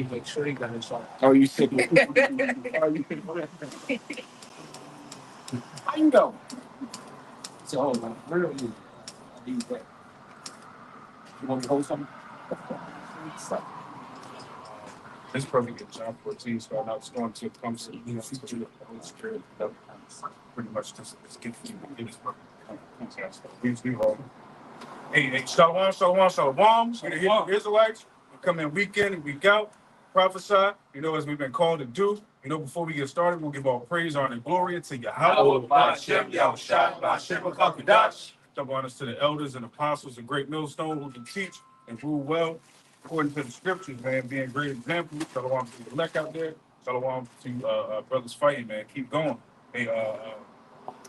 he make sure he got his shot. Oh, you said. How you know? So, man, real easy. I need that. You want me to hold something? This probably get John 14, so now it's going to come to the Holy Spirit. That pretty much just get you in this book. We all. Hey, shalom, shalom, shalom. We the Hebrew Israelites. We come in week in and week out, prophesy, as we've been called to do. Before we get started, we'll give all praise, honor, and glory to Yahweh, Ba'ashem, Yahushua, Ba'ashem, B'Kakadash. Double honors to the elders and apostles and great millstone who can teach and rule well according to the scriptures, man, being great examples. Shalom to the elect out there. Shalom to brothers fighting, man. Keep going. Hey,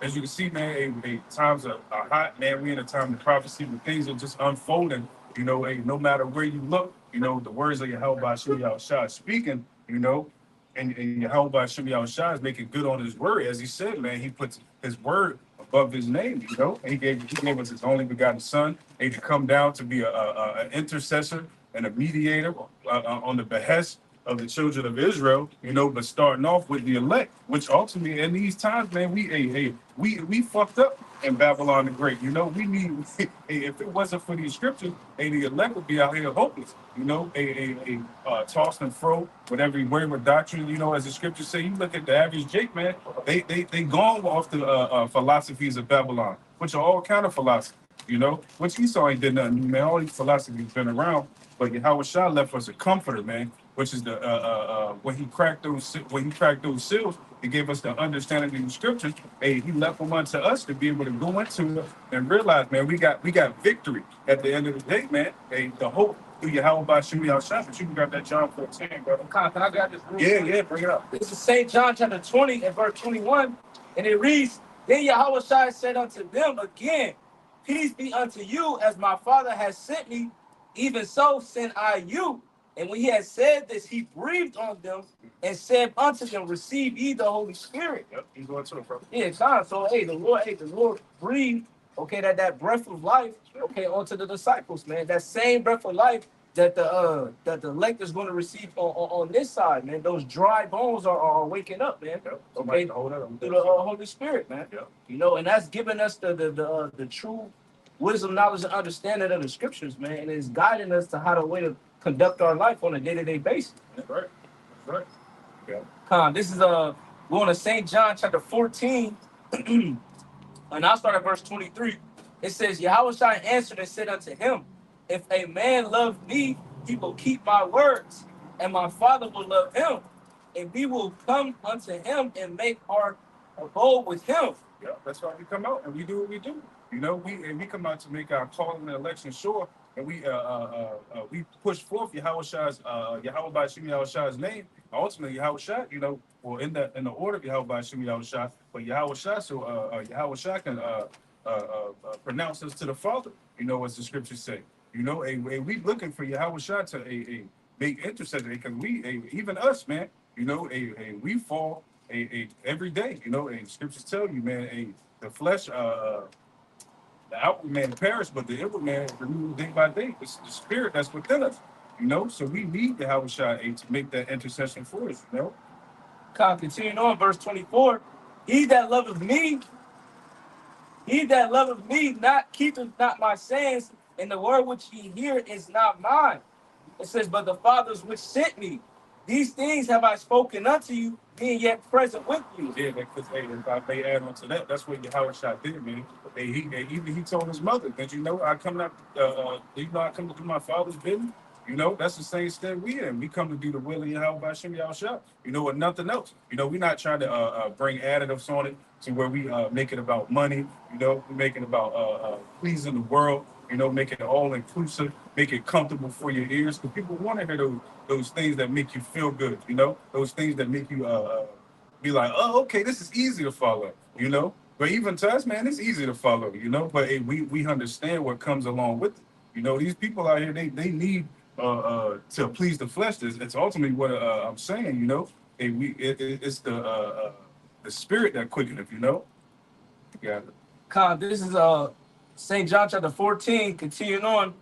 as you can see, man, times are hot, man. We in a time of prophecy when things are just unfolding. No matter where you look, the words of Yahweh Ba'ashem Yahushua speaking, and Yahweh Ba'ashem Yahushua is making good on his word. As he said, man, he puts his word above his name, and he gave us his only begotten son, and to come down to be an intercessor and a mediator on the behest of the children of Israel, but starting off with the elect, which ultimately in these times, man, we fucked up in Babylon the Great. We need if it wasn't for these scriptures, the elect would be out here hopeless. Tossed and fro with every word of doctrine. As the scriptures say, you look at the average Jake, man, they gone off the philosophies of Babylon, which are all kind of philosophy. Which Esau ain't did nothing new, man. All these philosophies been around, but Yahweh Shah left us a comforter, man, which is the when he cracked those seals, he gave us the understanding of the scriptures. Hey, he left them unto us to be able to go into it and realize, man, we got victory at the end of the day, man. Hey, the hope through Yahweh Ba'ashem Yahushua. But you can grab that John 14, brother. Can I grab this? Yeah, bring it up. This is St. John chapter 20 and verse 21, and it reads, Then Yahweh Shai said unto them again, Peace be unto you, as my Father has sent me, even so send I you. And when he had said this, he breathed on them and said unto them, Receive ye the Holy Spirit. Yep, he's going to it, bro. Yeah, God. So the Lord breathed, that breath of life, onto the disciples, man. That same breath of life that the elect is going to receive on this side, man. Those dry bones are waking up, man. Yep. Through the Holy Spirit, man. Yep. And that's giving us the true wisdom, knowledge, and understanding of the scriptures, man, and it's guiding us to how to way to conduct our life on a day-to-day basis. That's right. Yeah. This is going to St. John chapter 14, and I'll start at verse 23. It says, Yahweh Shai answered and said unto him, If a man love me, he will keep my words, and my Father will love him, and we will come unto him and make our abode with him. Yeah, that's why we come out and we do what we do. We come out to make our calling and election sure, and we push forth Yahweh Shai's Yahweh Ba'ashem Yahushua's name. Ultimately, Yahweh Shai, or in the order of Yahweh Ba'ashem Yahushua, but Yahweh Shai, so Yahweh Shai can pronounce us to the Father. As the scriptures say. We looking for Yahweh Shai to make intercession, because even us, man. We fall every day. Scriptures tell you, man, the flesh, the outward man perish, but the inward man renewed day by day. It's the spirit that's within us. So we need the Yahweh Shai to make that intercession for us. Continuing on, verse 24. He that loveth me, not keepeth not my sayings, and the word which ye hear is not mine. It says, but the Father's which sent me. These things have I spoken unto you, being yet present with you. Yeah, because if I may add on to that, that's what Yahweh Shai did, man. He told his mother that I come to do my Father's business. That's the same step we in. We come to do the will of Yahweh Ba'ashem Yahushua, and nothing else. We're not trying to bring additives on it to where we make it about money. We're making it about pleasing the world. Make it all inclusive, make it comfortable for your ears, because people want to hear those things that make you feel good. Those things that make you be like, oh, okay, this is easy to follow. But even to us, man, it's easy to follow. But we understand what comes along with it. These people out here, they need to please the flesh. It's ultimately what I'm saying. It's the spirit that quickeneth. Yeah. This is St. John chapter 14, continuing on,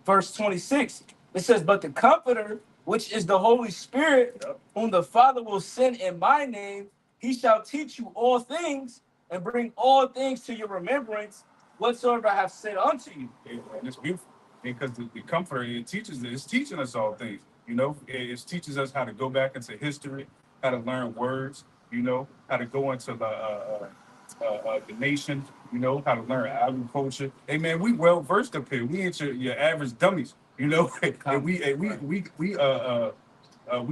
verse 26. It says, but the Comforter, which is the Holy Spirit, whom the Father will send in my name. He shall teach you all things and bring all things to your remembrance, whatsoever I have said unto you. And it's beautiful because the Comforter, it's teaching us all things. You know, it teaches us how to go back into history, how to learn words. You know, how to go into the nation. You know, how to learn agriculture. Hey man, we well versed up here. We ain't your average dummies. You know, and we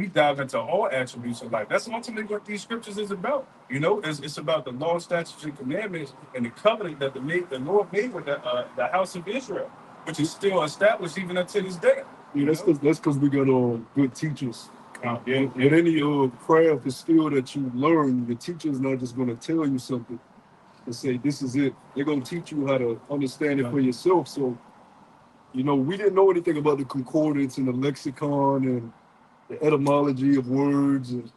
dive into all attributes of life. That's ultimately what these scriptures is about. You know, it's about the law, statutes, and commandments, and the covenant that the Lord made with the house of Israel, which is still established even unto this day. Yeah, that's because we got good teachers. Yeah, With any craft or skill that you learn, the teacher is not just going to tell you something and say this is it. They're going to teach you how to understand it for yourself. So, you know, we didn't know anything about the concordance and the lexicon and the etymology of words and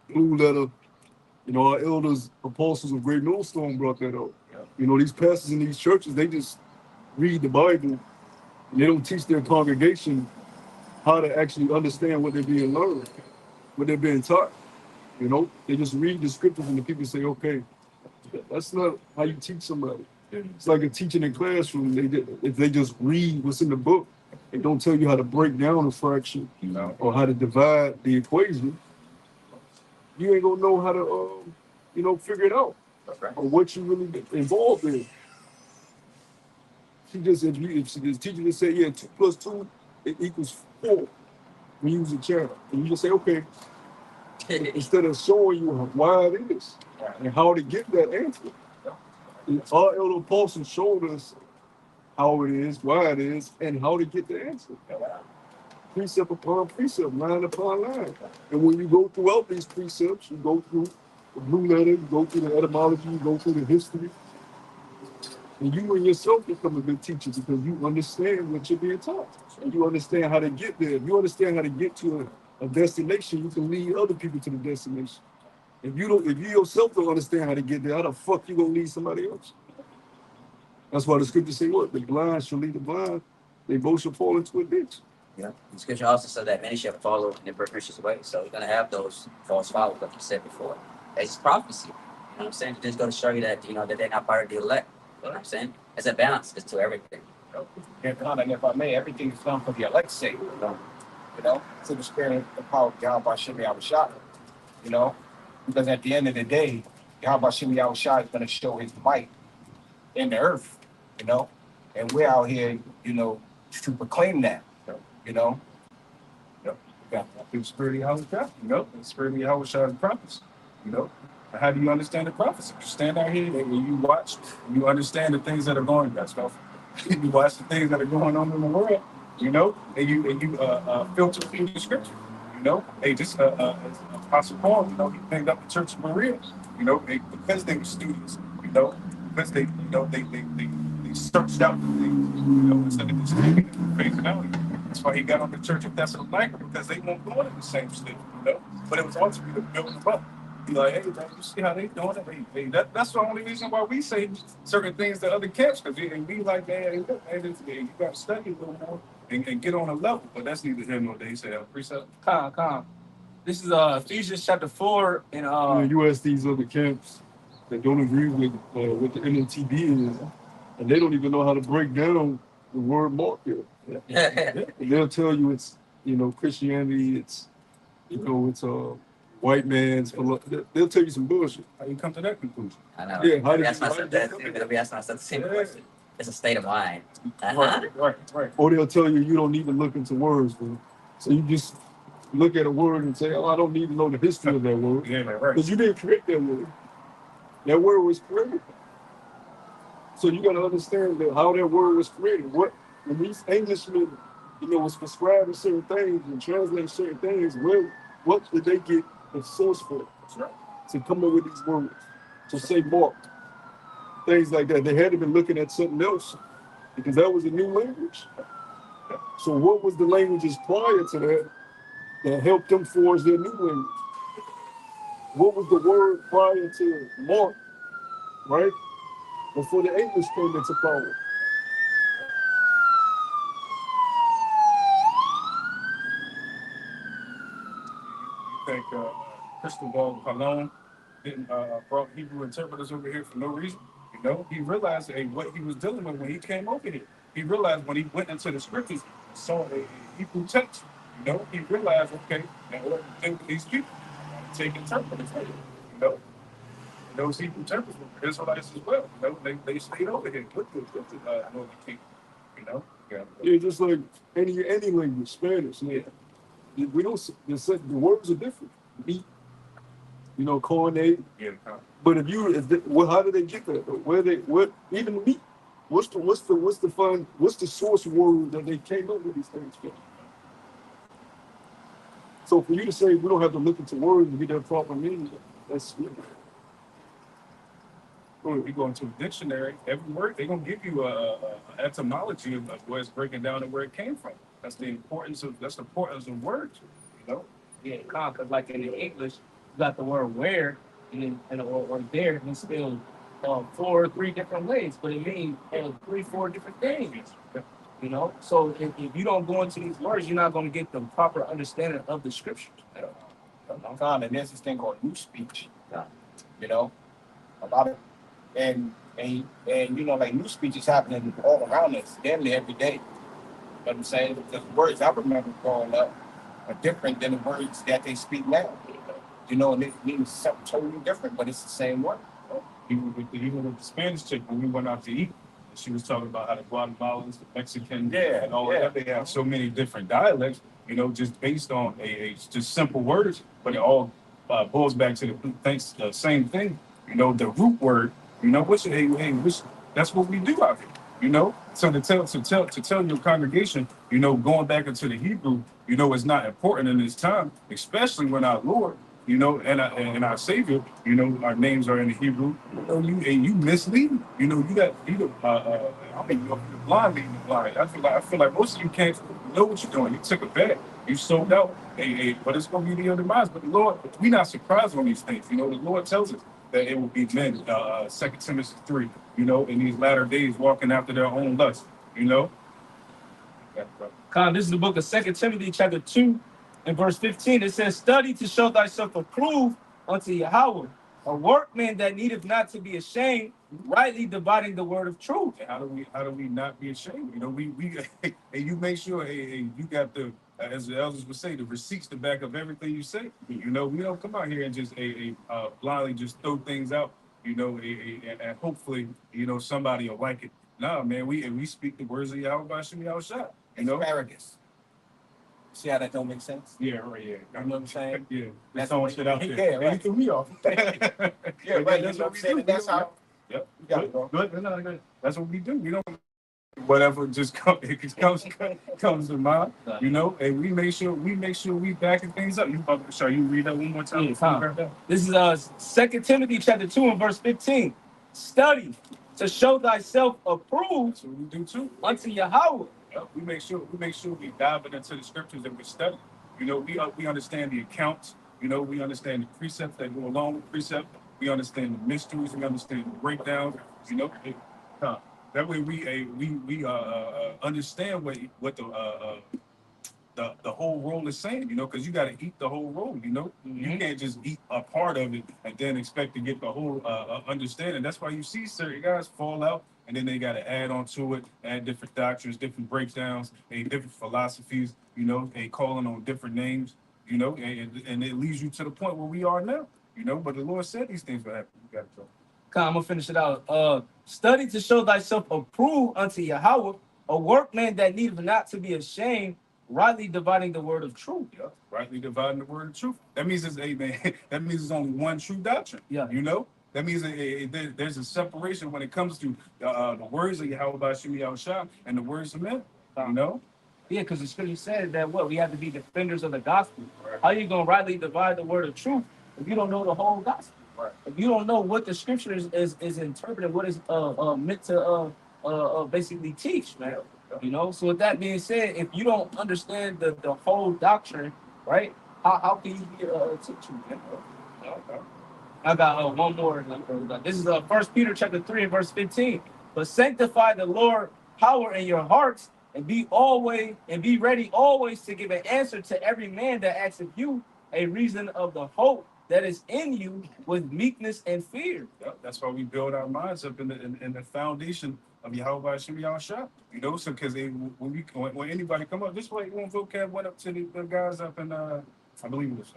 blue letter. You know, our elders, apostles of Great Millstone brought that up. Yeah. You know, these pastors in these churches, they just read the Bible and they don't teach their congregation how to actually understand what they're being learned, what they're being taught. You know, they just read the scriptures and the people say, okay, that's not how you teach somebody. It's like a teaching in classroom. If they just read what's in the book, they don't tell you how to break down a fraction or how to divide the equation, you ain't gonna know how to, figure it out or what you really involved in. If the teacher just say, yeah, 2 + 2 it equals 4, we use a channel, and you just say, okay, instead of showing you why it is and how to get that answer. Our elder apostles showed us how it is, why it is, and how to get the answer. Precept upon precept, line upon line. And when you go throughout these precepts, you go through the blue letter, you go through the etymology, you go through the history, and you and yourself become a good teacher because you understand what you're being taught. And you understand how to get there. If you understand how to get to a destination, you can lead other people to the destination. If you yourself don't understand how to get there, how the fuck you gonna lead somebody else? That's why the scriptures say what? The blind shall lead the blind. They both shall fall into a ditch. Yeah. The scripture also said that many shall follow in their pernicious way. So you're gonna have those false followers, like you said before. It's prophecy. You know what I'm saying? It's just gonna show you that that they're not part of the elect. You know what I'm saying? It's a balance. It's to everything. And if I may, everything is done for the elect's sake. You know, to the spirit and power of Yahweh Shemi Yahushua. You know, because at the end of the day, Yahweh Shemi Yahushua is going to show his might in the earth. You know, and we're out here, to proclaim that. You know, Yeah, the spirit of Yahushua, the spirit of Yahushua is prophets, But how do you understand the prophecy? You stand out here and you watch, you understand the things that are going on, stuff. You watch the things that are going on in the world, and you filter through the scripture, Hey, this Apostle Paul, he named up the Church of Berea, because they were students, because they searched out the things, instead of just taking it for face value. That's why he got on the Church of Thessalonica, because they weren't doing it the same shit, But it was ultimately to build them up. Be like, hey, man, you see how they doing it? Hey, that's the only reason why we say certain things to other camps, because we be like, man, look, man, you got to study a little more and get on a level. But that's neither here nor there. He said, precept. Con. This is Ephesians chapter 4 and You ask these other camps that don't agree with what the MOTB is, and they don't even know how to break down the word market. And they'll tell you it's Christianity, it's white man's philosophy. They'll tell you some bullshit. How you come to that conclusion? I know. Yeah, how Maybe did ask you- myself that. Maybe ask myself the same question. It's a state of mind. Right. Or they'll tell you don't need to look into words, man. So you just look at a word and say, oh, I don't need to know the history of that word. Yeah, right. Because you didn't create that word. That word was created. So you got to understand how that word was created. When these Englishmen, was prescribing certain things and translating certain things, what did they get the source for? To come up with these words, to say mark, things like that. They had to be looking at something else because that was a new language. So what was the languages prior to that helped them forge their new language? What was the word prior to mark, right? Before the English came into power. think Cristobal Colon didn't brought Hebrew interpreters over here for no reason? You know, he realized what he was dealing with when he came over here. He realized when he went into the scriptures, saw a Hebrew text. You know, he realized, okay, in order to deal with these people, I gotta take interpreters. You know, and those Hebrew interpreters were Israelites as well. You know, they stayed over here with the northern people. You know, Yeah, just like any language, Spanish. Yeah. We don't. The words are different. Meat, you know, carne. yeah. But well, how do they get that? What even the meat? What's the source word that they came up with these things from? So for you to say we don't have to look into words to get their proper meaning, that's If you go into a dictionary, every word they're gonna give you a etymology of where it's breaking down and where it came from. That's the importance of words. You know, Yeah, because like in the English, you got the word where or there, and it's spelled 4 or 3 different ways, but it means 3, 4 different things. You know, so if you don't go into these words, you're not going to get the proper understanding of the scriptures. And there's this thing called new speech. You know, a lot of and you know, like new speech is happening all around us, damn near every day. You know what I'm saying? Because the words I remember growing up are different than the words that they speak now. You know, and it means something totally different, but it's the same word. even with the Spanish chick when we went out to eat, she was talking about how the Guatemalans, the Mexican, and all of that, they have so many different dialects. You know, just based on just simple words, but it all boils back to the same thing. You know, the root word. You know, that's what we do out here. You know, so to tell your congregation, you know, going back into the Hebrew, you know, is not important in this time, especially when our Lord, you know, and our Savior, you know, our names are in the Hebrew. You know, you misleading. You know, I mean, you're blind leading the blind. I feel like most of you can't know what you're doing. You took a bet. You sold out. But it's going to be the other demise. But the Lord, we're not surprised on these things. You know, the Lord tells us that it will be men, 2 Timothy 3, you know, in these latter days walking after their own lust, you know. This is the book of 2 Timothy chapter 2 and verse 15. It says, study to show thyself approved unto Yahweh, a workman that needeth not to be ashamed, rightly dividing the word of truth. And how do we not be ashamed? You know, we and you make sure you got the as the elders would say, the receipts to back up everything you say. You know, we don't come out here and just blindly just throw things out, you know, and hopefully, you know, somebody will like it. Nah, man, we speak the words of Yahweh by Shemi Yahushua. You know, Asparagus. See how that don't make sense? Yeah, right. Yeah, you know what I'm saying? Yeah, that's throwing shit out there. Yeah, right. You threw me off. Yeah, right. That's what I'm saying. That's how. Yep. Good. Good. That's what we do. We don't. Whatever just comes to mind, you know, and we make sure we backing things up. Shall you read that one more time? This is 2 Timothy chapter 2 and verse 15. Study to show thyself approved. That's what we do too. Unto Yahweh. We make sure we dive into the scriptures that we study. You know, we understand the accounts. You know, we understand the precepts that go along with precept. We understand the mysteries. We understand the breakdowns. You know, that way we understand what the whole roll is saying. You know, because you got to eat the whole roll. You know, you can't just eat a part of it and then expect to get the whole understanding. That's why you see certain guys fall out. And then they got to add on to it, add different doctrines, different breakdowns, different philosophies, you know, calling on different names, you know, and it leads you to the point where we are now, you know. But the Lord said these things will happen. You got to go. I'm going to finish it out. Study to show thyself approved unto Yahweh, a workman that needeth not to be ashamed, rightly dividing the word of truth. Yeah, rightly dividing the word of truth. That means that means there's only one true doctrine. Yeah, you know. That means there's a separation when it comes to the words of Yahweh by Shemi Yahushua and the words of men. You know? Yeah, because the scripture said that we have to be defenders of the gospel. Right. How are you going to rightly divide the word of truth if you don't know the whole gospel? Right. If you don't know what the scripture is interpreted, what is meant to basically teach, man. You know? So with that being said, if you don't understand the whole doctrine, right, how can you be a teacher, man? Okay. I got one more. This is 1 Peter chapter 3 and verse 15. But sanctify the Lord power in your hearts, and be ready always to give an answer to every man that asks of you a reason of the hope that is in you with meekness and fear. Yep, that's why we build our minds up in the foundation of Yahweh Hashem Yahushua. You know, so because when anybody come up this way, when vocab went up to the guys up in I believe it was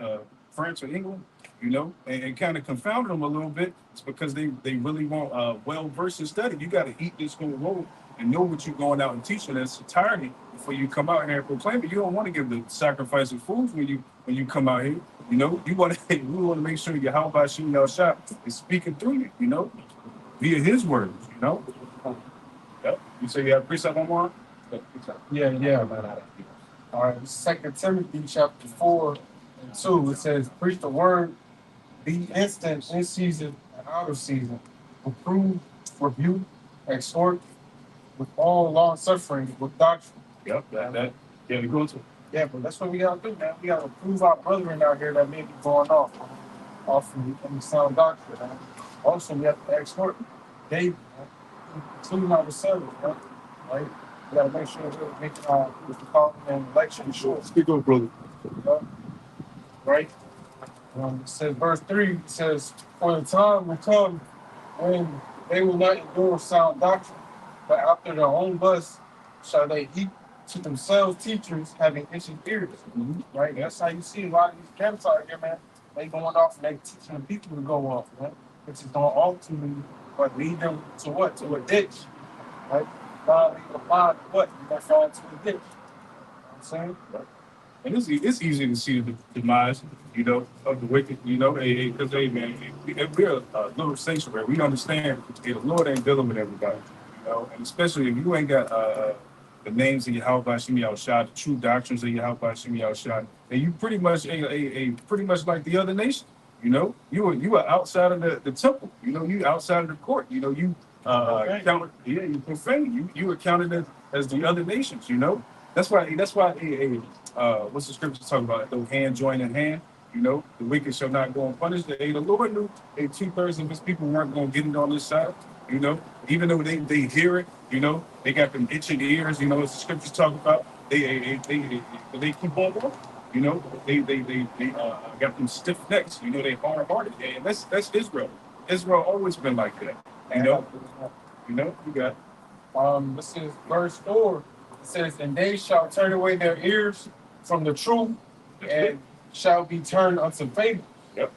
France or England, you know, and kind of confounded them a little bit. It's because they really want well versed in study. You got to eat this whole road and know what you're going out and teaching in its entirety before you come out here and proclaim it. You don't want to give the sacrifice of fools when you come out here. You know, we want to make sure Yahweh Hashem Yahushua is speaking through you. You know, via His words. You know. Yep. You say you have precept on one? Yeah. All right, 2 Timothy chapter 4:2, it says, preach the word, be instant in season and out of season, reprove, rebuke, exhort with all long suffering, with doctrine. Yep, that yeah, we go to. Yeah, but that's what we gotta do, man. We gotta prove our brethren out here that may be going off from the sound doctrine, man. Also, we have to exhort David, including ourselves, man. Right? We gotta make sure we're making our calling and election sure. Speak up, brother. Right? It says, verse 3 says, for the time will come when they will not endure sound doctrine, but after their own lust shall they heap to themselves teachers having itching ears. Right? That's how you see a lot of these camps out here, man. They going off and they teaching the people to go off, man. Which is going ultimately but lead them to what? To a ditch. Right? God lead them to what? You're going to fall into a ditch. You know what I'm saying? And it's easy to see the demise, you know, of the wicked, you know, because man, we're a little sanctuary. We understand the Lord ain't dealing with everybody, you know, and especially if you ain't got the names of Yahweh Hashem Yahushua, the true doctrines of Yahweh Hashem Yahushua, then you pretty much pretty much like the other nation, you know. You were outside of the temple, you know, you outside of the court, you know, you you profane, you were counted as the other nations, you know. That's why what's the scripture talking about? Though hand join in hand, you know, the wicked shall not go unpunished. The Lord knew 2/3 of his people weren't going to get it on this side, you know, even though they hear it, you know, they got them itching ears, you know, as the scriptures talk about, they keep on going, you know, they got them stiff necks, you know, they hard hearted, and that's Israel. Israel always been like that, you know, you got. This is verse 4. It says, and they shall turn away their ears from the truth and shall be turned unto fable. Yep.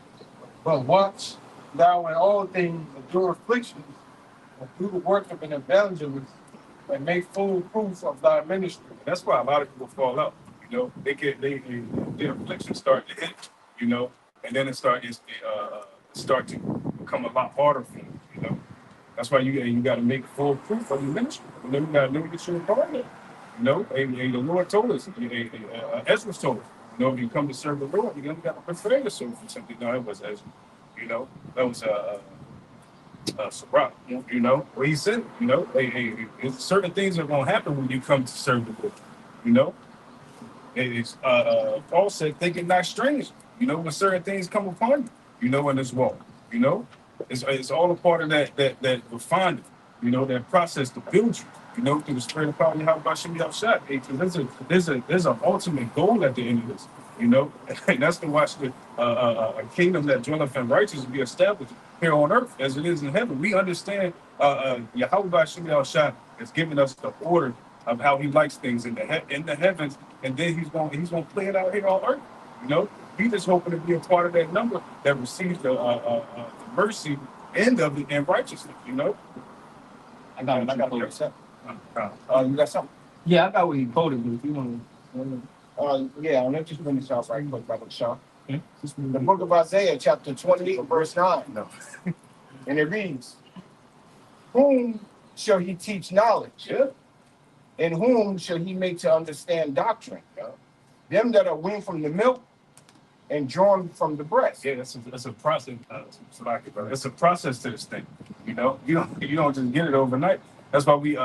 But watch thou in all things endure afflictions and do the work of an evangelist and make full proof of thy ministry. That's why a lot of people fall out. You know, their afflictions start to hit, you know, and then it start to become a lot harder for them, you know. That's why you got to make full proof of your ministry. And then you got to know that you're a partner. You know, the Lord told us, Ezra told us, you know, if you come to serve the Lord, you're going to prepare yourself for something. No, it was Ezra, you know, that was Sirach, you know, where he said, you know, certain things are going to happen when you come to serve the Lord, you know. It's Paul said, think it not strange, you know, when certain things come upon you, you know, in this walk, you know, it's all a part of that refinement, you know, that process to build you. You know, through the spirit of power, how about Shem Yahushua? Because there's an ultimate goal at the end of this, you know, and that's to watch a kingdom that dwelleth in righteousness be established here on earth as it is in heaven. We understand Yahweh Shem Yahushua has given us the order of how He likes things in the heavens, and then He's going to play it out here on earth. You know, we just hoping to be a part of that number that receives the mercy and righteousness. You know, I got it. You got something? Yeah, I got what he quoted, but if you want yeah, I'll let you finish off right quick, Brother Shaw. The book of Isaiah, chapter 28, verse 9. No. And it reads, whom shall He teach knowledge? Yeah. And whom shall He make to understand doctrine? Yeah. Them that are weaned from the milk and drawn from the breast. Yeah, that's a process. It's a process to this thing. You know, you don't just get it overnight. That's why we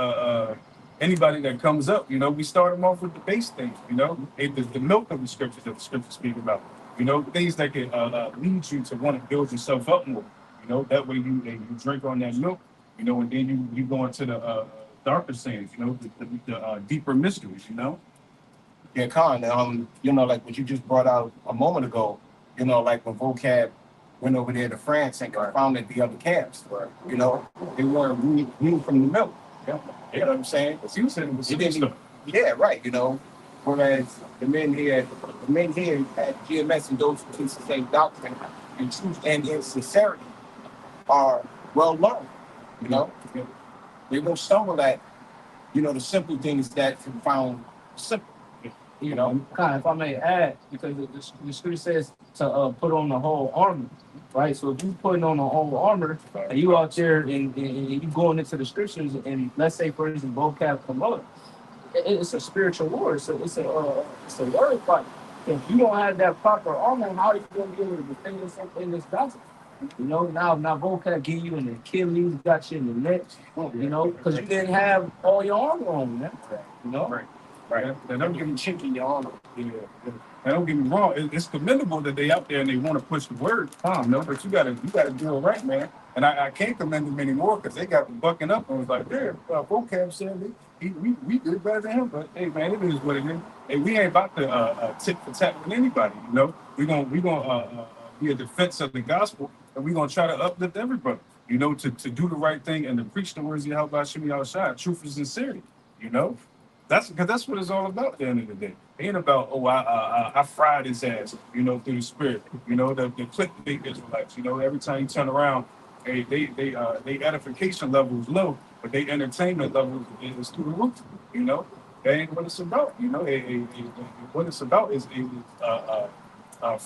anybody that comes up, you know, we start them off with the base things. You know, the milk of the scriptures that the scriptures speak about. You know, things that can lead you to want to build yourself up more. You know, that way you drink on that milk. You know, and then you go into the darker sayings. You know, the deeper mysteries. You know. Yeah, Khan. You know, like what you just brought out a moment ago. You know, like when vocab went over there to France and confounded the other camps. You know, they weren't reading from the middle. Yeah. You know what I'm saying? Because he was saying it was It didn't, yeah, right. You know, whereas the men here at GMS and those who teach the same doctrine and truth and in sincerity are well learned. You know, they won't stumble at, you know, the simple things that confound simple. You know, Kind of, if I may add, because the scripture says to put on the whole armor, right? So if you putting on the whole armor and you out there and you going into the scriptures and let's say for instance vocab come up, it's a spiritual war. It's a word fight. If you don't have that proper armor, how are you going to be able to defend yourself in this battle? You know, now vocab give you an Achilles, got you in the neck, you know, because you didn't have all your armor on, man. You know, Right. Right. And don't get me chink in your armor. Yeah. And don't get me wrong, it's commendable that they out there and they want to push the word, you know, but you gotta do it right, man. And I can't commend them anymore because they got them bucking up and was like, yeah, vocab said we did better than him, but hey man, it is what it is. Hey, we ain't about to tit for tat with anybody, you know. We gonna be a defense of the gospel, and we gonna try to uplift everybody, you know, to do the right thing and to preach the words of Yahweh Shem Yahushua, truth and sincerity, you know. That's what it's all about at the end of the day. It ain't about, I fried his ass, you know, through the spirit. You know, the clickbait Israelites, you know, every time you turn around, they edification level is low, but they entertainment level is through the roof, you know. That ain't what it's about, you know. What it's about is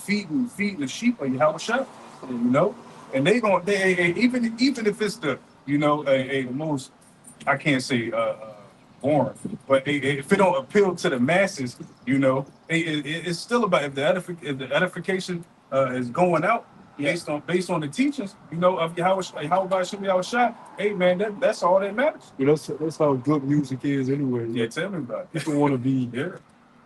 feeding the sheep of Yahweh Shah, you know. And even if it's the, you know, the most, I can't say boring, but if it don't appeal to the masses, you know, it's still about if the edification is going out based on the teachings, you know, of how should be our shot. Hey man, that's all that matters. You know, that's how good music is anyway. Yeah, tell me about it. People want to be, Yeah.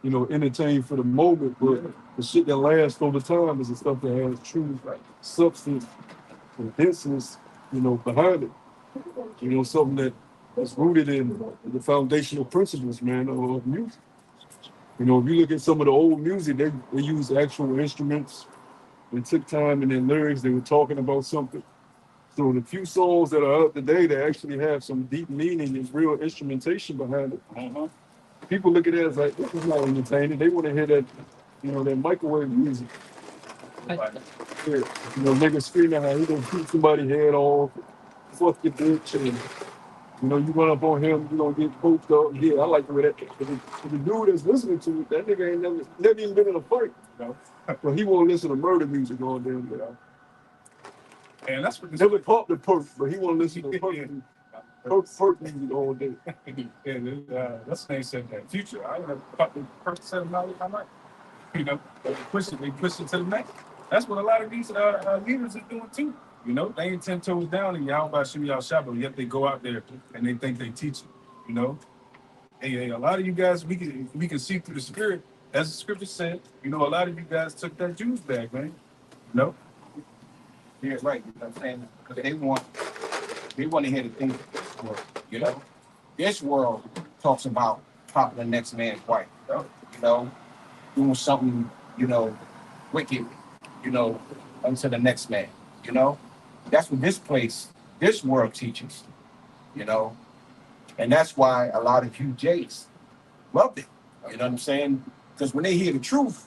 you know, entertained for the moment, but the shit that lasts over time is the stuff that has true substance and denseness, you know, behind it. You know, something that's rooted in the foundational principles, man, of music. You know, if you look at some of the old music, they use actual instruments and took time in their lyrics. They were talking about something. So the few songs that are out today that actually have some deep meaning and real instrumentation behind it. People look at it as like, this is not entertaining. They want to hear that, you know, that microwave music. Yeah. You know, niggas screaming how he gonna shoot somebody's head off, fuck your bitch, and you know, you run up on him, you gonna get poked up. Yeah, I like the way that. If the dude that's listening to it, that nigga ain't never even been in a fight. You know? But he won't listen to murder music all day. You know? And that's what never pop the perk, but he won't listen to perk music all day. That's the name said that. Future, I would have popped the perk $7 I might. You know, they push it to the next. That's what a lot of these leaders are doing too. You know, they ain't 10 toes down in Yahweh Shem Yahushua, but yet they go out there and they think they teach it. You know, hey, a lot of you guys, we can see through the spirit, as the scripture said. You know, a lot of you guys took that Jews back, man. You know? yeah, right. You know what I'm saying? Because they want to hear the things of this world. You know, this world talks about popping the next man's wife. You know, doing something, you know, wicked, you know, unto the next man. You know, that's what this world teaches, you know, and that's why a lot of UJs loved it. You know what I'm saying? Because when they hear the truth,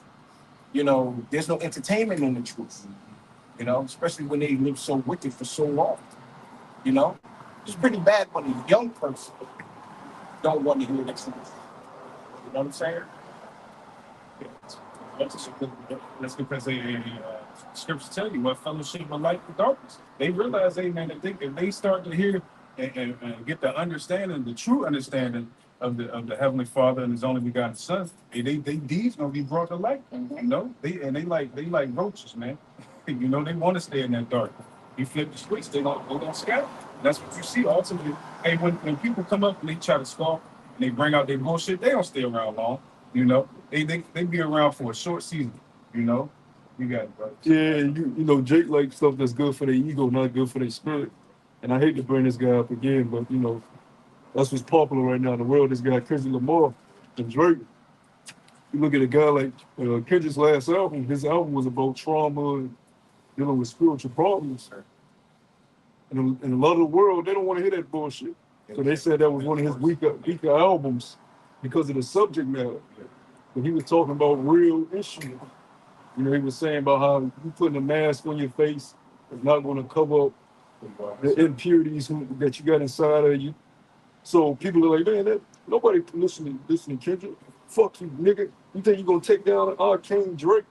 you know, there's no entertainment in the truth, you know, especially when they live so wicked for so long. You know, it's pretty bad when a young person don't want to hear the truth. You know what I'm saying? That's because scriptures tell you what fellowship of light with darkness. They realize, man, if they start to hear and get the understanding, the true understanding of the Heavenly Father and His only begotten Son, they deeds gonna be brought to light. You know, they like roaches, man. You know, they want to stay in that dark. You flip the switch, they don't scatter. That's what you see ultimately. Hey, when people come up and they try to scoff and they bring out their bullshit, they don't stay around long. You know, they be around for a short season. You know, you got it, bro. Yeah, you know, Jake likes stuff that's good for their ego, not good for their spirit. And I hate to bring this guy up again, but you know, that's what's popular right now in the world. This guy, Kendrick Lamar and Drake. You look at a guy like Kendrick's last album. His album was about trauma and dealing with spiritual problems. And in a lot of the world, they don't want to hear that bullshit. So they said that was one of his weaker albums because of the subject matter. But he was talking about real issues. You know, he was saying about how you putting a mask on your face is not going to cover up the impurities that you got inside of you. So people are like, man, nobody listening to Kendrick. Fuck you, nigga. You think you're gonna take down Arcane Drake?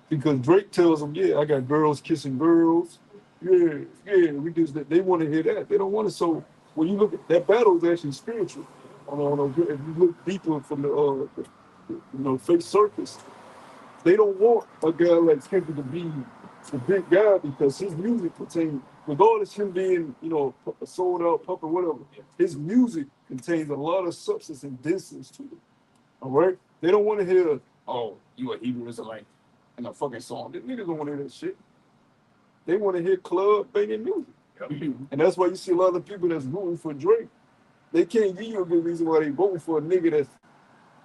Because Drake tells them, yeah, I got girls kissing girls. Yeah, we do that. They want to hear that. They don't want to. So when you look at that battle, is actually spiritual. If you look deeper from the face surface, they don't want a guy like Kendrick to be the big guy because his music contains, regardless of him being, a sold out puppet, whatever, his music contains a lot of substance and distance to it. All right? They don't want to hear, oh, you a Hebrew Israelite in a fucking song. The niggas don't want to hear that shit. They want to hear club banging music. And that's why you see a lot of people that's rooting for Drake. They can't give you a good reason why they voting for a nigga that's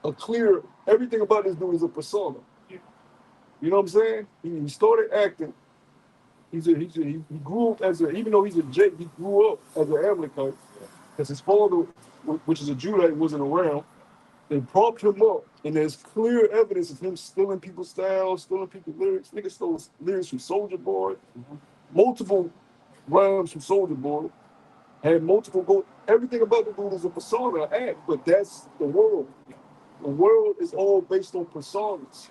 a clear, everything about this dude is a persona. You know what I'm saying? He started acting. He grew up even though he's a Jake, he grew up as an Amalekite. Because his father, which is a Judite, wasn't around. They propped him up, and there's clear evidence of him stealing people's styles, stealing people's lyrics. Nigga stole lyrics from Soulja Boy, multiple rhymes from Soulja Boy, had multiple goals. Everything about the dude is a persona, an act, but that's the world. The world is all based on personas.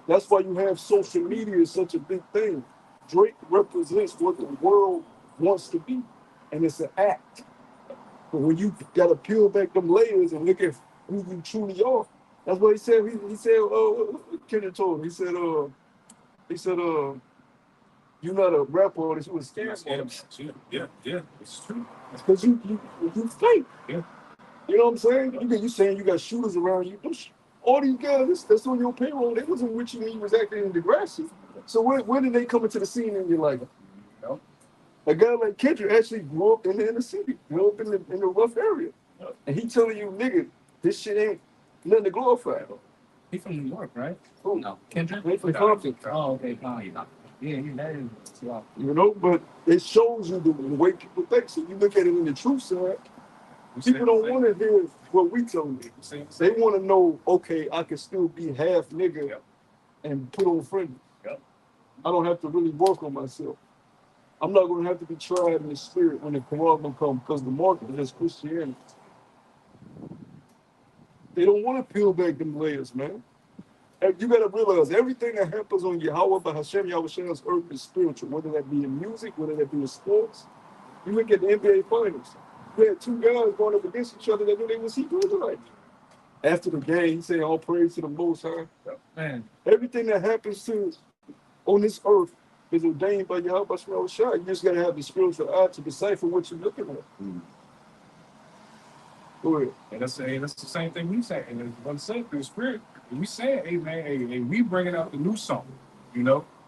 That's why you have social media is such a big thing. Drake represents what the world wants to be, and it's an act. But when you gotta peel back them layers and look at who you truly are, that's what he said. He said, Kendrick told him. He said, you're not a rapper, or this was scam. Yeah, it's true. It's because you fake. Yeah. You know what I'm saying? You saying you got shooters around you. All these guys that's on your payroll, they wasn't with you when you was acting in Degrassi. So when did they come into the scene and you're like, a guy like Kendrick actually grew up in the inner city, grew up in the rough area. And he telling you, nigga, this shit ain't nothing to glorify. He from New York, right? Oh, No. Kendrick? He from Compton. Oh, okay, fine. Yeah, that is. Wow. But it shows you the way people think. So you look at it in the truth side, people don't want to hear what we tell them. They want to know, okay, I can still be half nigga and put on friendly. I don't have to really work on myself. I'm not going to have to be tried in the spirit when the Quran comes because the market is Christianity. They don't want to peel back them layers, man. And you got to realize everything that happens on Yahweh by Hashem Yahushua earth is spiritual, whether that be in music, whether that be in sports. You look at the NBA Finals. You had two guys going up against each other that knew they was Hebrew Israelites. After the game, he said, all praise to the Most High. Man. Everything that happens on this earth is ordained by Yahweh Shah. You just got to have the spiritual eye to decipher what you're looking at. Go ahead. And that's the same thing we say. And what I'm saying through the spirit, we say, hey man, hey, we bringing out the new song,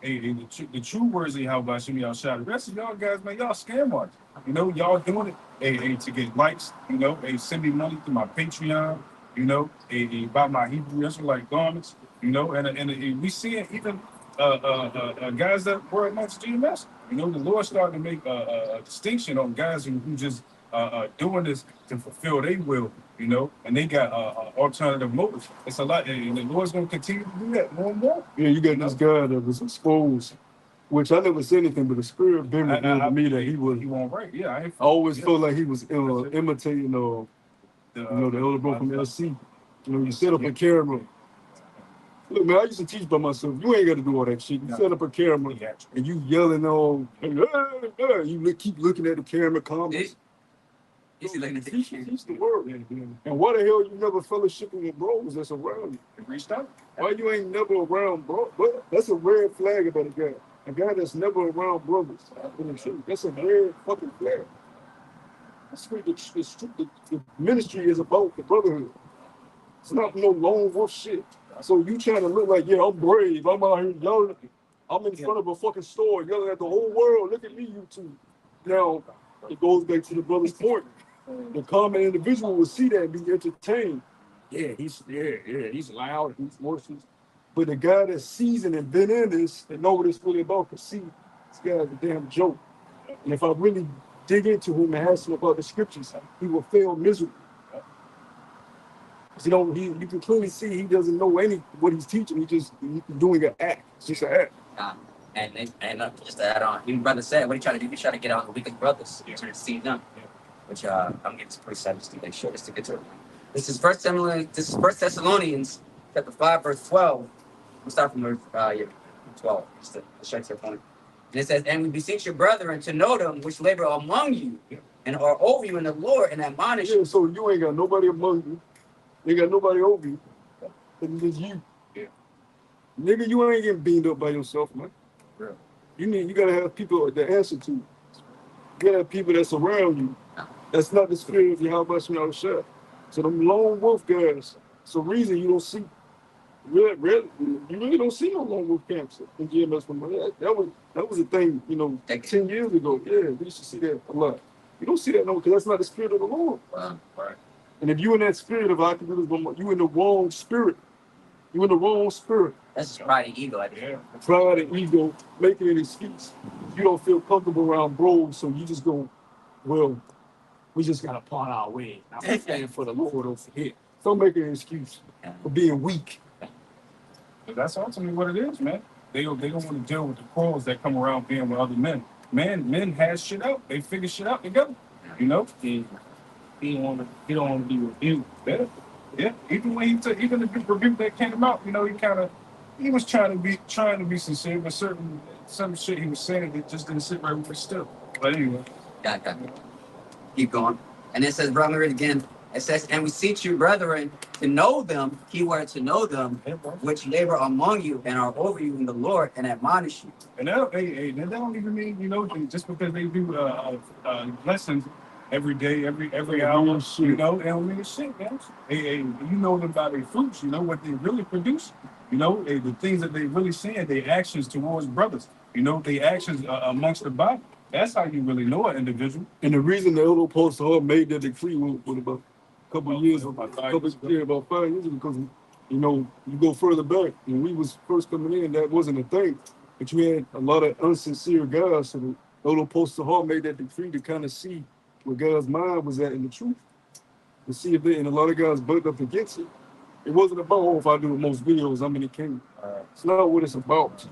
Hey, the true words of Yahweh Shimmy y'all shot. The rest of y'all guys, man, y'all scam artists. Y'all doing it, hey, to get likes, hey, send me money through my Patreon, hey, buy my Hebrew Israelite garments, and we see it even guys that were amongst GMS. The Lord started to make a distinction on guys who just doing this to fulfill their will, and they got alternative motives. It's a lot, and the Lord's going to continue to do that more and more. Yeah, you got this guy that was exposed, which I never said anything, but the spirit been revealed to me that he won't right. Yeah, I always felt like he was imitating, the elder bro from LC. You set up a camera. Look, man, I used to teach by myself. You ain't got to do all that shit. You set up a camera and you yelling on, you keep looking at the camera, comments. Teach the word. And why the hell you never fellowshipping with bros that's around you? Reached out. Why you ain't never around bro? But that's a red flag about a guy. A guy that's never around brothers. That's a red fucking flag. That's what the ministry is about, the brotherhood. It's not no lone wolf shit. So you trying to look like, yeah, I'm brave. I'm out here yelling. I'm in front of a fucking store yelling at the whole world. Look at me, you two. Now, it goes back to the brother's point. The common individual will see that and be entertained. he's loud, he's voices. But the guy that's seasoned and been in this and know what it's really about can see this guy's a damn joke. And if I really dig into him and ask him about the scriptures, he will fail miserably. 'Cause you can clearly see he doesn't know what he's teaching. He's doing an act. It's just an act. And just to add on, even brother said, what he trying to do? He trying to get on the weakest brothers to see them, which I'm getting pretty sad to make sure just to get to it. This is First Thessalonians chapter 5 verse 12. We'll start from verse 12 just to straight to the point. And it says, "And we beseech your brethren to know them which labor among you and are over you in the Lord and admonish you." Yeah, so you ain't got nobody among you. You ain't got nobody over you. It's just you. Yeah. Nigga, you ain't getting beamed up by yourself, man. Yeah. You gotta have people to answer to. You gotta have people that's around you. That's not the spirit of Yahweh Shemel Shah. So them lone wolf guys, it's a reason you don't see you really don't see no lone wolf camps in GMS. That was a thing, 10 years ago. Yeah, we used to see that a lot. You don't see that no, because that's not the spirit of the Lord. Right. And if you in that spirit of Akibilis, you in the wrong spirit. You in the wrong spirit. That's just pride and ego. Pride and ego, making an excuse. You don't feel comfortable around bros, so you just go, well, we just gotta part our way. I'm standing for the Lord over here. Don't make an excuse for being weak. But that's ultimately what it is, man. They don't want to deal with the pros that come around being with other men. Men has shit out. They figure shit out together. He don't want to be rebuked. Yeah. Even when even the rebuke that came out, he was trying to be sincere, but some shit he was saying that just didn't sit right with me still. But anyway. Got it. Keep going. And it says, brother, again, it says, "And we beseech you, brethren, to know them," keyword to know them, "which labor among you and are over you in the Lord and admonish you." And that don't even mean, just because they do lessons every day, every hour, they don't mean shit, man. You know them by their fruits, you know what they really produce. The things that they really saying, their actions towards brothers, their actions amongst the body. That's how you really know an individual. And the reason the Elder Apostle made that decree was about a couple of years, about 5 years because, you go further back, when we was first coming in, that wasn't a thing. But you had a lot of unsincere guys, so the Elder Apostle made that decree to kind of see where God's mind was at in the truth. To see if and a lot of guys bucked up against it. It wasn't about, if I do the most videos, I'm in the kingdom. It's not what it's about.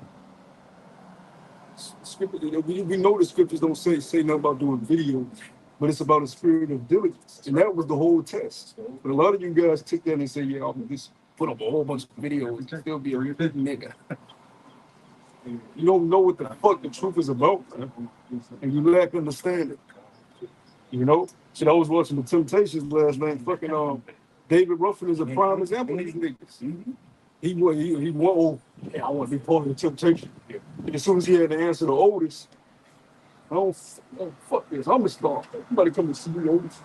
Scripture, we know the scriptures don't say nothing about doing videos, but it's about a spirit of diligence. And that was the whole test. But a lot of you guys take that and say, yeah, I'm just put up a whole bunch of videos. You can still be a real nigga. You don't know what the fuck the truth is about, man. And you lack understanding. Shit, I was watching the Temptations last night. Fucking David Ruffin is a prime example of these niggas. He went, I want to be part of the Temptation. And as soon as he had to answer the Otis, fuck this, I'm a star. Somebody come to see me, Otis.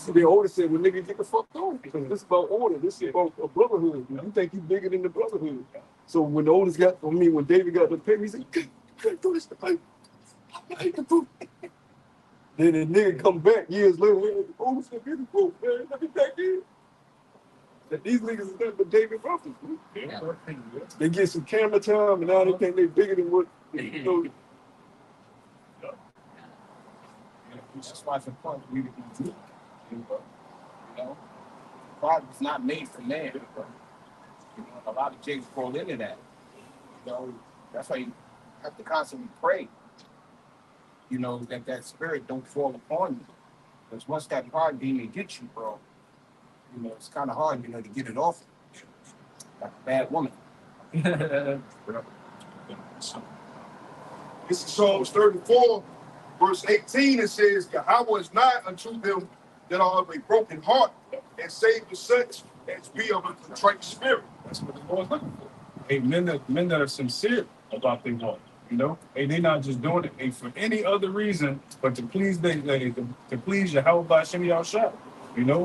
The Otis said, well, nigga, get the fuck on. This is about order. This is about a brotherhood. You think you bigger than the brotherhood. So when when David got the paper, he said, you can't do this. I hate the book. Then the nigga come back years later, Otis said, get the book, man. Let me back in. That these niggas is nothing but David Ruffin. Yeah. They get some camera time, and now they think they bigger than what That's why it's important for you to be weak. Pride was not made for man. A lot of jigs fall into that. That's why you have to constantly pray. That spirit don't fall upon you. Because once that pride demon gets you, bro, it's kind of hard, to get it off. Like a bad woman. This is Psalms 34, verse 18. It says, Yahweh is nigh unto them that are of a broken heart, and save the such as be of a contrite spirit. That's what the Lord's looking for. Hey, men that are sincere about their heart. Hey, they're not just doing it for any other reason but to please to please Yahweh B'Shem Yahushua.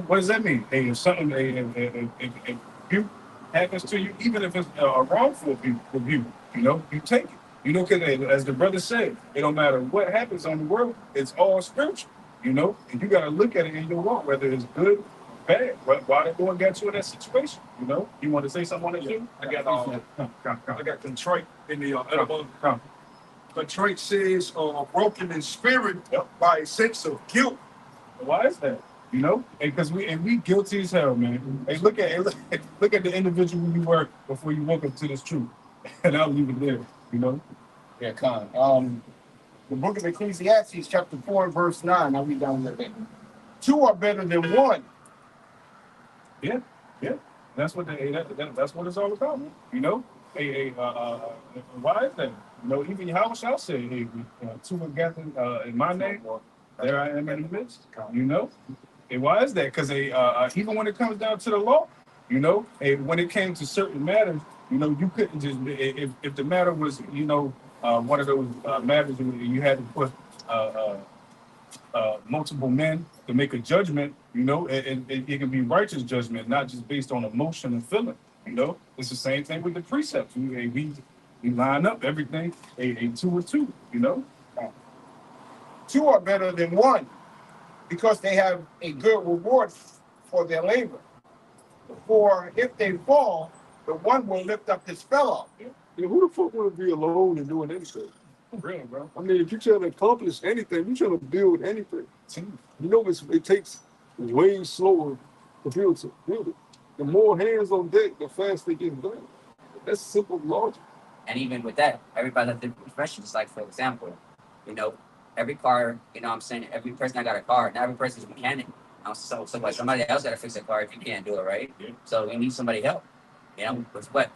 What does that mean? Hey, if something, if you happens to you, even if it's a wrongful rebuke, you take it. Because as the brother said, it don't matter what happens on the world, it's all spiritual, and you got to look at it in your walk, whether it's good bad. Why they go and get you in that situation? You know, you want to say something on that too? I got contrite in the album. Contrite says broken in spirit by a sense of guilt. Why is that? You know, because we guilty as hell, man. Hey, look at the individual you were before you woke up to this truth, and I'll leave it there. You know. Yeah, Con. The book of Ecclesiastes, chapter 4, verse 9. I'll read down a little bit. Two are better than one. Yeah, yeah. That's what that's what it's all about. You know. Why is that? You know, even Yahweh shall say, hey, two are gathered in my name, there I am in the midst. You know. And why is that? Because even when it comes down to the law, you know, when it came to certain matters, you know, you couldn't just if the matter was, you know, one of those matters where you had to put multiple men to make a judgment, you know, and it can be righteous judgment, not just based on emotion and feeling. You know, it's the same thing with the precepts. We line up everything a two or two. You know, Two are better than one because they have a good reward for their labor. For if they fall, the one will lift up his fellow. Yeah, who the fuck want to be alone and doing anything? real, bro. I mean, if you're trying to accomplish anything, you're trying to build anything. You know, it takes way slower to build it. The more hands on deck, the faster it gets done. That's simple logic. And even with that, everybody has different professions. Like, for example, you know, every car, you know what I'm saying, every person that got a car, not every person's a mechanic. So like somebody else got to fix a car if you can't do it, right? Yeah. So we need somebody help. You know, with what?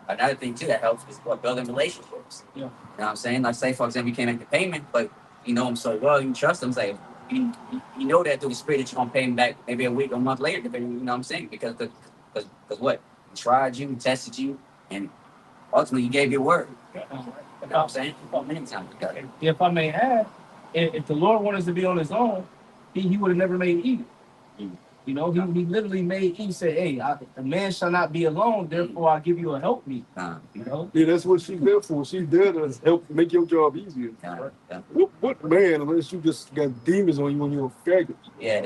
Another thing too that helps is what, building relationships. Yeah. You know what I'm saying? Like, say for example, you can't make the payment, but you know him so well, you trust him. It's like you know that through the spirit that you're gonna pay him back maybe a week or a month later, depending. You know what I'm saying? Because what? He tried you, tested you, and ultimately you gave your word. You know what I'm saying? Many times. If I may add, if the Lord wanted us to be on his own, he would have never made Eve. You know, he literally made Eve say, hey, a man shall not be alone, therefore I give you a help me. You know? Yeah, that's what she's there for. She's there to help make your job easier. What man, unless you just got demons on you when you're a faggot? Yeah.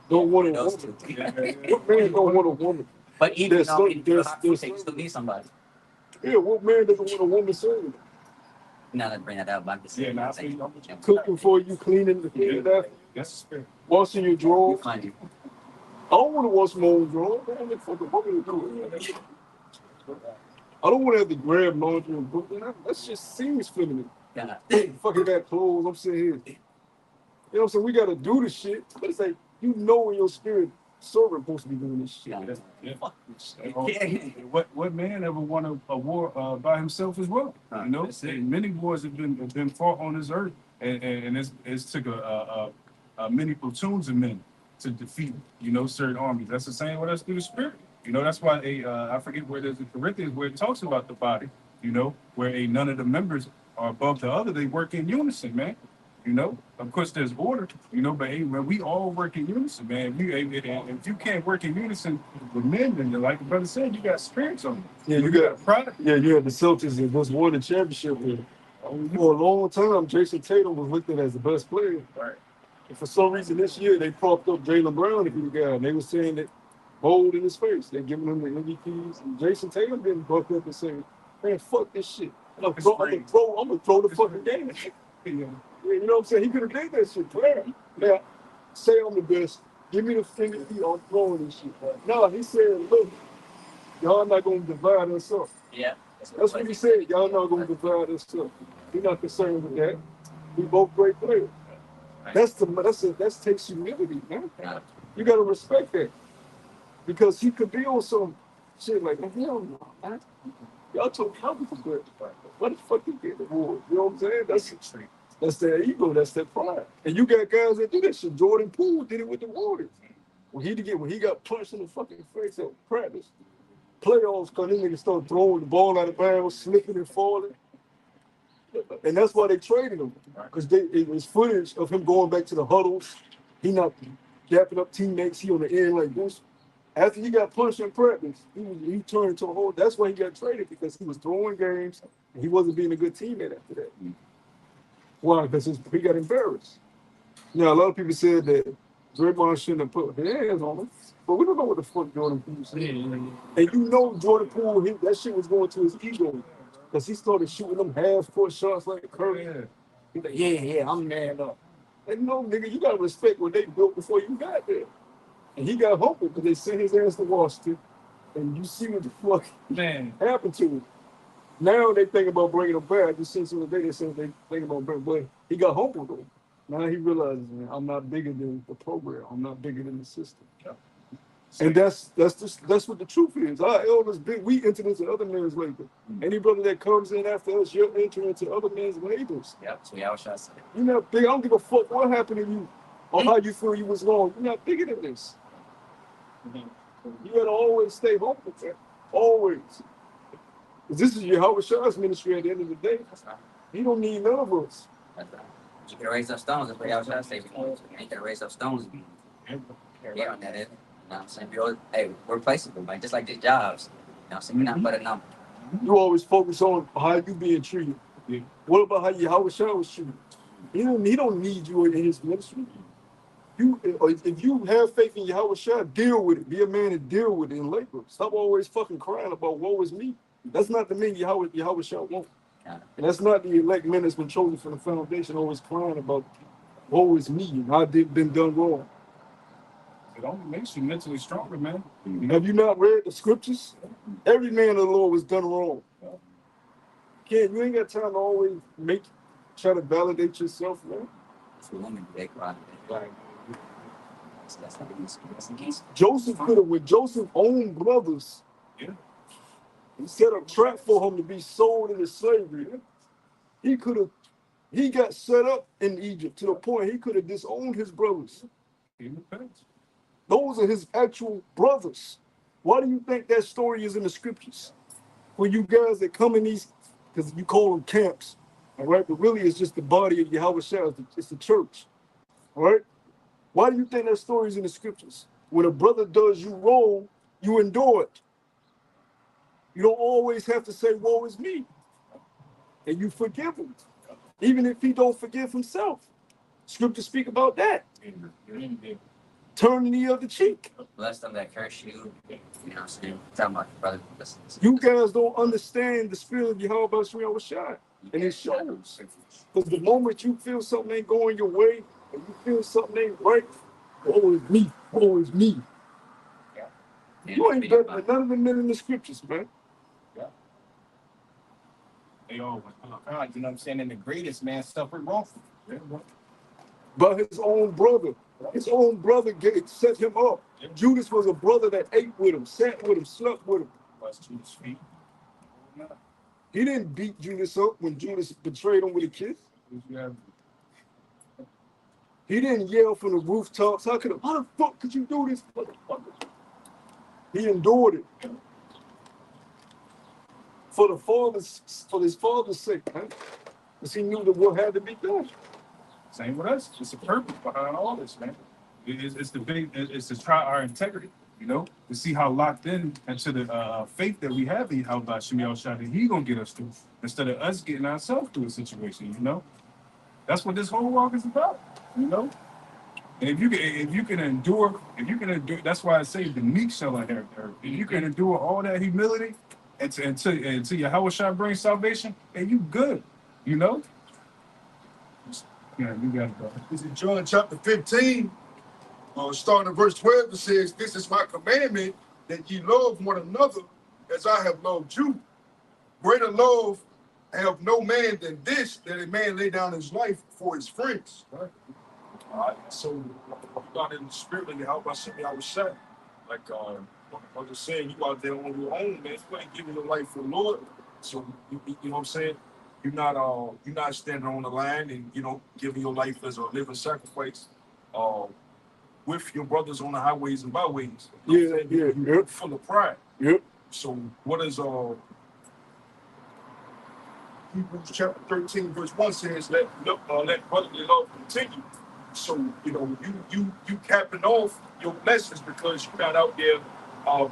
Don't want a Those woman. two. What man don't want a woman? But even There's though some- you there's still need somebody. Yeah, what man doesn't want a woman serving? Now let's bring that out, but I'm just saying. Yeah, saying, Cooking for you, cleaning after, That's the spirit. washing your you drawers. find it. I don't want to wash my own drawers. I don't want the woman to do it. I don't want to have to grab laundry and put it out. That shit seems feminine. Yeah. Fucking got clothes. I'm sitting here. You know what I'm saying? We got to do this shit. But it's like, you know in your spirit, servant supposed to be doing this shit. What man ever won a war by himself as well? You know, many wars have been fought on this earth, and it's took a many platoons of men to defeat, you know, certain armies. That's the same with us through the spirit. You know, that's why I forget where there's in Corinthians where it talks about the body. You know, where none of the members are above the other. They work in unison, man. You know, of course, there's order, you know, but when we all work in unison, man, if you can't work in unison with men, then like the brother said, you got spirits on you. Yeah, you got a product. Yeah, you had the Celtics that just won the championship. For a long time, Jason Tatum was looked at as the best player. Right. And for some reason this year, they propped up Jaylen Brown to be the guy. And they were saying that bold in his face. They're giving him the MVPs. And Jason Tatum didn't buck up and say, man, fuck this shit. I'm gonna throw the fucking game. Yeah, you know what I'm saying? He could have did that shit. Now, say I'm the best. Give me the finger feet on throwing this shit. No, he said, look, y'all not going to divide us up. Yeah. That's what he said. Y'all not going to divide us up. We're not concerned with that. We both great players. That takes humility, man. You got to respect that. Because he could be on some shit like, hell no, man. Y'all told how to good. What the fuck you get the award? You know what I'm saying? That's their ego. That's their pride. And you got guys that do that shit. Jordan Poole did it with the Warriors. When he got punched in the fucking face at practice, playoffs, because these niggas started throwing the ball out of bounds, slipping and falling. And that's why they traded him. Because it was footage of him going back to the huddles. He not dapping up teammates. He on the end like this. After he got punched in practice, he turned into a whole. That's why he got traded, because he was throwing games and he wasn't being a good teammate after that. Why? Because he got embarrassed. You know, a lot of people said that Draymond shouldn't have put his hands on him. But we don't know what the fuck Jordan Poole said. And you know Jordan Poole, that shit was going to his ego. Because he started shooting them half-court shots like Curry. He's like, yeah, I'm man up. And no, nigga, you gotta respect what they built before you got there. And he got humbled because they sent his ass to Washington. And you see what the fuck happened to him. Now they think about bringing him back. Just since the day they said they think about bringing him back. He got humbled though. Now he realizes, man, I'm not bigger than the program. I'm not bigger than the system. Yeah. And that's what the truth is. Our elders we enter into other men's labor. Any brother that comes in after us, you'll enter into other men's labors. Yep, so y'all shall say. You're not big. I don't give a fuck what happened to you or how you feel you was wrong. You're not bigger than this. You gotta always stay humble, man. Always. This is Yahweh Shah's ministry at the end of the day. He don't need none of us. That's right. You can raise up stones, that's what y'all shall say. You ain't gonna raise up stones. Yeah, on that is. You know what I'm saying? Hey, we're replaceable, man. Just like the jobs. You know what I'm saying? We're not but a number. You always focus on how you being treated. Yeah. What about how Yahweh Shah was treated? He don't need you in his ministry. If you have faith in Yahweh Shah, deal with it. Be a man and deal with it in labor. Stop always fucking crying about woe is me. That's not the man Yahweh Shah wants. And that's not the elect men that's been chosen from the foundation always crying about woe is me and I been done wrong. It only makes you mentally stronger, man. Have you not read the scriptures? Every man of the Lord was done wrong. You ain't got time to always try to validate yourself, man. Joseph could have, with Joseph's own brothers, he set a trap for him to be sold into slavery. He got set up in Egypt to the point he could have disowned his brothers. Those are his actual brothers. Why do you think that story is in the scriptures? For you guys that come in these, because you call them camps, all right? But really it's just the body of Yahweh Shah, it's the church, all right? Why do you think that story is in the scriptures? When a brother does you wrong, you endure it. You don't always have to say, woe is me. And you forgive him, even if he don't forgive himself. Scriptures speak about that. Turn the other cheek. Bless them that curse you. You know what I'm saying? Talking about brother. You guys don't understand the spirit of Yahweh Shah. And it shows. Because the moment you feel something ain't going your way, and you feel something ain't right, woe is me, woe is me. You ain't better than none of the men in the scriptures, man. They all went, oh God, you know what I'm saying? And the greatest man suffered wrongfully. But his own brother set him up. Judas was a brother that ate with him, sat with him, slept with him. Judas' feet. He didn't beat Judas up when Judas betrayed him with a kiss. He didn't yell from the rooftops. How the fuck could you do this, motherfucker? He endured it. For his father's sake, man. Because he knew that what had to be done. Same with us. It's a purpose behind all this, man. It's to try our integrity, you know, to see how locked in into the faith that we have in Yahweh Shemiel Shah that he gonna get us through, instead of us getting ourselves through a situation, you know. That's what this whole walk is about, you know. And if you can endure, that's why I say the meek shall inherit the earth. If you can endure all that humility until Yahweh Shah brings salvation, and you good, you know. Yeah, you got it, bro. This is John chapter 15, starting at verse 12, it says, "This is my commandment, that ye love one another as I have loved you. Greater love have no man than this, that a man lay down his life for his friends." Right? So you got in the spirit of Yahweh Shah. Like I was just saying, you out there on your own, man. You ain't giving your life for the Lord. So you know what I'm saying? You're not standing on the line and giving your life as a living sacrifice with your brothers on the highways and byways. You're full of pride. Yep. So what is Hebrews chapter 13 verse 1 says, let brotherly love continue. So you capping off your blessings because you're not out there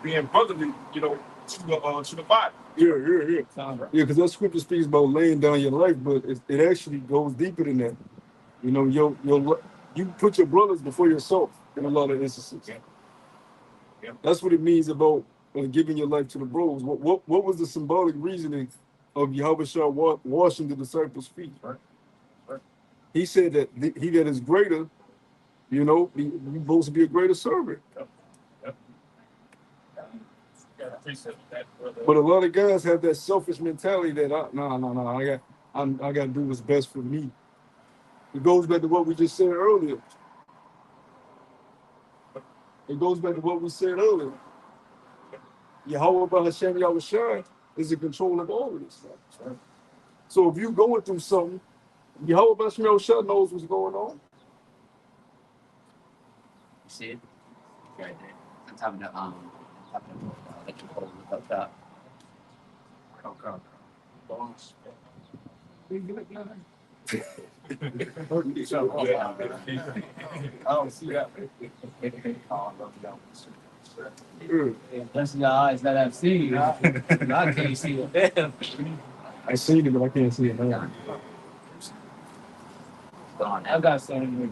being brotherly, to the body. Yeah. Because that scripture speaks about laying down your life, but it actually goes deeper than that. You put your brothers before yourself. in a lot of instances. Yeah. Yeah. That's what it means about giving your life to the bros. What was the symbolic reasoning of Yahweh Shah washing the disciples' feet? Right. Right. He said that he that is greater, you know, you're supposed to be a greater servant. Yep. Yep. Yeah, precept that, brother. But a lot of guys have that selfish mentality that I got to do what's best for me. It goes back to what we just said earlier. It goes back to what we said earlier. Yahweh Hashem Yahweh Shai is in control of all of this stuff. Right. So if you're going through something, Yahweh Hashem Yahweh Shai knows what's going on. You see it? Right there. On top of the electrical up top. Okay. Boss. I don't see that. That's your eyes that I've seen. I can't see it. I seen it, but I can't see it now. Gone. I got something.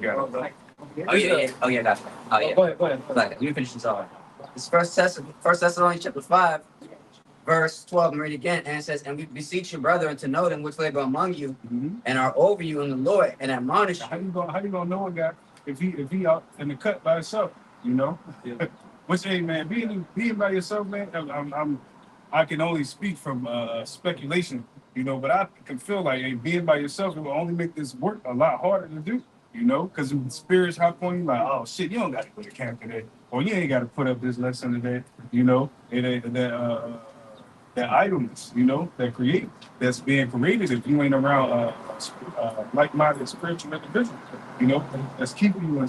Oh yeah. Oh yeah, gotcha. Oh yeah. Go ahead. Let me finish this off. It's First Thessalonians chapter 5, verse 12. And read again, and it says, "And we beseech you, brethren, to know them which labor among you, and are over you in the Lord, and admonish you." How you gonna know a guy if he out in the cut by himself? You know. Yeah. Which, hey man, being by yourself, man. I can only speak from speculation, you know. But I can feel like, hey, being by yourself, it will only make this work a lot harder to do. You know, because spirits hop on you like, oh shit, you don't got to go to camp today, or you ain't got to put up this lesson today. You know, that idleness, you know, that's being created if you ain't around like-minded spiritual individuals, you know, that's keeping you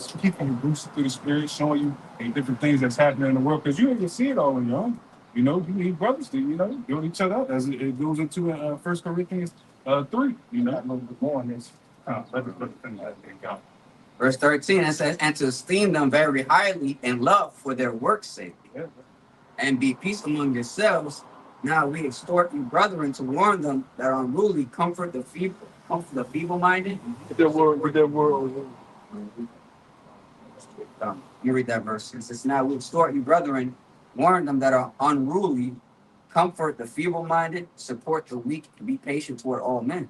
boosted through the spirit, showing you different things that's happening in the world, because you ain't gonna see it all on your own. You know, you need brothers to, you know, build each other up as it goes into 1 Corinthians 3, you know. More on this. Verse 13, it says, "And to esteem them very highly in love for their work's sake, Yeah. and be peace among yourselves. Now we exhort you, brethren, to warn them that are unruly, comfort the feeble-minded." With that word. You read that verse. It says, "Now we exhort you, brethren, warn them that are unruly, comfort the feeble-minded, support the weak, be patient toward all men."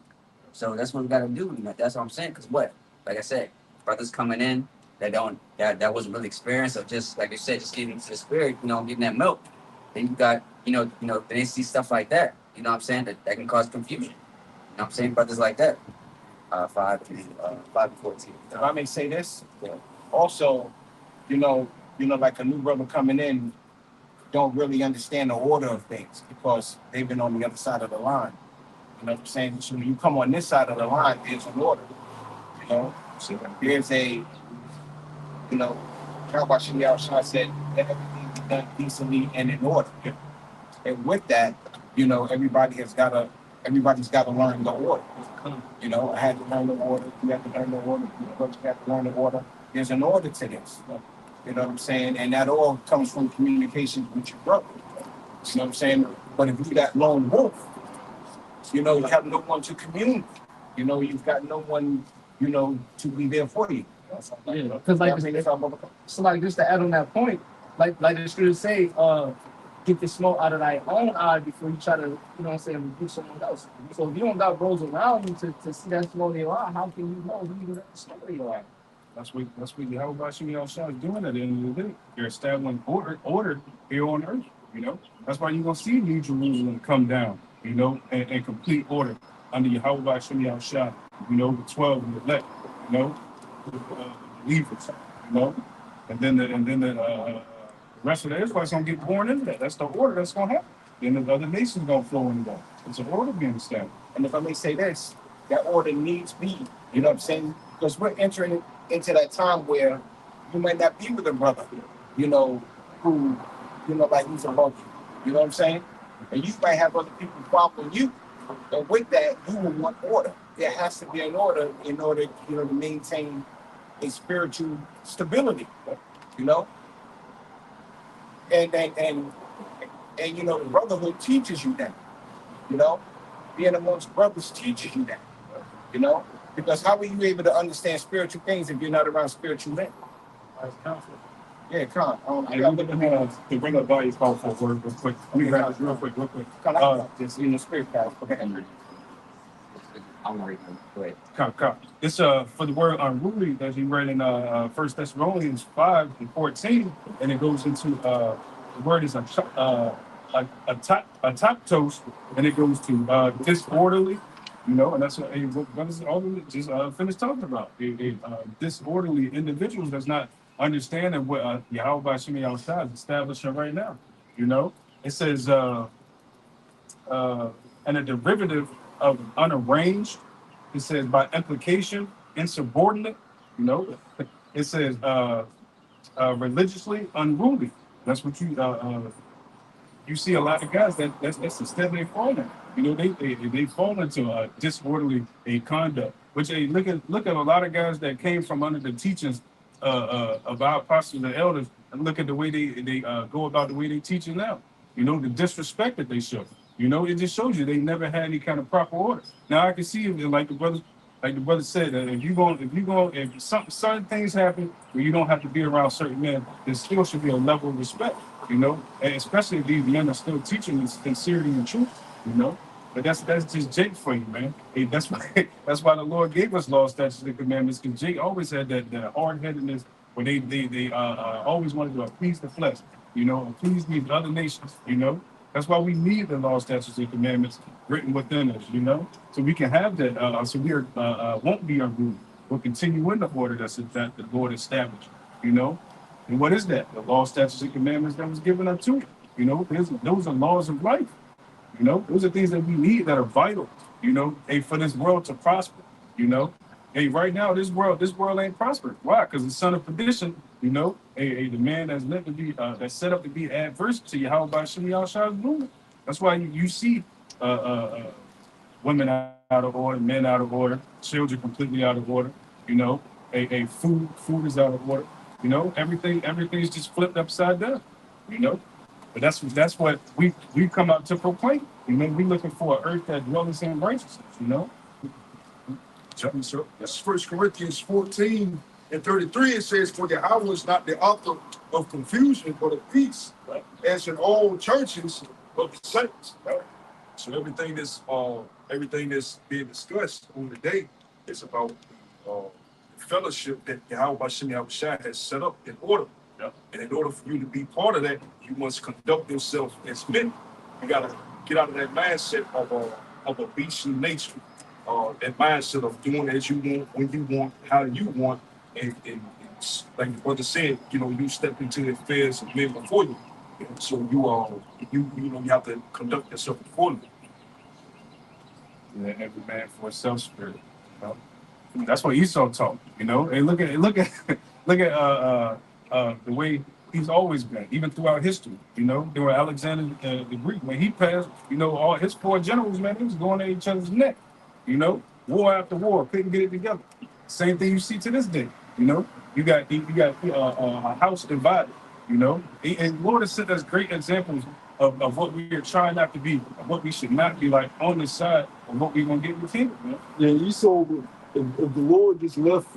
So that's what we got to do. That's what I'm saying. Because what? Like I said, brothers coming in that wasn't really experience of just, like I said, just getting into the spirit, you know, getting that milk. Then you got, you know, then they see stuff like that. You know what I'm saying? That can cause confusion. You know what I'm saying? Brothers like that. 5 and 14. If I may say this, also, you know, like a new brother coming in don't really understand the order of things because they've been on the other side of the line. You know what I'm saying? So when you come on this side of the line, there's an order. You know, so there's a, you know, Rabbi Shimei said that everything be done decently and in order. And with that, you know, everybody's got to learn the order. You know, I had to learn the order. You have to learn the order. You have to learn the order. There's an order to this. You know what I'm saying? And that all comes from communication with your brother. You know what I'm saying? But if you got lone wolf, you know, you have no one to commune. You know, you've got no one, you know, to be there for you. Yeah, because like just to add on that point, like the scriptures say, get the smoke out of thy own eye before you try to, you know what I'm saying, rebuke someone else. So if you don't got bros around you to see that smoke in your eye, how can you know who you got the smoke in your eye? That's what Yahweh Shimei is doing at the end of the day. They're establishing order here on earth, you know. That's why you're gonna see New Jerusalem come down, you know, and complete order under Yahweh Shimei, you know, the 12 and the elect, you know, believers, you know, and then the rest of the Israelites gonna get born into that. That's the order that's gonna happen. Then the other nations gonna flow into that. It's an order being established. And if I may say this, that order needs be, you know what I'm saying? Because we're entering into that time where you might not be with a brother, you know, who, you know, like who's above you. You know what I'm saying? And you might have other people following you. And with that, you will want order. There has to be an order in order, you know, to maintain a spiritual stability, you know? And you know, the brotherhood teaches you that, you know? Being amongst brothers teaches you that, you know? Because how are you able to understand spiritual things if you're not around spiritual men? Yeah, come on. Hey, let me bring up Volume Call for a word real quick. Let me grab this real quick. Just in the spirit pass. Okay. I'm not even. Go ahead. It's for the word unruly that he read in First Thessalonians 5:14, and it goes into the word is a top toast, and it goes to disorderly, and that's what is all of it just finished talking about. Disorderly individuals that's not understanding what Yahweh Shemi Shai is establishing right now. It says and a derivative of unarranged. It says by implication, insubordinate. You know, it says religiously unruly. That's what you see a lot of guys that's the step they fall in. They fall into disorderly conduct. Which look at a lot of guys that came from under the teachings of our apostles and elders, and look at the way they go about the way they teaching now. The disrespect that they show. It just shows you they never had any kind of proper order. Now I can see like the brother said, that if certain things happen where you don't have to be around certain men, there still should be a level of respect. And especially if these men are still teaching in sincerity and truth. But that's just Jake for you, man. Hey, that's why that's why the Lord gave us law, statutes, and commandments, because Jake always had that hard headedness where they always wanted to appease the flesh, appease these other nations. That's why we need the law, statutes, and commandments written within us, so we can have that. So we won't be unruly. We'll continue in the order that the Lord established, And what is that? The law, statutes, and commandments that was given up to it. Those are laws of life. Those are things that we need that are vital, for this world to prosper, Hey, right now, this world ain't prosperous. Why? Because the son of perdition, the man that's meant to be, that's set up to be adverse to Yahweh Shemi Shai's movement. That's why you see women out of order, men out of order, children completely out of order. Food is out of order. Everything's just flipped upside down. But that's what we come out to proclaim. We looking for an earth that dwells in righteousness. So that's 1 Corinthians 14:33. It says, "For Yahweh is not the author of confusion, but of peace, as in all churches of the saints." So everything that's being discussed on the day is about fellowship that Yahweh Shemi Shai has set up in order. And in order for you to be part of that, you must conduct yourself as men. You gotta get out of that mindset of a beastly nature. That mindset of doing as you want, when you want, how you want, and like the brother said, you step into the affairs of men before you. So you have to conduct yourself accordingly. Yeah, every man for himself spirit. That's what Esau taught. And look at the way he's always been, even throughout history. There were Alexander the Greek when he passed. All his 4 generals, man, he was going at each other's neck. War after war, couldn't get it together. Same thing you see to this day. You got a house divided. And Lord has sent us great examples of what we are trying not to be, of what we should not be like on this side, of what we're gonna get with him. Yeah, Esau, if the Lord just left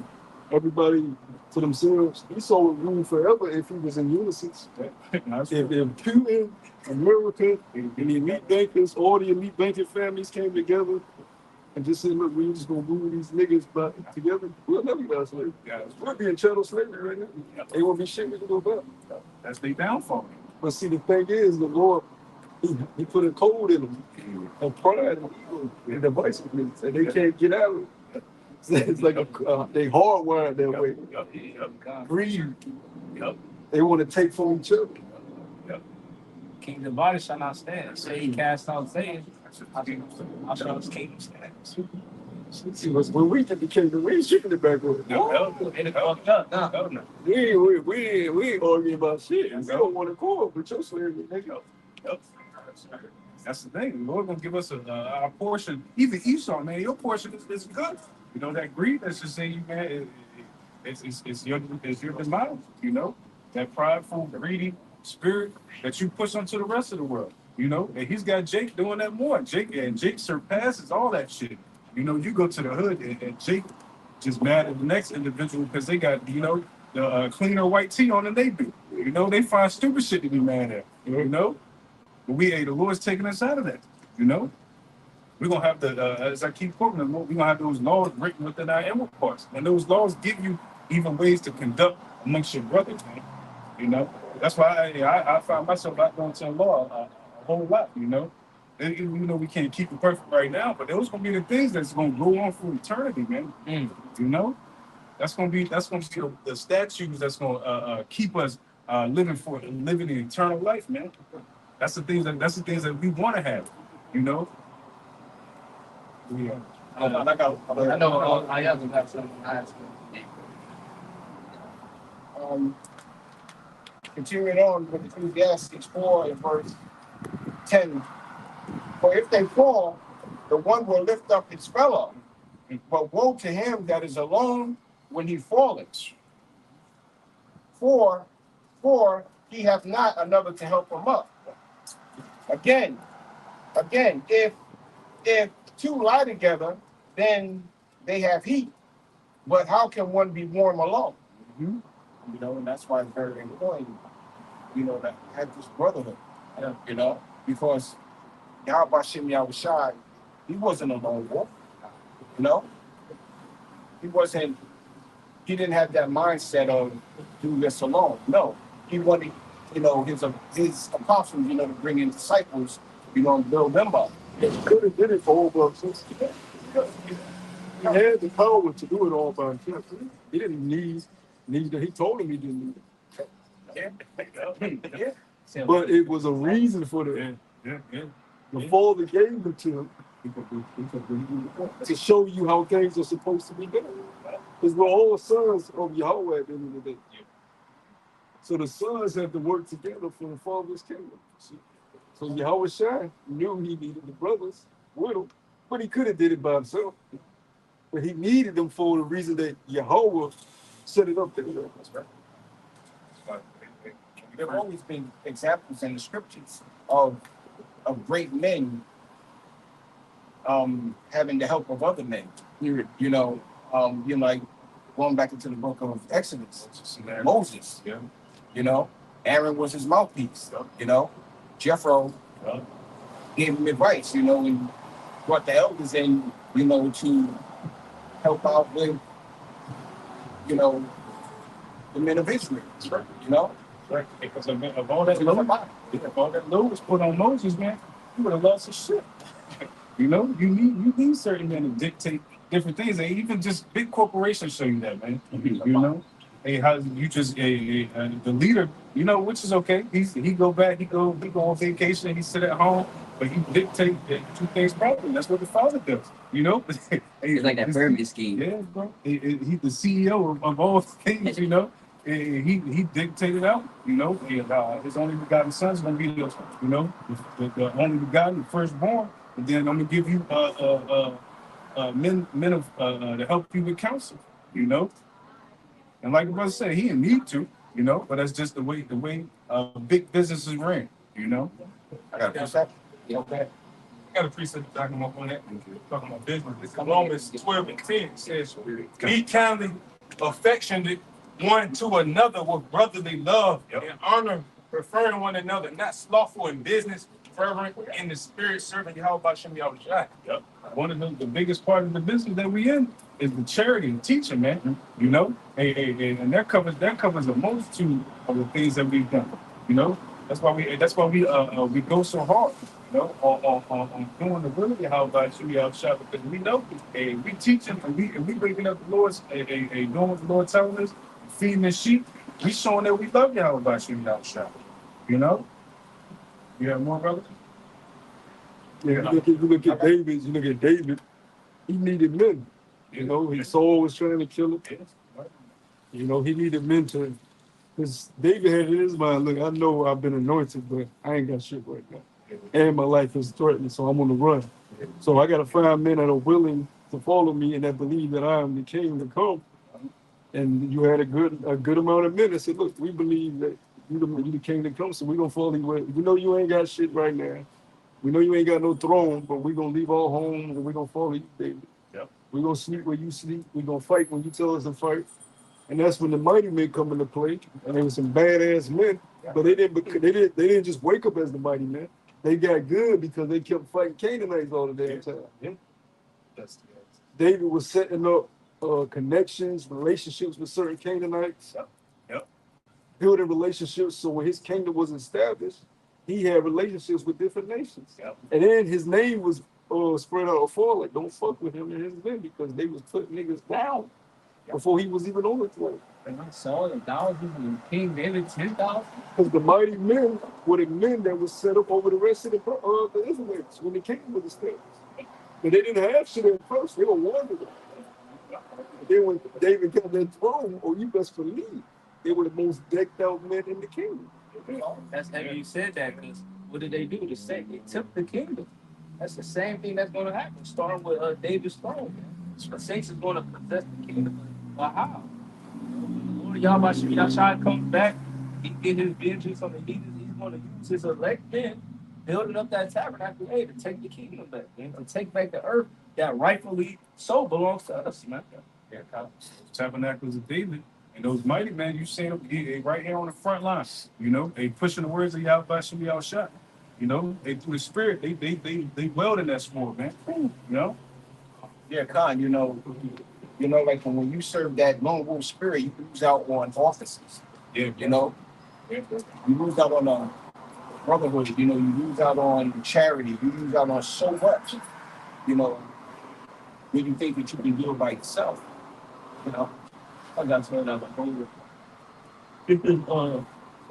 everybody to themselves, Esau would rule forever if he was in unison. If Putin, America, and the elite bankers, all the elite banking families came together and just said, "Look, we're just gonna move these niggas back together," we'll never be out slavery. We're being chattel slavery right now. They won't be shit we can go back. That's their downfall. But see, the thing is, the Lord, he put a code in them, of pride and ego and divisiveness, and they can't get out of it. It's like they hardwired that way. Greed. They want to take from each other. King divided shall not stand. Say he cast out Satan. I shall his kingdom stand. See, when we get the kingdom, we ain't shooting the back road. It fucked up. We ain't arguing about shit. We don't want to call with your slavery, nigga. That's the thing. The Lord gonna give us our portion. Even Esau, man, your portion is good. That greed that's just saying you, man, it's your demise. That prideful, greedy spirit that you push onto the rest of the world. And he's got Jake doing that more. Jake surpasses all that shit. You go to the hood and Jake just mad at the next individual because they got, the cleaner white tee on than they do. You know, they find stupid shit to be mad at. You know, but the Lord's taking us out of that. You know, we're gonna have as I keep quoting them, we're gonna have those laws written within our inward parts, and those laws give you even ways to conduct amongst your brothers, man. You know, that's why I find myself not going to the law a whole lot. You know, and, you know, we can't keep it perfect right now, but those gonna be the things that's gonna go on for eternity, man. You know, that's gonna be the statues that's gonna keep us living the eternal life, man. That's the things that we want to have. You know. Yeah. I know I have something I ask. Continuing on with Ecclesiastes 4 and verse 10. For if they fall, the one will lift up his fellow. But woe to him that is alone when he falleth. For he hath not another to help him up. Again, if two lie together, then they have heat. But how can one be warm alone? Mm-hmm. You know, and that's why it's very important, you know, that have this brotherhood. You know, because Yahweh Shem Yahushai, he wasn't a lone wolf. You know, he didn't have that mindset of do this alone. No, he wanted, you know, his apostles, you know, to bring in disciples, you know, and build them up. He could have did it for all by himself. He had the power to do it all by himself. He didn't need that. He told him he didn't need it. Yeah. But it was a reason for that. Yeah. The Father gave it to him to show you how things are supposed to be done. Because we're all sons of Yahweh at the end of the day. So the sons have to work together for the Father's kingdom. So Yahweh Shai knew he needed the brothers with him, but he could have did it by himself. But he needed them for the reason that Yahweh set it up there. That's right. There have always been examples in the scriptures of great men having the help of other men. You know, like going back into the book of Exodus, Moses. Yeah. You know, Aaron was his mouthpiece. You know, Jethro gave him advice. You know, and brought the elders in. You know, to help out with, you know, the men of Israel. Right. You know. Right, because of all that load was put on Moses, man, you would have lost his shit. You know, you need certain men to dictate different things. And even just big corporations show you that, man. You know, hey, how you just the leader, you know, which is okay. He go back, he go on vacation, he sit at home, but he dictate two things properly. That's what the Father does. You know, It's like that pyramid scheme. Yeah, bro. He's the CEO of all things. You know. He dictated out, you know, his only begotten son's gonna be the only begotten, the firstborn, and then I'm gonna give you men of to help you with counsel, you know. And like the brother said, he didn't need to, you know, but that's just the way big businesses ran, you know. I got a precept. Okay. I got a precept talking about that. Talking about business. It's Romans 12 and 10 says, "Be kindly affectionate one to another with brotherly love and honor, preferring one another, not slothful in business, fervent in the spirit, serving Yahweh Shem Yahushai." Yep. One of the biggest part of the business that we in is the charity and teaching, man. You know, and that covers a multitude of the things that we've done. You know, that's why we go so hard. You know, on doing the will of Yahweh Shem Yahushai, because we know, we teaching and we waking up the Lord's, doing what the Lord telling us. Feeding the sheep, we showing that we love Yahweh Shem Yahushai. You know? You have more, brother? Yeah, you look at David, he needed men. You know, his soul was trying to kill him. You know, he needed men to, because David had in his mind, look, I know I've been anointed, but I ain't got shit right now. And my life is threatened, so I'm on the run. So I got to find men that are willing to follow me and that believe that I am the king to come. And you had a good amount of men that said, look, we believe that you the king that comes, so we're going to follow you. We know you ain't got shit right now. We know you ain't got no throne, but we're going to leave our homes and we're going to follow you, David. Yep. We're going to sleep where you sleep. We're going to fight when you tell us to fight. And that's when the mighty men come into play. And there were some badass men, but they didn't just wake up as the mighty men. They got good because they kept fighting Canaanites all the damn time. Yeah. That's David was setting up connections, relationships with certain Canaanites. Yep. Building relationships, so when his kingdom was established, he had relationships with different nations. Yep. And then his name was spread out afar, like don't fuck with him and his men because they was putting niggas down before he was even on the throne. And I saw the thousands and King David 10,000. Because the mighty men were the men that was set up over the rest of the Israelites when the kingdom was established. But they didn't have shit at first, they were wandering. Then when David got that throne, you best believe they were the most decked out men in the kingdom. That's heavy you said that, because what did they do? They took the kingdom. That's the same thing that's going to happen, starting with David's throne. The saints is going to possess the kingdom. But how? Lord Yahweh comes back, he get his vengeance on the heathens. He's going to use his elect men, building up that tabernacle, to take the kingdom back, man, to take back the earth that rightfully so belongs to us, man. Yeah, Tabernacles of David. And those mighty men, you see them right here on the front line. You know, they pushing the words of Yahweh Shem Yahushua. You know, they through the spirit, they weld in that sword, man. You know? Yeah, Khan, you know, like when you serve that lone wolf spirit, you lose out on offices. Yeah. You know? Yeah. You lose out on brotherhood, you know, you lose out on charity, you lose out on so much, you know, when you think that you can do it by yourself. You know? I got to another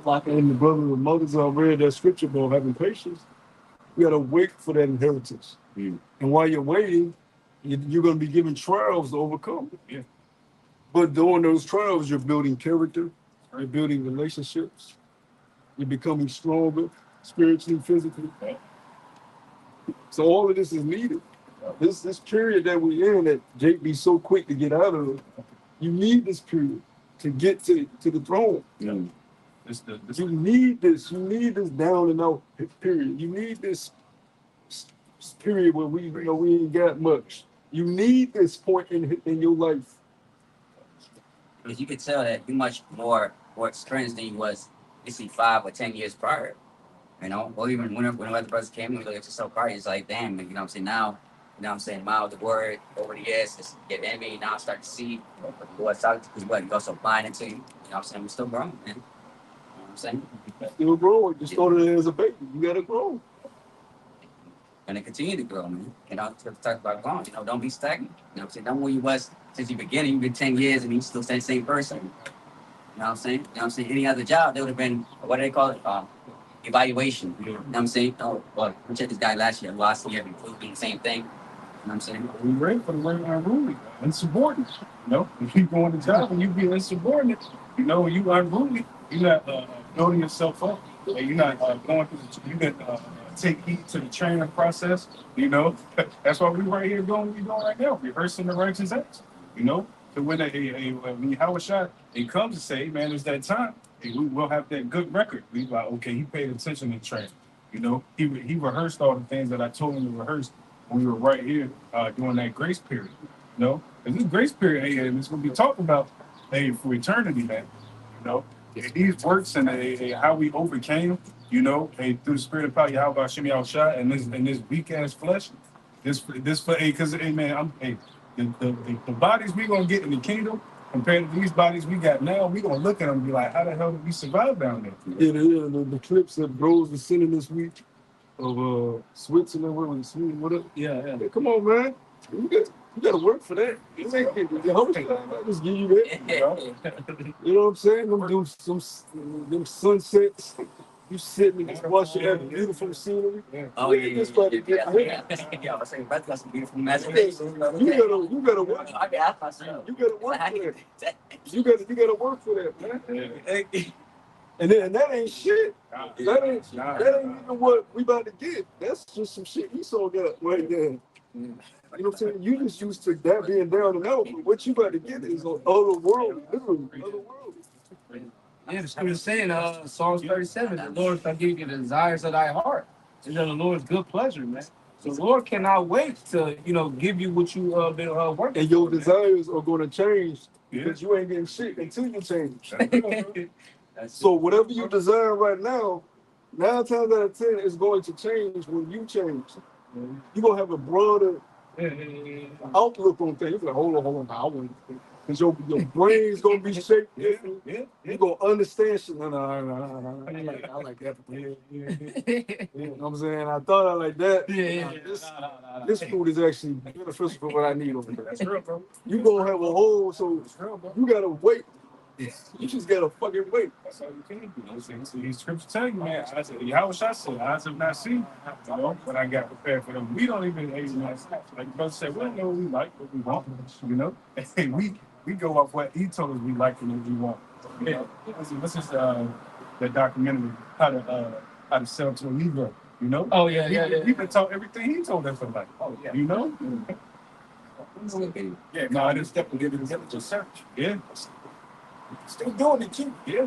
Like and the brothers and mothers read that scripture about having patience. You gotta wait for that inheritance. Mm. And while you're waiting, you're gonna be given trials to overcome. Yeah. But during those trials, you're building character, you're building relationships, you're becoming stronger spiritually, physically. So all of this is needed. This period that we're in that Jake be so quick to get out of, you need this period to get to the throne. Yeah. You need this down and out period. You need this period where we ain't got much. You need this point in your life. Because you could tell that you're much more experienced than you was, 5 or 10 years prior. You know, or even when the brothers came in, we look at yourself prior, it's like, damn, you know what I'm saying? Now, you know what I'm saying? Now the word over the years is get envy. Now I start to see what's out because what goes so blind into you. You know what I'm saying? We're still growing, man. You know what I'm saying? Still growing. You started as a baby. You gotta grow. Gonna continue to grow, man. You know, to talk about growing, you know, don't be stagnant. You know what I'm saying? Don't where you was since the beginning. You've been 10 years and you still stay the same person. You know what I'm saying? You know what I'm saying? Any other job, they would have been, what do they call it? Evaluation. You know what I'm saying? Oh, well, we checked this guy last year, doing the same thing. You know what I'm saying? We ready for the word unruly, insubordinate. You know, if you go on the job and you be insubordinate, you know, when you unruly, you're not building yourself up. And you're not going through you can take heed to the training process. You know, that's why we right here doing what we're doing right now, rehearsing the righteous acts. You know, so when Yahushua it comes to say, man, it's that time. And we will have that good record. We like, okay, he paid attention to training. You know, he rehearsed all the things that I told him to rehearse. We were right here during that grace period, you know. And this grace period, it's going to be talked about, for eternity, man. You know, these works and how we overcame, you know, through the spirit of power, Yahweh Shem Yahushua, and this weak ass flesh, because man, the bodies we gonna get in the kingdom compared to these bodies we got now, we gonna look at them and be like, how the hell did we survive down there? Yeah, the clips that Bros was sending this week of Switzerland, what was it, Sweden, what up? Yeah. Come on, man. You gotta work for that. You ain't getting how much time I just give you that? You know what I'm saying? Them sunsets. You sitting and watch that beautiful scenery. Oh, yeah. I was saying, brother got some beautiful messages. You gotta work. I can ask myself. You gotta work for that. You gotta work for that, man. And that ain't shit. That ain't even what we about to get. That's just some shit Esau got right there. You know what I'm saying? You just used to that being down and out, but what you about to get is on otherworldly, literally otherworldly. Yeah, the scripture is saying, Psalms 37, the Lord shall give you the desires of thy heart. It's in the Lord's good pleasure, man. The Lord cannot wait to, give you what you been working And your for, man. desires are going to change because you ain't getting shit until you change. So whatever you desire right now, 9 times out of 10 is going to change when you change. You're going to have a broader outlook on things. You're like, hold on, I want because your brain's gonna be shaped different. You're gonna understand shit. No, I like that. You know what I'm saying? I thought I like that. This food is actually beneficial for what I need over there. That's real, bro. You gonna have a whole, so you gotta wait. You just gotta fucking wait. That's all you can do. These scriptures tell you, man. I said, Yahweh Shai said, eyes have not seen, but I got prepared for them. We don't even, like brother said, we don't know what we like, what we want, And we go off what he told us we like and what we want. Yeah. This is the documentary, how to sell to a Negro, Oh, yeah. We been taught everything he told us about. Oh, yeah. Yeah, no, I just stepped into the village of search. Yeah. Still doing it too. Yeah.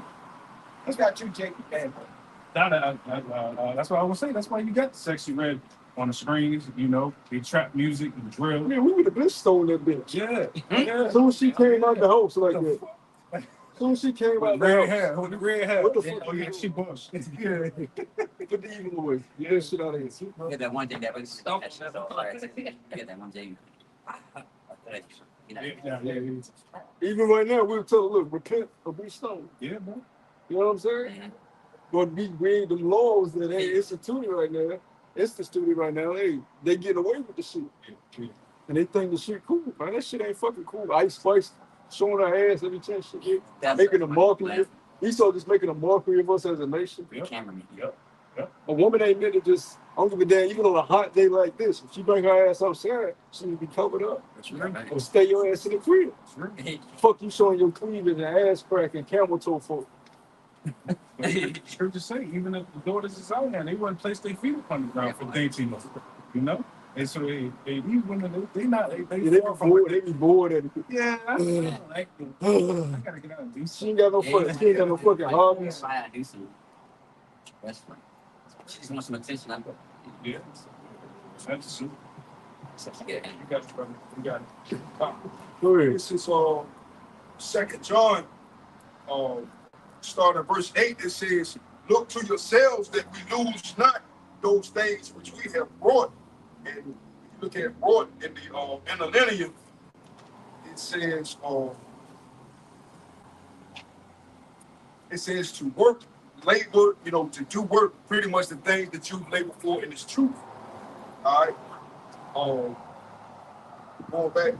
What's got you, Jake? Man, That's what I would say. That's why you got the Sexy Red on the screens, the trap music and drill. Man, we would have been stoned that bitch. Yeah. As soon as she came out the house like that. As soon as she came out the house. With the red hair. What the fuck? Oh, yeah, she bush. Put the evil away. Get that shit out of here. Yeah, that one thing that was that shit so hard. Yeah, that one thing. Yeah. Even right now, we'll tell her, look, repent or be stoned. Yeah, bro. You know what I'm saying? Mhm. But we the laws that they instituted right now, hey, they getting away with the shit. And they think the shit cool, man. That shit ain't fucking cool. Ice Spice showing her ass every chance she get, making a mockery. Esau just making a mockery of us as a nation. Cameraman. Yep. A woman ain't meant to just, I don't give a damn, even on a hot day like this, if she bring her ass outside, she need to be covered up. That's right. Or stay your ass in the crib. That's right. Fuck you showing your cleavage and ass crack and camel toe folk. Scripture say, even if the daughters is out there, they wouldn't place their feet upon the ground for daintiness. And so these women, they far from it. They be bored at it. Yeah, I like it. I gotta get out and do She ain't got no fucking hobbies. I do some wrestling. She just wants some attention. I'm going. Yeah. That's true. Yeah. You got it, brother. You got it. Go ahead. This is 2 John, start at verse 8. It says, "Look to yourselves that we lose not those things which we have brought." And if you look at brought in the interlinear, it says to work, labor, to do work, pretty much the things that you labor for in this truth. All right. Going back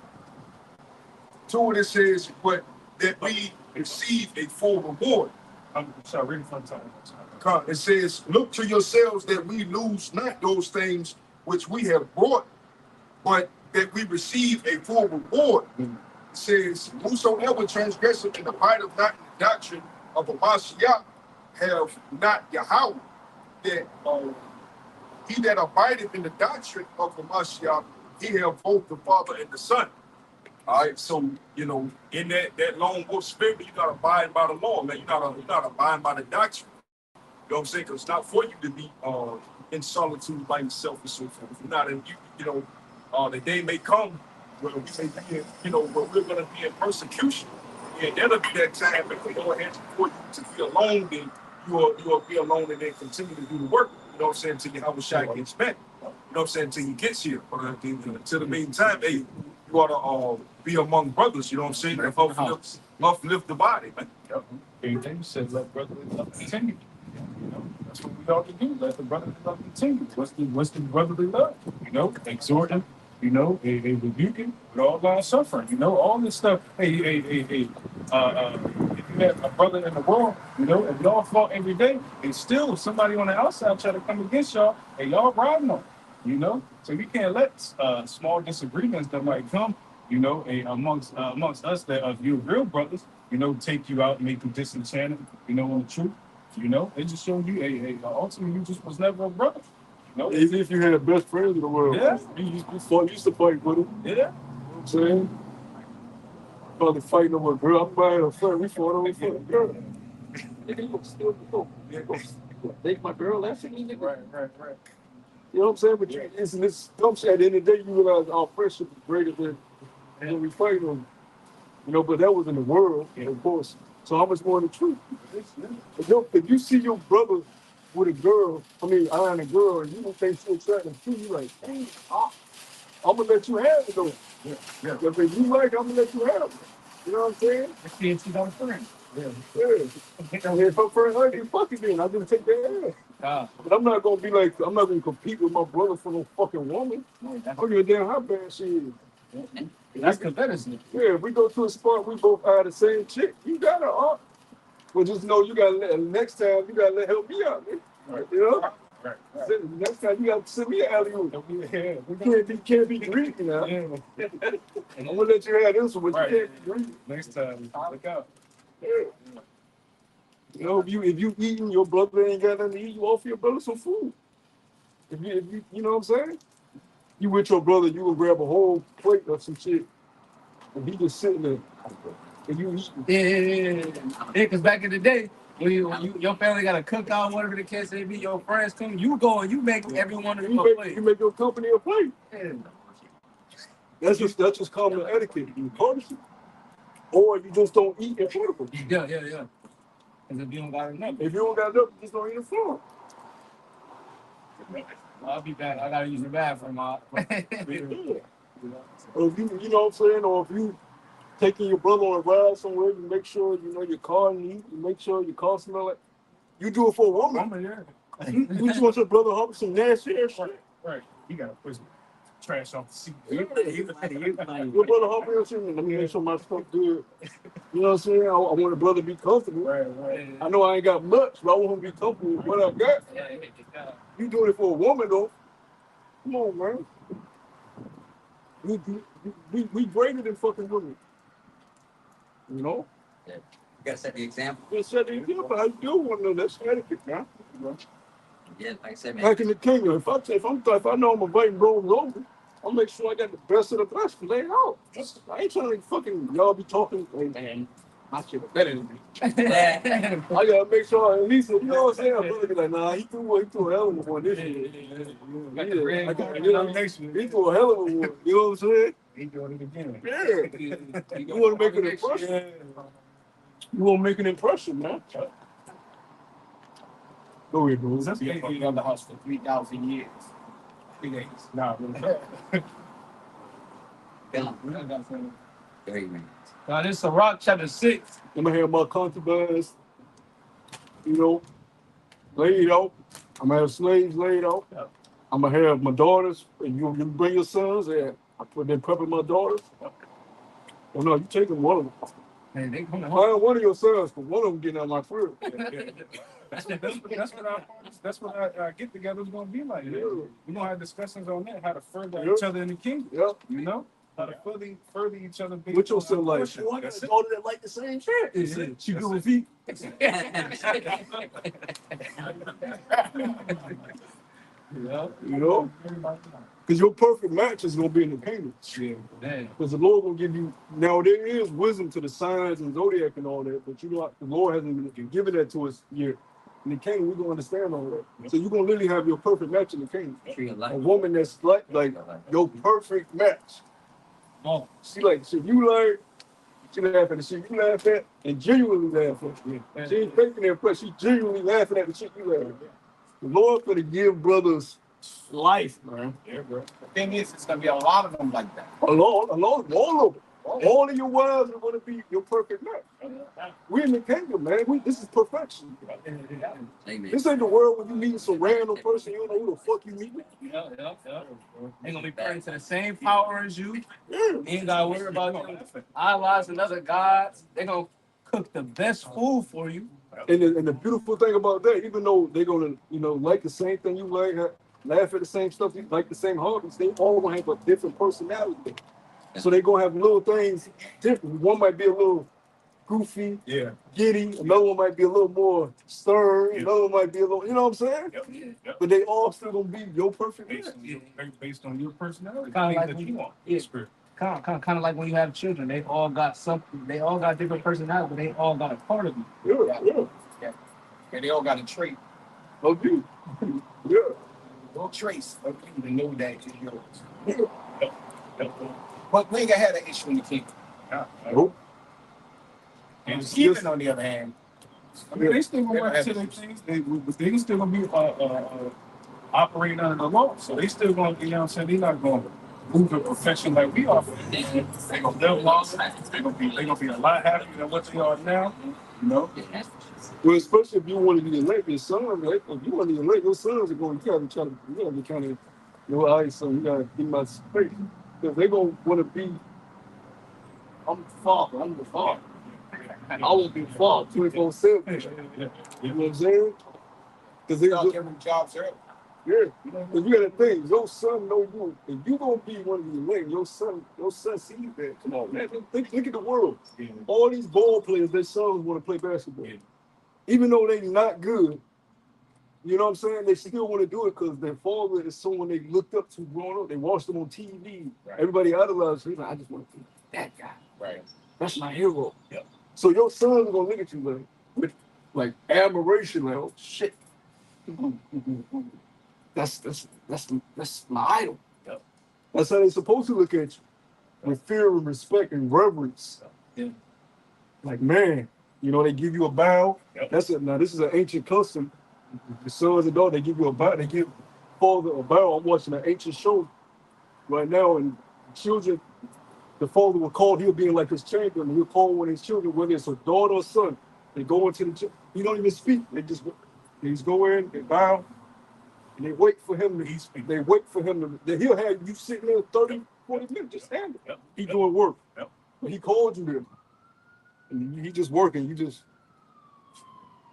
to it, it says, but that we receive a full reward. I'm sorry, reading from time. It says, look to yourselves that we lose not those things which we have brought, but that we receive a full reward. It says, whosoever transgresseth in the light of not the doctrine of the Mashiach have not Yahweh, that he that abideth in the doctrine of the Mashiach, he have both the Father and the Son. All right, so in that lone wolf spirit, you gotta abide by the law, man. You're not abiding by the doctrine. You know what I'm saying? Because it's not for you to be in solitude by yourself and so forth. You're not in, the day may come where we may be where we're gonna be in persecution. And that'll be that time if the Lord has for you to be alone, then you'll be alone and then continue to do the work. You know what I'm saying? Until Yahweh Shai gets back. You know what I'm saying? Until he gets here. But until the meantime, hey, you ought to be among brothers. You know what I'm saying? And uplift the body, man. Yep. Anything said, let brotherly love continue. That's what we ought to do. Let the brotherly love continue. What's the brotherly love? Exhort him. A rebuking with all long suffering. All this stuff. Hey. If you have a brother in the world, if y'all fought every day, and still somebody on the outside try to come against y'all, and y'all riding them. So you can't let small disagreements that might come, amongst us that are your real brothers, take you out, make you disenchanted, on the truth. They just show you, ultimately you just was never a brother. Even if you had the best friends in the world, Yeah. you used to fight with them. Yeah. You know what I'm saying? Probably fighting over a girl. I'm buying a friend. We fought over a girl. Nigga, you still go. Take my girl. That's it. Right. You know what I'm saying? But you, it's this dumb shit. At the end of the day, you realize our friendship is greater than when we fight them. You know, but that was in the world, of course. So how much more in the truth? If you see your brother with a girl, eyeing a girl, and you don't think she's attractive too, you like, hey, I'm gonna let you have it though. Yeah. If you like, I'm gonna let you have it. You know what I'm saying? It's being too dumb friend. Yeah. And if her friend like you, fuck it then. I'm gonna take their ass. But I'm not gonna be like, I'm not gonna compete with my brother for no fucking woman. I don't give a damn how bad she is. That's competitive. Yeah, if we go to a spot, we both are the same chick. You gotta well, just know you gotta let next time you gotta help me out, man. Right. You know? Right. Next time you gotta send me an alley oop. Yeah. You can't be greedy now. Yeah. I'm gonna let you have this one, but Right. you can't be greedy. Next time, look out. Yeah. You know, if you eating, your brother ain't got nothing to eat, you offer your brother some food. If you know what I'm saying? You with your brother, you will grab a whole plate of some shit, and he just sitting there, and you eating. Yeah, because back in the day, when your family got a cookout, whatever the case may be, your friends come, you go and you make everyone of them a plate. You make your company a plate. Yeah. That's just common etiquette. You courtesy. Or you just don't eat in front of them. Yeah. Because if you don't got enough, If you don't got enough, you just don't eat in front of I'll be back. I gotta use the bathroom. them. Or if you know what I'm saying, or if you taking your brother on a ride somewhere, you make sure you know your car neat, you make sure your car smell like. You do it for a woman. Yeah. You just want your brother to hop some nasty ass shit. Right. You gotta put some trash off the seat. Your brother hop in shit. Let me make sure my stuff good. You know what I'm saying? I want a brother to be comfortable. Right. I know I ain't got much, but I want him to be comfortable with what I got. You doing it for a woman though. Come on, man. We greater than fucking women. You know? You gotta set the example. Just set the example. How you do one of them? That's etiquette, man. Yeah, like I said, man. Back in the kingdom, if I know I'm inviting bros over, I'll make sure I got the best of the best laid out. I ain't trying to fucking y'all be talking. Hey man, my shit better than me. I gotta make sure at least, you know what I'm saying? I'm gonna be like, nah, he threw a hell of a one this year. He threw a hell of a one. You know what I'm saying? He doing it again. Yeah. You want to make an impression? You want to make an impression, man? Go ahead, bro. That's been on the house for 3,000 years. 3 days. Nah, Very man. Now this is Sirach chapter 6. I'm gonna have my concubines, you know, laid out. I'm gonna have slaves laid out. I'm gonna have my daughters, and you bring your sons, and I put them prepping my daughters. Oh no, you taking one of them. Man, they come I home. have one of your sons, but one of them getting out of my crib. That's what our get-together is gonna be like. Yeah. We're gonna have discussions on that, how to further Yeah. each other in the kingdom. Yeah. You know, how to further each other. What your son like? Worship. Oh, I got That's a it. daughter that like the same shit. That's it. She That's good it. with feet. You know? Because your perfect match is gonna be in the kingdom. Because the Lord gonna give you now. There is wisdom to the signs and zodiac and all that, but you know the Lord hasn't been given that to us yet. In the kingdom, we're gonna understand all that. So you're gonna literally have your perfect match in the kingdom. Tree of life. A woman that's like your perfect match. Oh, She like shit you like. She laugh at the shit you laugh at and genuinely laugh at. She ain't faking that, but she genuinely laughing at the shit you laugh at. The Lord gonna give brothers life, man. Yeah, bro. The thing is, it's gonna be a lot of them like that. All of them. All of your wives are gonna be your perfect match. We in the kingdom, man. This is perfection. Amen. This ain't the world when you meet some random person you don't know who the fuck you meeting. yeah. They gonna be praying to the same power as you. You ain't gotta worry about them idols and other gods. They gonna cook the best food for you. And the beautiful thing about that, even though they're gonna, like the same thing you like, laugh at the same stuff, you like the same hobbies, they all gonna have a different personality. So they gonna have little things different. One might be a little goofy, giddy. Another one might be a little more stern. Another one might be a little, you know what I'm saying? But they all still gonna be your perfect match. Based on your personality, Kinda like things that when you you- want. yeah. Spirit. Kind of like when you have children. They all got something. They all got different personalities, but they all got a part of you. Yeah. And they all got a trait. Okay. Yeah. no trace of you to know that it's yours. But we ain't gonna have that issue in the kingdom. Nope. And Stephen, on the other hand, I mean, they still gonna work to their things. They still gonna be operating under the law. So they still gonna, you know what I'm saying? They're not gonna move to perfection like we are. They gonna live longer. They gonna be a lot happier than what they are now. You know? Well, especially if you want to be elect, your son, right? If you want to be elect, your sons are going. You gotta try to. You gotta be kind of. All right, so you gotta give my space because they're gonna want to be. I'm the father. I'm the father. I won't be father 24/7. You know what I'm saying? Because they y'all give them jobs early. yeah. Because you gotta think, your son know you. If you gonna be one of the elect, your son sees that. Come on, man. Look at the world. Yeah. All these ball players, their sons want to play basketball. Yeah. Even though they not good, you know what I'm saying? They still want to do it because their father is someone they looked up to growing up. They watched them on TV. Right. Everybody idolized him. I just want to be that guy. Right. That's my hero. Yep. So your son's gonna look at you with admiration, like, oh shit. That's my idol. Yep. That's how they're supposed to look at you. With fear and respect and reverence. Yeah. Like, man, you know, they give you a bow. Yep. That's it. Now, this is an ancient custom. The sons and daughters, they give you a bow. They give father a bow. I'm watching an ancient show right now, and children, the father will call, he'll be in like his chamber, and he'll call one of his children, whether it's a daughter or son. They go into the, he don't even speak. They just go in, they bow, and they wait for him to, they wait for him to, he'll have you sitting there 30, 40 minutes, just stand there. Yep. He doing work. Yep. But he called you there. And he just working,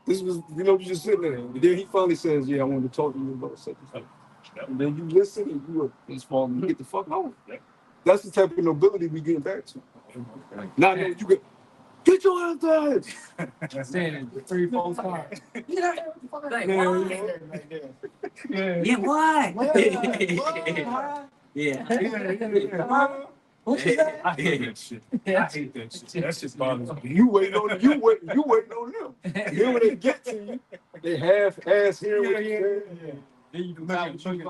this was, you know, you just sitting there. And then he finally says, yeah, I want to talk to you about such and such. Yep. And then you listen and you just fall and get the fuck home. Yep. That's the type of nobility we getting back to. Not that you get your ass down. That's saying 3, 4 times. Like, Yeah. yeah, why? Yeah. Yeah. I hate that shit. I hate that shit. That shit bothers me. You waiting on them. Then when they get to you, they half-ass hear what you say. Then you can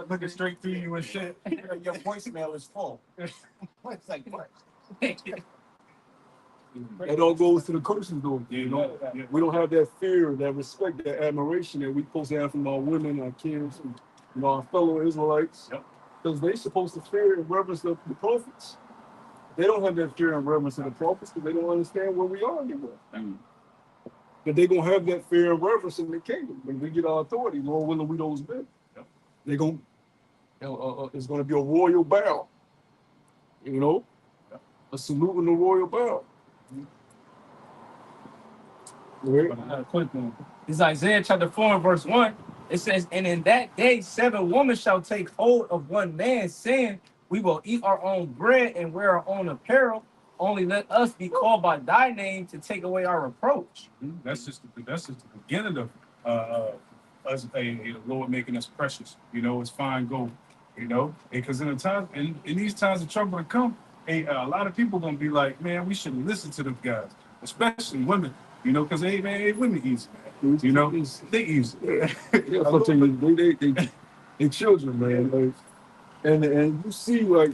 looking straight through you and shit. Your voicemail is full. It's like, what? It all goes to the curses, though. Yeah, You know, yeah. we don't have that fear, that respect, that admiration that we supposed to have from our women, our kids, and our fellow Israelites. Yep. Because they supposed to fear and reverence the prophets. They don't have that fear and reverence of the prophets because they don't understand where we are anymore. But they're gonna have that fear and reverence in the kingdom when we get our authority. Lord willing, we those men. Yep. They're gonna, it's gonna be a royal bow. You know, Yep. a salute and a royal bow. But I had a quick one. This is Isaiah chapter 4 and verse 1. It says, and in that day 7 women shall take hold of one man, saying, we will eat our own bread and wear our own apparel. Only let us be called by thy name to take away our reproach. That's just the beginning of us, the Lord making us precious. You know, it's fine gold. You know, because in these times of trouble to come, a lot of people gonna be like, man, we shouldn't listen to them guys, especially women. You know, because women easy, man. You know, they easy. I'll tell you, they children, man. Like, and you see, like,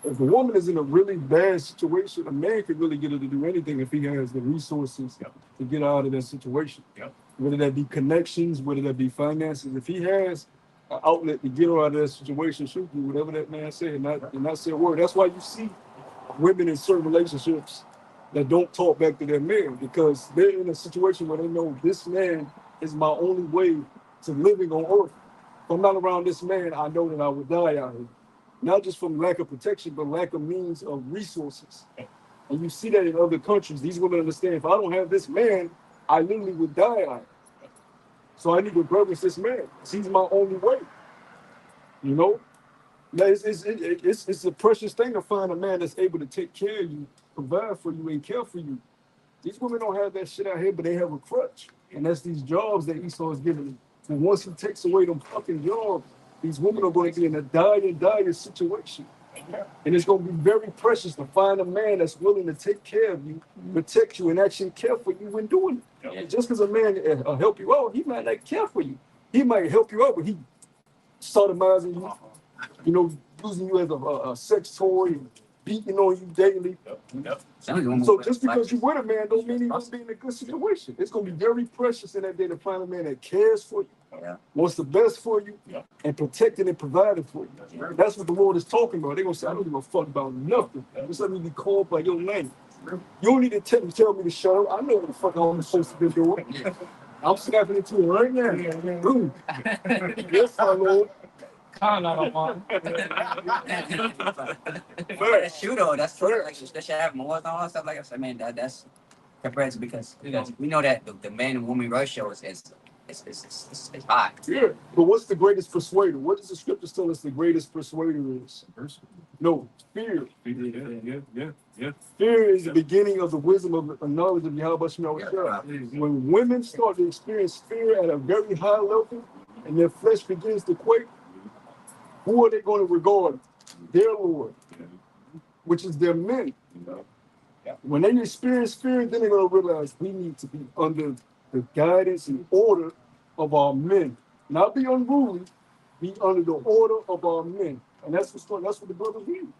if a woman is in a really bad situation, a man could really get her to do anything if he has the resources Yep. to get out of that situation. Yep. Whether that be connections, whether that be finances, if he has an outlet to get her out of that situation, she'll do whatever that man said, and not say a word. That's why you see women in certain relationships that don't talk back to their man because they're in a situation where they know this man is my only way to living on earth. If I'm not around this man, I know that I would die out here. Not just from lack of protection, but lack of means of resources. And you see that in other countries. These women understand, if I don't have this man, I literally would die out here. So I need to reverence this man. He's my only way. You know? Now, it's a precious thing to find a man that's able to take care of you, provide for you, and care for you. These women don't have that shit out here, but they have a crutch. And that's these jobs that Esau is giving them. And once he takes away them fucking jobs, these women are going to be in a dire situation. And it's going to be very precious to find a man that's willing to take care of you, protect you, and actually care for you when doing it. And just because a man will help you out, he might not care for you. He might help you out, but he sodomizing you, you know, using you as a sex toy, and beating on you daily. So just because you with a man don't mean he's gonna be in a good situation. It's gonna be very precious in that day to find a man that cares for you, wants the best for you, and protected and provided for you. That's what the Lord is talking about. They're gonna say, I don't give a fuck about nothing. Just let me be called by your name. You don't need to tell me to shut up. I know what the fuck I'm supposed to be doing. I'm snapping into it right now. Boom. Yes, my Lord. That's true though. That's true. Like they should have more and all that stuff like that. I mean, that's compared to because we know that the man and woman ratio is high. Yeah, but what's the greatest persuader? What does the scriptures tell us the greatest persuader is? No, fear. Yeah. Fear is the beginning of the wisdom of the knowledge of Yahweh Shemel. When women start to experience fear at a very high level and their flesh begins to quake, who are they going to regard? Their Lord, which is their men. When they experience fear, then they're going to realize we need to be under the guidance and order of our men. Not be unruly, be under the order of our men. And that's what the brothers need.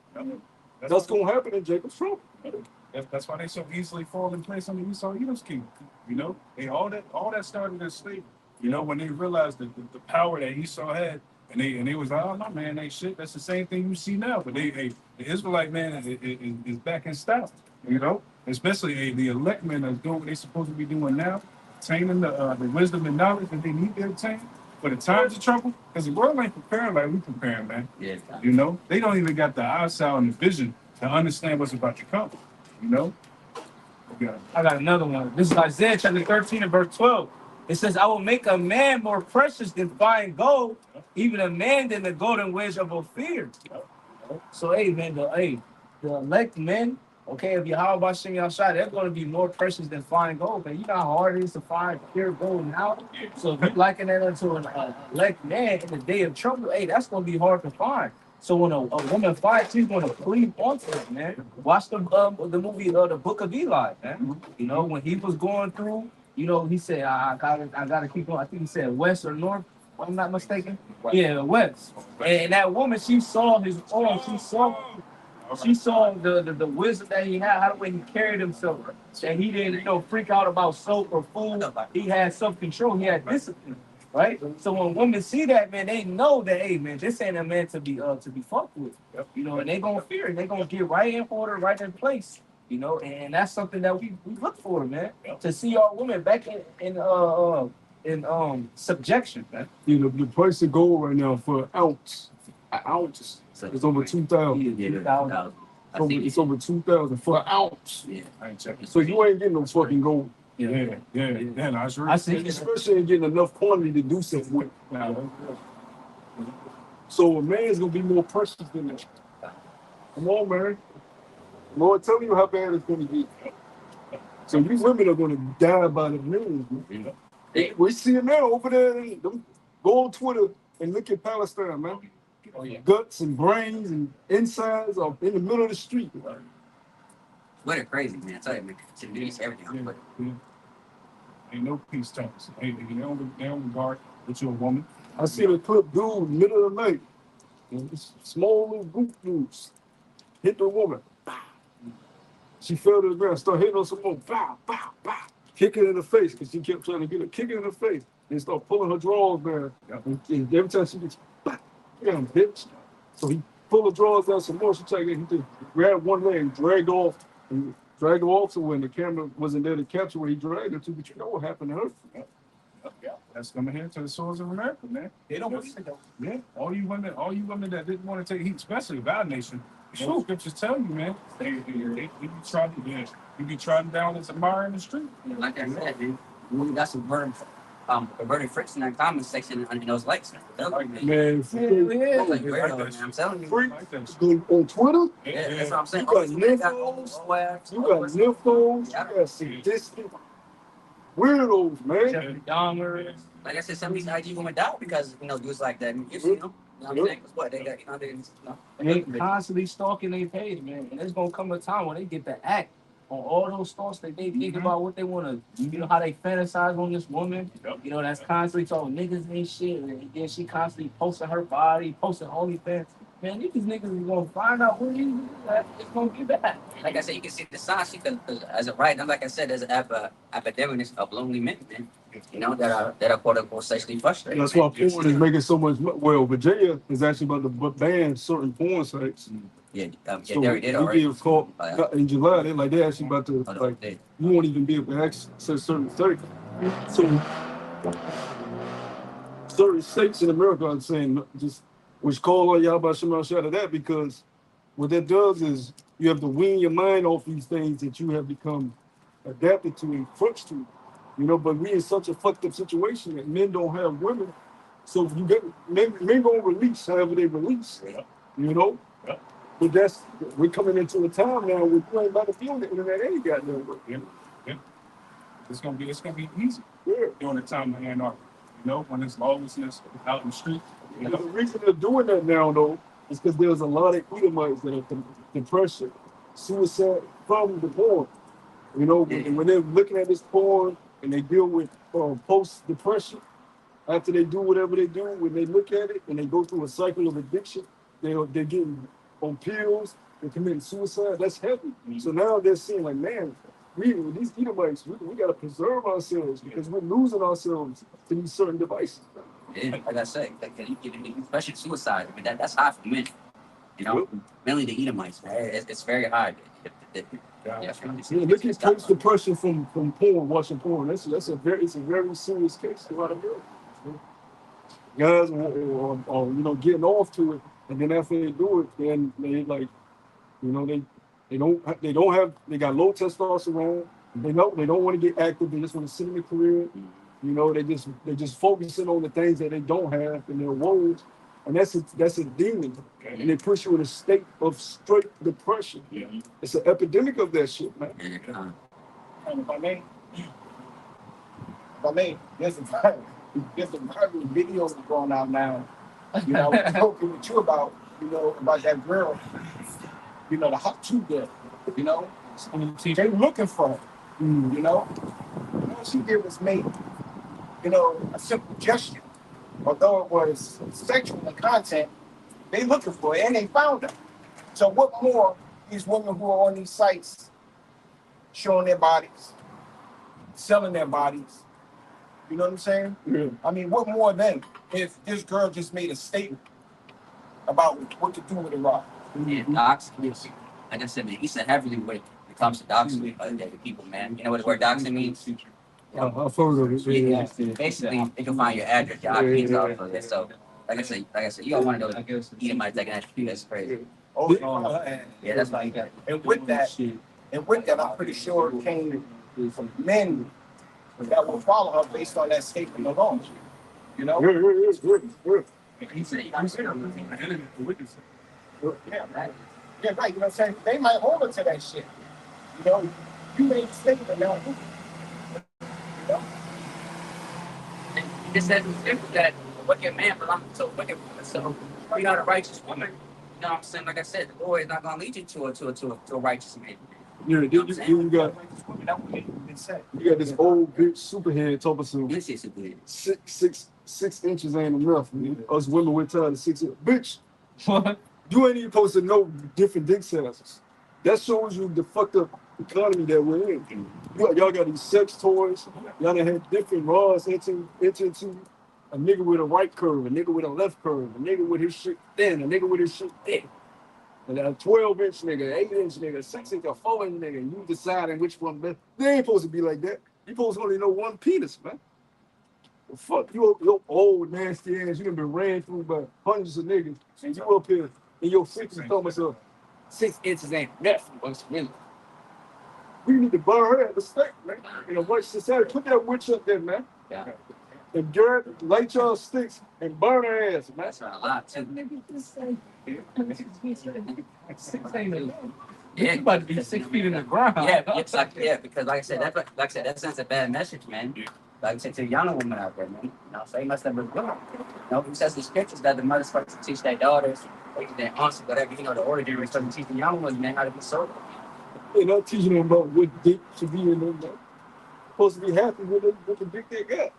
That's going to happen in Jacob's trouble. That's why they so easily fall in place under Esau Edom's kingdom. You know, all that started as slavery. You know, when they realized the power that Esau had, and they was like, oh no man, they shit. That's the same thing you see now. But the Israelite man is back in style. You know, especially the elect men that's doing what they're supposed to be doing now, attaining the wisdom and knowledge that they need to attain for the times of trouble. Because the world ain't preparing like we preparing, man. Yeah. You know, they don't even got the eyesight and the vision to understand what's about to come. You know. I got another one. This is Isaiah chapter 13 and verse 12. It says, I will make a man more precious than fine gold, even a man than the golden wedge of Ophir. So, hey, man, the elect men, okay, if Yahweh Shem Yahshua, they're going to be more precious than fine gold, man. You know how hard it is to find pure gold now? So, if you liken that unto an elect man in the day of trouble, hey, that's going to be hard to find. So when a woman fights, she's going to cleave onto it, man. Watch the movie, The Book of Eli, man. You know, when he was going through, you know, he said, I gotta keep going. I think he said west or north, if I'm not mistaken. West. Yeah, west. And that woman, she saw his arm. She saw the wisdom that he had, how the way he carried himself. That he didn't, you know, freak out about soap or food. He had self-control. He had discipline. Right? So when women see that, man, they know that, hey, man, this ain't a man to be fucked with. You know, and they gonna fear it. They gonna get right in order, right in place. You know, and that's something that we look for, man. To see our women back in subjection, man. You know, the price of gold right now for an ounce is over 2,000. It's over 2,000 for an ounce. Yeah. So you ain't getting no fucking gold. Yeah. That's right. I see. Especially ain't getting enough quantity to do something with. So a man's gonna be more precious than that. Come on, man. Lord, tell you how bad it's gonna be. So these women are gonna die by the millions. We see it now over there. Them, go on Twitter and look at Palestine, man. Guts and brains and insides are in the middle of the street. Twitter crazy, man. I tell you, man. It's news, everything on Twitter. Ain't no peace talks. They don't regard that you're a woman. I see a clip, dude, middle of the night. This small little group dudes hit the woman. She fell to the ground, started hitting her some more. Bow, bow, bow. Kick her in the face because she kept trying to get her. Kick her in the face. They start pulling her drawers down. And every time she gets, damn, bitch. So he pulled her drawers down some more. She tried to get, he grabbed one leg, dragged off. And dragged her off, so when the camera wasn't there to capture what he dragged her to, but you know what happened to her. That's coming here to the source of America, man. They don't want to. Yeah, all you women that didn't want to take heat, especially our nation. The scriptures tell you, man. You be trotting down as a mire in the street. Like I said, dude, we got some converted freaks in that comment section in those likes. Man, Like weirdos, man. I'm telling you. freaks on Twitter, Yeah, that's what I'm saying. you got nymphos, you got sadistic weirdos, man. Jeffrey Dahmer. Like I said, some of these IG women die because, you know, dudes like that. You see them. You know what I'm saying? 'Cause what they got, you know, And they constantly stalking their page, man. And there's gonna come a time when they get the act on all those thoughts that they think about what they want to, you know, how they fantasize on this woman. You know, that's constantly talking niggas ain't shit. And then she constantly posting her body, posting OnlyFans. Man, these niggas is gonna find out who these it's gonna get back. Like I said, you can see the signs. Because as of right now, like I said, there's an epidemic of lonely men, man. You know, that are quote unquote sexually frustrated. That's why porn is making so much. Well, Virginia is actually about to ban certain porn sites. Yeah, So they already did you already. get caught in July. They're actually about to Oh, like they- you won't even be able to access certain sites. So certain states in America are saying just which call on y'all about Shemal out of that because what that does is you have to wean your mind off these things that you have become adapted to and crushed to. You know, but we in such a fucked up situation that men don't have women. So you get men gonna release however they release. You know? But that's we're coming into a time now where you ain't about to be on the internet any goddamn way. Yeah. It's gonna be easy Yeah. during the time of anarchy. You know, when there's lawlessness out in the street. You The know, reason they're doing that now, though, is because there's a lot of Edomites that have depression, suicide from the porn. You know, when they're looking at this porn and they deal with post-depression, after they do whatever they do, when they look at it and they go through a cycle of addiction, they're getting on pills, they're committing suicide. That's heavy. So now they're seeing like, man, these Edomites, we got to preserve ourselves because we're losing ourselves to these certain devices. Yeah, like I said, especially suicide. I mean, that's high for men. You know, mainly the Edomites, man. It's very high. Yeah, look at post-depression from porn, watching porn. It's a very serious case. A lot of girls. Guys are getting off to it, and then after they do it, then they like, you know, they got low testosterone. They don't want to get active. They just want to sit in their career. You know, they just focusing on the things that they don't have in their woes, and that's a demon, and they push you in a state of straight depression. It's an epidemic of that shit, man. And if I may, there's a viral video going out now. You know, I was talking with you about that girl, you know, the hot tube girl, you know, they looking for her, you know. All she did was make, you know, a simple gesture. Although it was sexual in content, they looking for her and they found her. So what more these women who are on these sites showing their bodies, selling their bodies, you know what I'm saying? Yeah. I mean, what more then if this girl just made a statement about what to do with the rock? Yeah, doxing. Like I said, man, he's a heavily when it comes to doxing the people, man. You know what the word doxing means? I've heard of it. Yeah. Basically, they can find your address, your IPs off of it. So, like I said, you got one of those Edomites taking that shit. That's crazy. Yeah, that's why you got. And with that, I'm pretty sure it came from men that will follow her based on that statement alone. You know? he said, Yeah, right. Yeah, right. You know what I'm saying? They might hold her to that shit. You know, you made a statement now. You know? It says that a wicked man belongs to a wicked woman. So, you're not a righteous woman. You know what I'm saying? Like I said, the Lord is not going to lead you to a righteous man. Yeah, you got this old bitch superhead talking some This is a good. 6 inches ain't enough. Man. Us women we're tired of 6 inches. Bitch, What? you ain't even supposed to know different dick sizes. That shows you the fucked up economy that we're in. Y'all got these sex toys. Y'all done had different rods into a nigga with a right curve, a nigga with a left curve, a nigga with his shit thin, a nigga with his shit thick. And a 12-inch nigga, 8-inch nigga, 6-inch, or 4-inch nigga, you deciding which one best. They ain't supposed to be like that. You supposed to only know one penis, man. Well, fuck you old nasty ass. You done been ran through by hundreds of niggas, and you up here in your 60s telling myself 6 inches ain't nothing. What's really? We need to burn her at the stake, man. In a white society, put that witch up there, man. Yeah. And Garrett, light y'all sticks and burn her ass, man. That's a lot, too. Yeah, you about to be 6 feet in the ground. Yeah, because like I said, that sends a bad message, man. Like I said, to the young women out there, man. You know, so you must have been good. You know, who says the scriptures that the mothers supposed to teach their daughters, or their aunts, whatever, you know, the order is supposed to teach the young ones, man, how to be sober. They're not teaching them about what dick should be in them. They're supposed to be happy with the dick they got.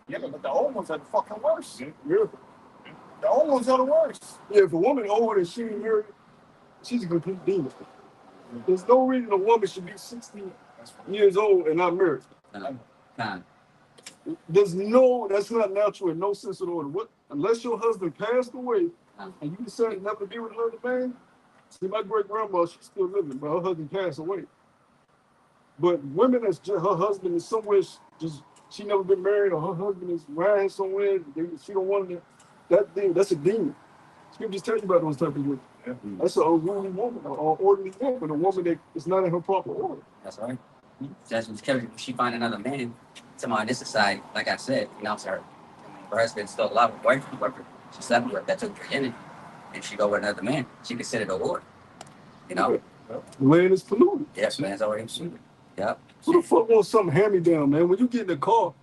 Yeah, but the old ones are the fucking worst. Yeah. The old ones are the worst. Yeah, if a woman older and she ain't married, she's a complete demon. There's no reason a woman should be 60 years old and not married. Con. That's not natural in no sense of the order. Unless your husband passed away and you decided never to be with another man. See, my great grandma, she's still living, but her husband passed away. But women that's just her husband is somewhere she never been married, or her husband is married somewhere, she don't want to. That's a demon. Scriptures tell you about those type of women. Yeah. That's an unruly woman, or orderly woman, a woman that is not in her proper order. That's right. That's when she find another man, somehow in this society, like I said, you know, her husband's still alive, her boyfriend, whoever she slept with, that took virginity, and she go with another man, she considered a whore. You know? The land is polluted. Yes, man's already polluted. Yep. Who the fuck wants something hand-me-down, man? When you get in a car,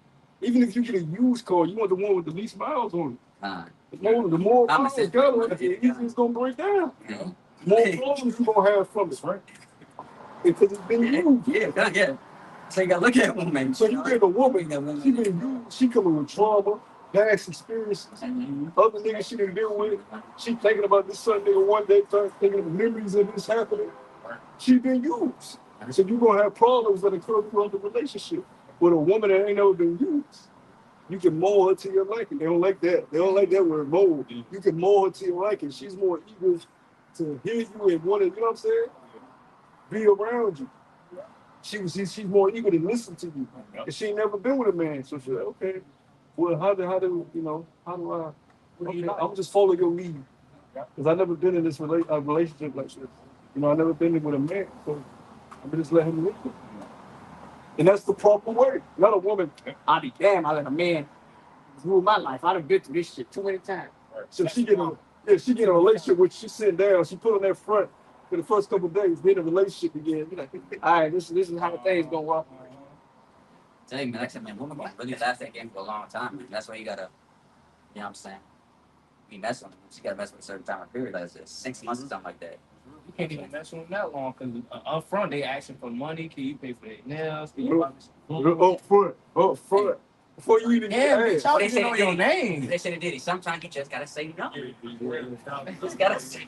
even if you get a used car, you want the one with the least miles on it. The more miles got on it, the easier it's gonna break down. Yeah. More problems you gonna have from it, right? Because it's been used. Yeah. So you gotta look at women. So you get a woman, she been used, she coming with trauma, past experiences, other niggas she didn't deal with. She thinking about this son nigga one day, thinking of memories of this happening. She been used. So you're gonna have problems that occur throughout the relationship with a woman that ain't never been used. You can mold her to your liking. They don't like that. They don't like that word mold. You can mold her to your liking. She's more eager to hear you and want to, you know what I'm saying? Be around you. She's more eager to listen to you. And she ain't never been with a man. So she's like, okay, well, how do I, okay, I'm just follow your lead. Because I've never been in this relationship like this. You know, I've never been with a man. So I'm just let him live. And that's the proper way. Not a woman. I'll be damn, I let a man rule my life. I done been through this shit too many times. So she get in a relationship with, she sitting down, she put on that front for the first couple of days, be in a relationship again. Be like, all right, this is how the things gonna work. Tell you, man, like I said, man, women can really last that game for a long time, man. That's why you gotta, you know what I'm saying? You mess with them. You gotta mess with a certain time of period, like 6 months or something like that. You can't even mess with them that long because up front they asking for money. Can you pay for their nails? Can you Up front. Before you even yeah, get bitch, asked. I don't even know your name. They say they did it. Sometimes you just gotta say no. You just gotta say.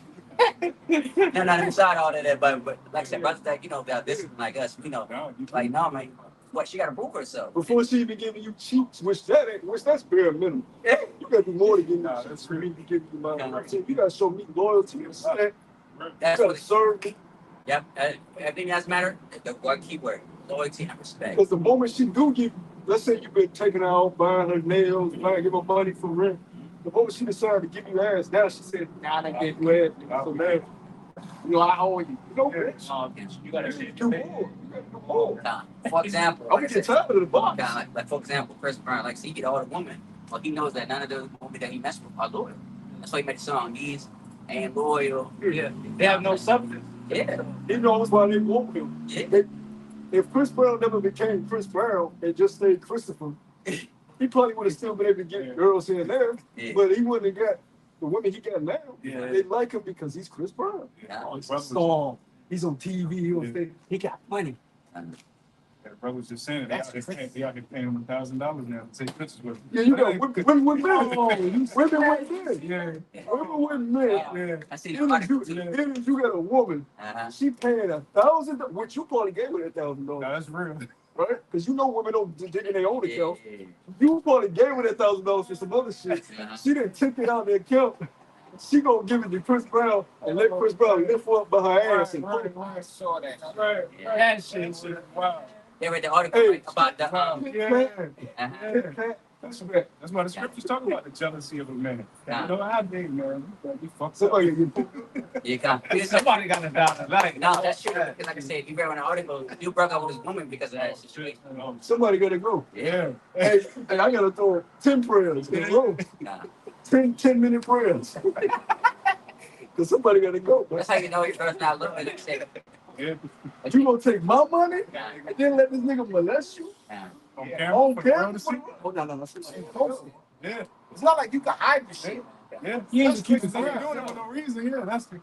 No, not inside all of that, but like I said, brothers that, you know, that this is like us, you know, like, no, man, what, she gotta prove herself. Before she even giving you cheeks, which that's bare minimum. You gotta do more to give me cheeks for me to give you my you gotta show me loyalty, respect. That's You what gotta serve me. Yep, everything that's matter, the one key word, loyalty and respect. Because the moment she do give, let's say you've been taking her out, buying her nails, give her money for rent. The moment she decided to give you ass, now she said, nah, I get glad. So now, you know, I owe you. You know, bitch. You gotta do more. You gotta do more. For example, I'm gonna get tired of the box. like for example, Chris Brown, like, see, he get all the women. Well, he knows that none of the women that he messed with are loyal. That's why he made the song, These Ain't Loyal. Yeah, they have no substance. Yeah. He knows why they want him. Yeah. If Chris Brown never became Chris Brown and just stayed Christopher, he probably would have still been able to get girls here and there, but he wouldn't have got the women he got now. Yeah. They like him because he's Chris Brown. Yeah. He's a star. He's on TV. He got money. That brother's just saying it. They out there paying him $1,000 now to take pictures with him. Yeah, you got women with men. Women with men. Yeah. Women with men. Yeah. I see Even if you got a woman, she paying $1,000, which you probably gave her $1,000. No, that's real. Right? Because you know women don't dig in their own account. You probably gave her that $1,000 for some other shit. She didn't tip it out the account. She gonna give it to Chris Brown and let Chris Brown lift her up by her ass and put it. I saw that. That shit. Wow. They read the article right, about the That's why the scriptures talk about the jealousy of a man. You know how they, man. You fuck Somebody, Somebody got to die tonight. No, that's true. Because like I said, you read an article, you broke up with this woman because of that situation. somebody gotta go. Yeah. Hey, I gotta throw 10 prayers in a row. Nah. 10-minute prayers. Because somebody gotta go. That's how you know your girl's not looking at you. Yeah. You gonna take my money and then let this nigga molest you? On I camera don't for the care. world to see. Oh, no. Yeah. It's not like you can hide the shit. Yeah. You ain't just keep it They're doing doing it for no reason. Yeah, that's the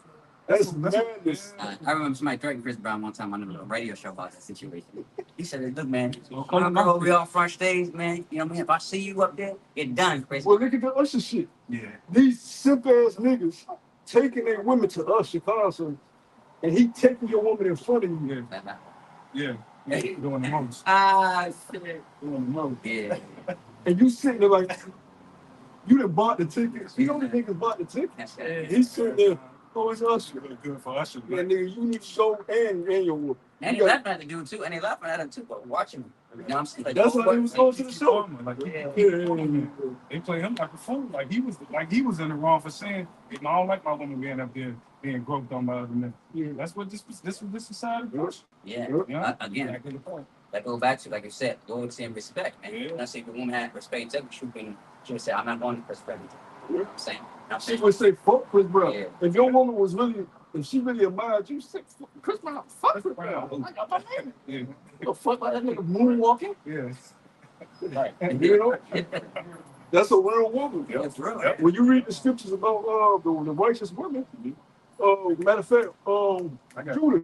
That's madness. I remember somebody threatened Chris Brown one time on a radio show about that situation. He said, "Look, man, Well, when I come go on. over here on front stage, man, you know what I mean? If I see you up there, get done, Chris." Well, look at the Usher shit. Yeah. These simp ass niggas taking their women to Usher concert, and he taking your woman in front of you. Yeah. Yeah. Doing the most. Shit. Doing the most. Yeah. And you sitting there like, you done bought the tickets. You know the niggas bought the tickets. And he's sitting there, oh, it's Usher. Really good for Usher. Yeah, nigga, you need to show and your woman. And he You got- laughing at the dude too, and he laughing at him too, but watching him. You know what I'm saying? Like, That's why he was going to the show. Like, Yeah. they play him like a fool. Like he was in the wrong for saying, I don't like my woman being up there being groped on by other men. Yeah. That's what this society was. Yeah. Yeah. Again, Exactly the point. that go back to, like you said, loyalty and respect, man. Yeah. Let's say if a woman had respect, she would say, "I'm not going to respect you." You know what I'm saying? I'm She saying, would say, fuck Chris Brown. Yeah. If your woman was really, if she really admired you, say, Chris Brown, fuck Chris Brown. Like, I'm not man. Yeah. The fuck like that nigga moonwalking? Yeah. Right. You know? That's a real woman. it's real. Yep. When you read the scriptures about the righteous women, matter of fact, I got Judah.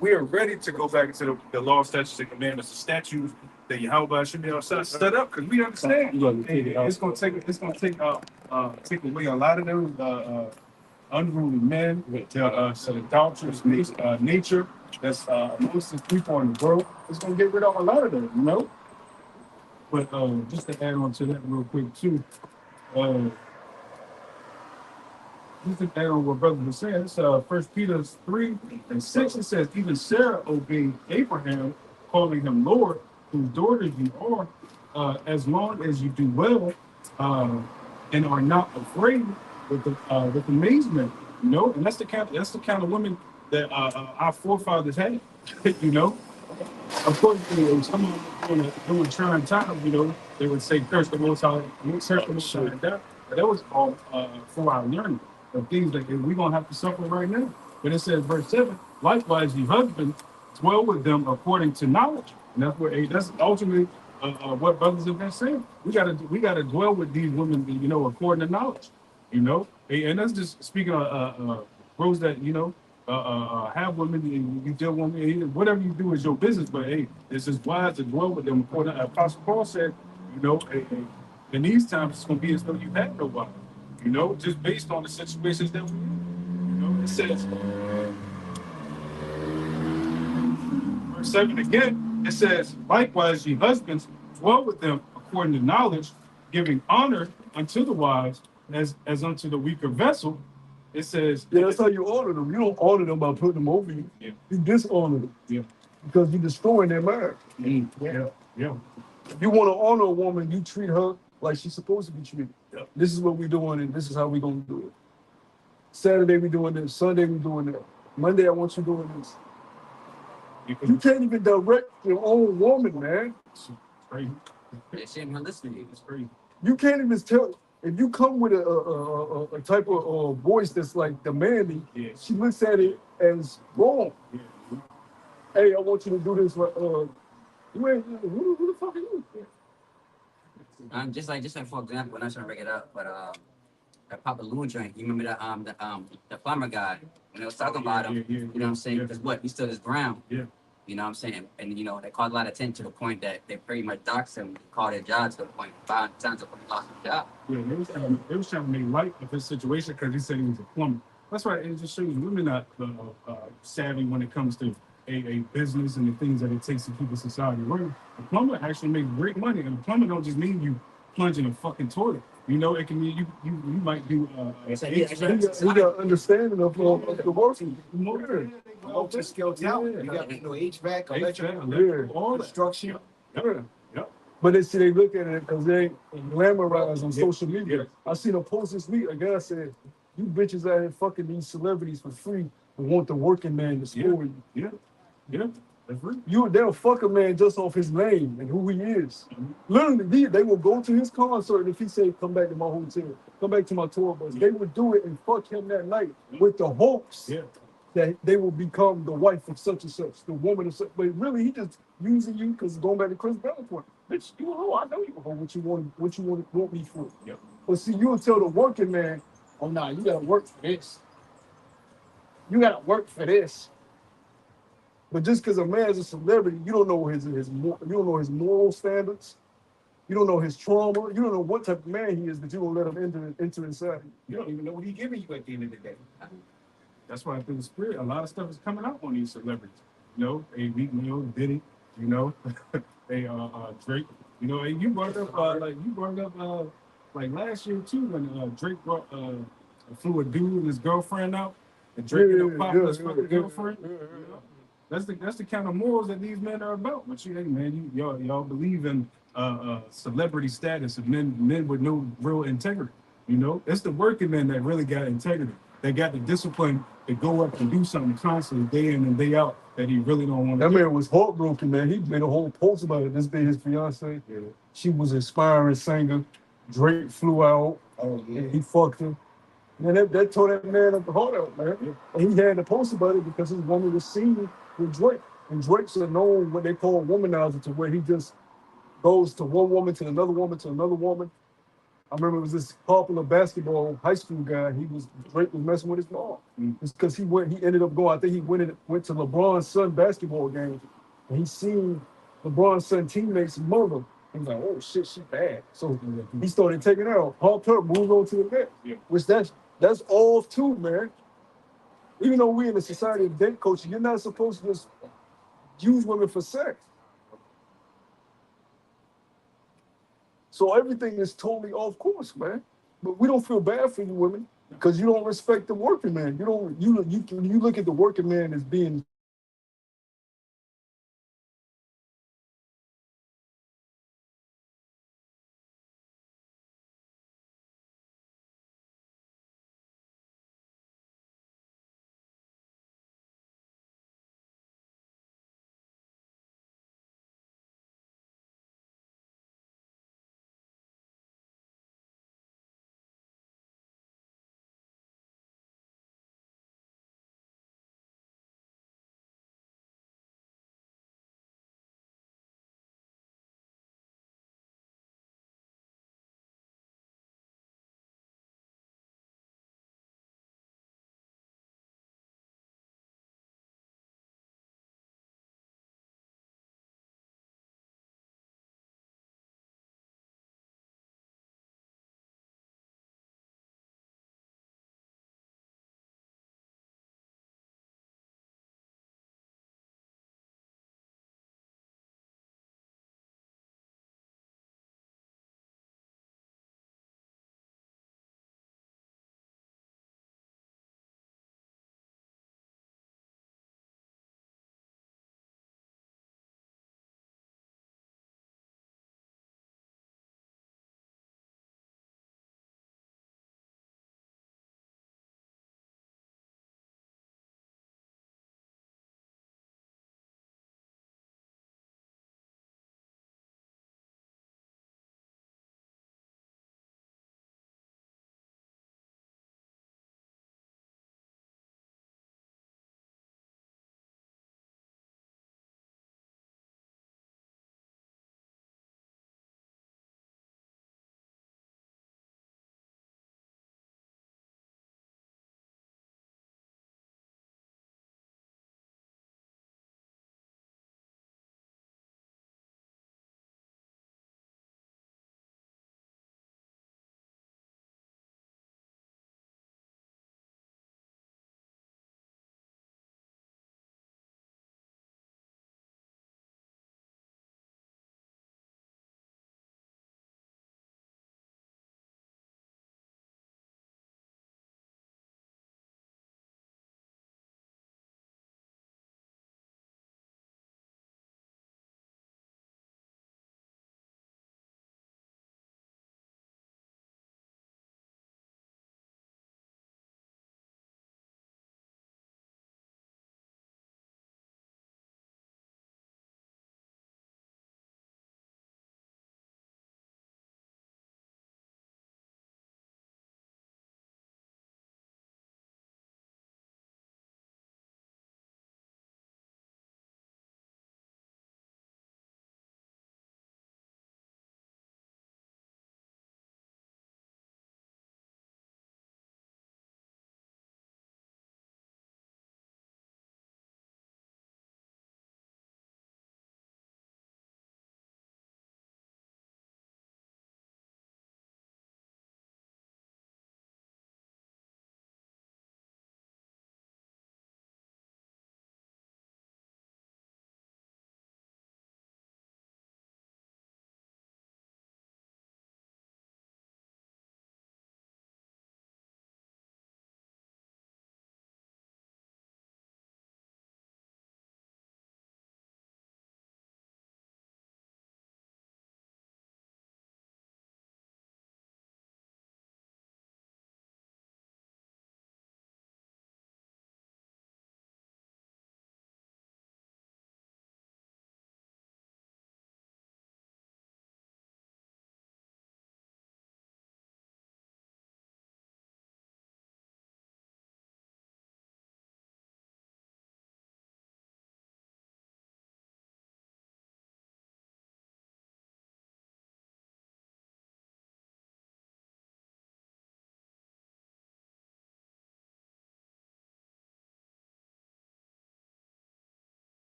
we are ready to go back into the law, statutes, and commandments, the statutes that Yahweh should be able to set up, because we understand it's gonna take away a lot of those unruly men, adulterous nature that's amongst the people in the world. It's gonna get rid of a lot of them, you know. But just to add on to that real quick too, just to add on what brother was saying, it's 1 Peter 3:6. It says, even Sarah obeyed Abraham, calling him Lord, whose daughters you are, as long as you do well and are not afraid with amazement, you know. And that's the kind of women that our forefathers had, you know. Of course, some of them during trying times, you know, they would say, curse the Most High, curse the Most High, that. But that was all for our learning of things that we're going to have to suffer right now. But it says, verse 7, likewise, ye husbands, dwell with them according to knowledge. And that's ultimately what brothers have been saying. We gotta dwell with these women, you know, according to knowledge, you know. And that's just speaking of bros that, you know, have women, you deal with women, whatever you do is your business. But hey, it's just wise to dwell with them. According to Apostle Paul said, You know, and these times it's gonna be as though you had no wife. You know, just based on the situations that we're in. You know, it says verse 7 again, it says, likewise, ye husbands, dwell with them according to knowledge, giving honor unto the wives as unto the weaker vessel. It says, Yeah, that's how you honor them. You don't honor them by putting them over you. yeah, You dishonor them yeah, because you're destroying their marriage. yeah, yeah, If you want to honor a woman, you treat her like she's supposed to be treated. yeah. This is what we're doing, and this is how we're gonna do it. Saturday we doing this. Sunday we doing that. Monday I want you doing this. You can't even direct your own woman, man. It's crazy. They shouldn't even listen to you. It's crazy. You can't even tell if you come with a type of voice that's like demanding. Yeah. She looks at it as wrong. Yeah. Hey, I want you to do this. You ain't who the fuck are you? Just like for example, I'm not trying to break it up, but that Papa Lou joint, you remember the plumber guy when they was talking about him, you know what I'm saying? Because what he stood his ground. Yeah. You know what I'm saying? And you know, they caused a lot of attention to the point that they pretty much doxed him, called their job to the point 5 times of he lost his job. Yeah, they was trying to make light of his situation because he said he was a plumber. That's why it just shows women not savvy when it comes to a business and the things that it takes to keep a society running. A plumber actually makes great money, and a plumber don't just mean you plunging a fucking toilet. You know, it can mean you might do He got understanding of the working. Multi-skilled talent. You got HVAC, electrical, all that. construction. Yep. But they look at it because they glamorize on social media. I seen a post this week. A guy said, "You bitches out here fucking these celebrities for free and want the working man to score you." Yeah. That's right. They'll fuck a man just off his name and who he is. Literally, they will go to his concert if he say, "Come back to my hotel, come back to my tour bus." They would do it and fuck him that night with the hopes that they will become the wife of such and such, the woman of such. But really, he just using you because going back to Chris Brown's point, bitch, you a hoe. I know you a hoe. What you want me for? Yep. But see, you'll tell the working man, "Oh nah, you gotta work for this. You gotta work for this." But just because a man's a celebrity, you don't know you don't know his moral standards. You don't know his trauma. You don't know what type of man he is that you don't let him enter inside. You don't even know what he's giving you at the end of the day. That's why through the spirit, a lot of stuff is coming out on these celebrities. You know, a Meek Mill, Diddy, you know, a Drake. You know, and you brought up like last year too when Drake brought flew a dude and his girlfriend out, and Drake ended up popping his fucking girlfriend. You know? That's the kind of morals that these men are about. But hey man, y'all believe in celebrity status of men with no real integrity. You know, it's the working men that really got integrity. They got the discipline to go up and do something constantly, day in and day out, that he really don't want to. That man was heartbroken, man. He made a whole post about it. This being his fiance. Yeah. She was an aspiring singer. Drake flew out. Oh yeah. And he fucked her. And that tore that man up the heart out, man. Yeah. And he had to post about it because his woman was seen with Drake. And Drake's a known what they call womanizer, to where he just goes to one woman to another woman to another woman. I remember it was this popular basketball high school guy. Drake was messing with his mom. It's because he ended up going. I think he went to LeBron's son basketball game, and he seen LeBron's son teammate's mother. He was like, "Oh shit, she bad." So he started taking her out, popped her, moved on to the next. Yeah. Which that's off too, man. Even though we're in a society of date culture, you're not supposed to just use women for sex. So everything is totally off course, man. But we don't feel bad for you women because you don't respect the working man. You look at the working man as being